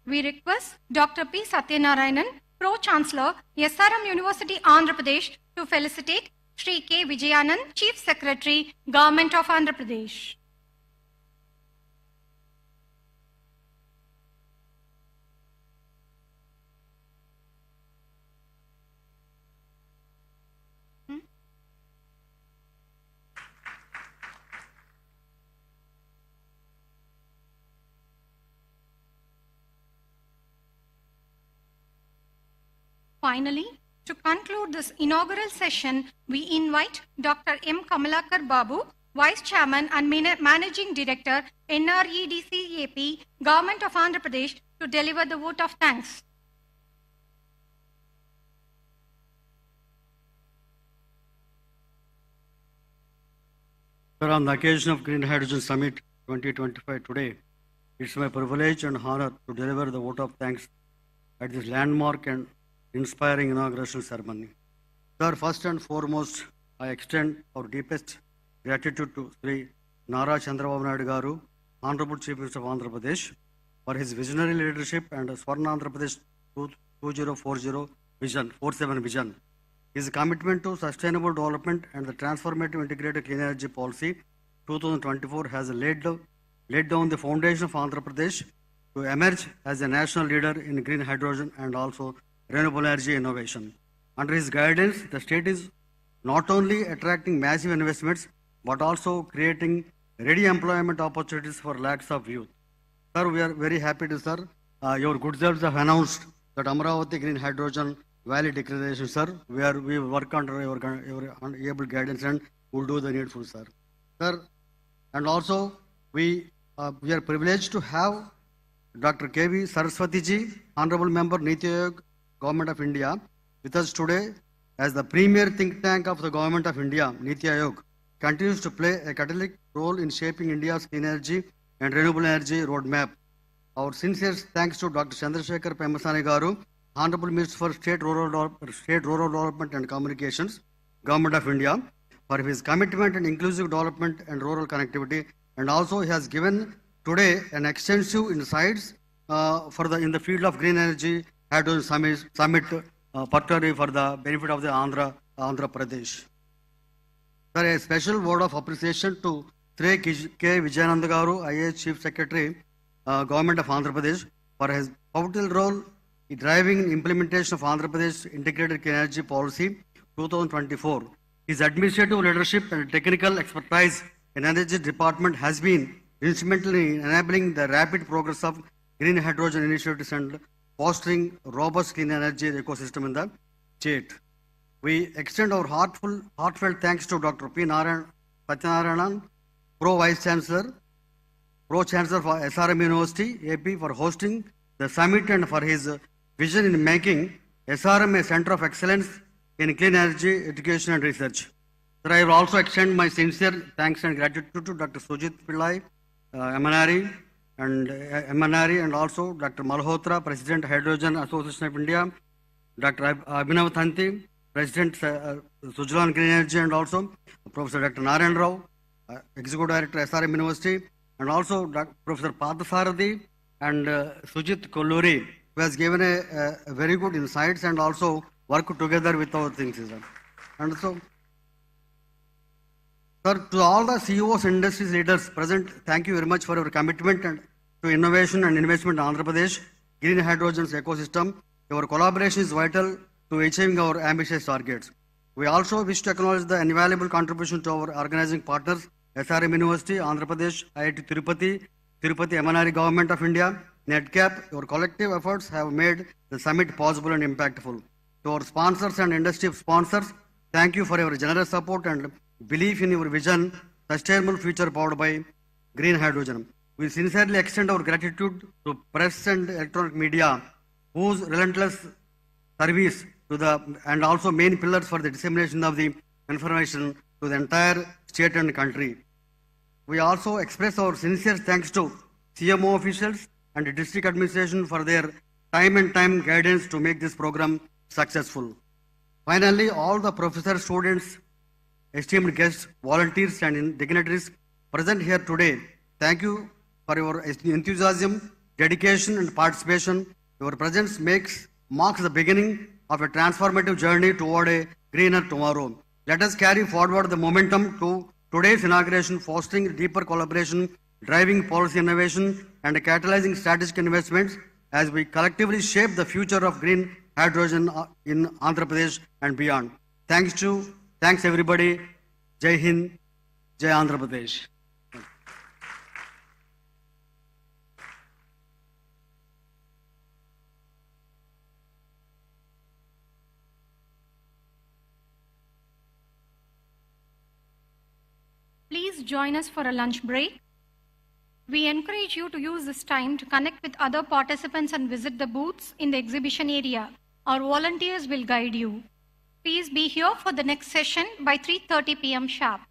We request Dr. P. Satyanarayanan, Pro-Chancellor, SRM University, Andhra Pradesh, to felicitate Shri K. Vijayanand, Chief Secretary, Government of Andhra Pradesh. Finally, to conclude this inaugural session, we invite Dr. M. Kamalakar Babu, Vice Chairman and Managing Director, NREDCAP, Government of Andhra Pradesh, to deliver the vote of thanks. Sir, on the occasion of Green Hydrogen Summit 2025 today, it's my privilege and honor to deliver the vote of thanks at this landmark and inspiring inauguration ceremony. Sir, first and foremost, I extend our deepest gratitude to Sri Nara Chandrababu Naidu Garu, Honorable Chief Minister of Andhra Pradesh, for his visionary leadership and Swarna Andhra Pradesh 2040 vision, 47 vision. His commitment to sustainable development and the transformative integrated clean energy policy 2024 has laid down the foundation of Andhra Pradesh to emerge as a national leader in green hydrogen and also renewable energy innovation. Under his guidance, the state is not only attracting massive investments, but also creating ready employment opportunities for lakhs of youth. Sir, we are very happy to, sir, your good selves have announced that Amaravati Green Hydrogen Valley Declaration, sir. We work under your able guidance and will do the needful, sir. Sir, and also we are privileged to have Dr. K.V. Saraswati ji, Honorable Member, Niti Aayog, Government of India, with us today as the premier think tank of the Government of India. Niti Aayog continues to play a catalytic role in shaping India's clean energy and renewable energy roadmap. Our sincere thanks to Dr. Chandrasekhar Pemasani Garu, Honorable Minister for State Rural Development and Communications, Government of India, for his commitment and inclusive development and rural connectivity, and also he has given today an extensive insights in the field of green energy hydrogen summit, particularly for the benefit of the Andhra Pradesh. Sir, a special word of appreciation to Sri K. Vijayanand Garu, IAS Chief Secretary, Government of Andhra Pradesh, for his pivotal role in driving implementation of Andhra Pradesh Integrated Clean Energy Policy 2024. His administrative leadership and technical expertise in Energy Department has been instrumental in enabling the rapid progress of green hydrogen initiatives and fostering robust clean energy ecosystem in the state. We extend our heartfelt thanks to Dr. P. Satyanarayanan, Pro Vice Chancellor, Pro-Chancellor for SRM University, AP, for hosting the summit and for his vision in making SRM a center of excellence in clean energy, education and research. Sir, I will also extend my sincere thanks and gratitude to Dr. Sujit Pillai, MNRE, and also Dr. Malhotra, President, Hydrogen Association of India, Dr. Abhinav Thanti, President, Sujlan Green Energy, and also Professor Dr. Narayan Rao, Executive Director, SRM University, and also Professor Pathasarathi and Sujit Kolluri, who has given a very good insights and also work together with our things. And so, sir, to all the CEOs and industry leaders present, thank you very much for your commitment and to innovation and investment in Andhra Pradesh, green hydrogen's ecosystem. Your collaboration is vital to achieving our ambitious targets. We also wish to acknowledge the invaluable contribution to our organizing partners, SRM University, Andhra Pradesh, IIT Tirupati, MNRE Government of India, NEDCAP. Your collective efforts have made the summit possible and impactful. To our sponsors and industry sponsors, thank you for your generous support and belief in your vision, sustainable future powered by green hydrogen. We sincerely extend our gratitude to press and electronic media, whose relentless service to and also main pillars for the dissemination of the information to the entire state and country. We also express our sincere thanks to CMO officials and the district administration for their time and guidance to make this program successful. Finally, all the professors, students, esteemed guests, volunteers and dignitaries present here today, thank you for your enthusiasm, dedication and participation. Your presence marks the beginning of a transformative journey toward a greener tomorrow. Let us carry forward the momentum to today's inauguration, fostering deeper collaboration, driving policy innovation and catalyzing strategic investments as we collectively shape the future of green hydrogen in Andhra Pradesh and beyond. Thanks everybody. Jai Hind, Jai Andhra Pradesh. Please join us for a lunch break. We encourage you to use this time to connect with other participants and visit the booths in the exhibition area. Our volunteers will guide you. Please be here for the next session by 3:30 p.m. sharp.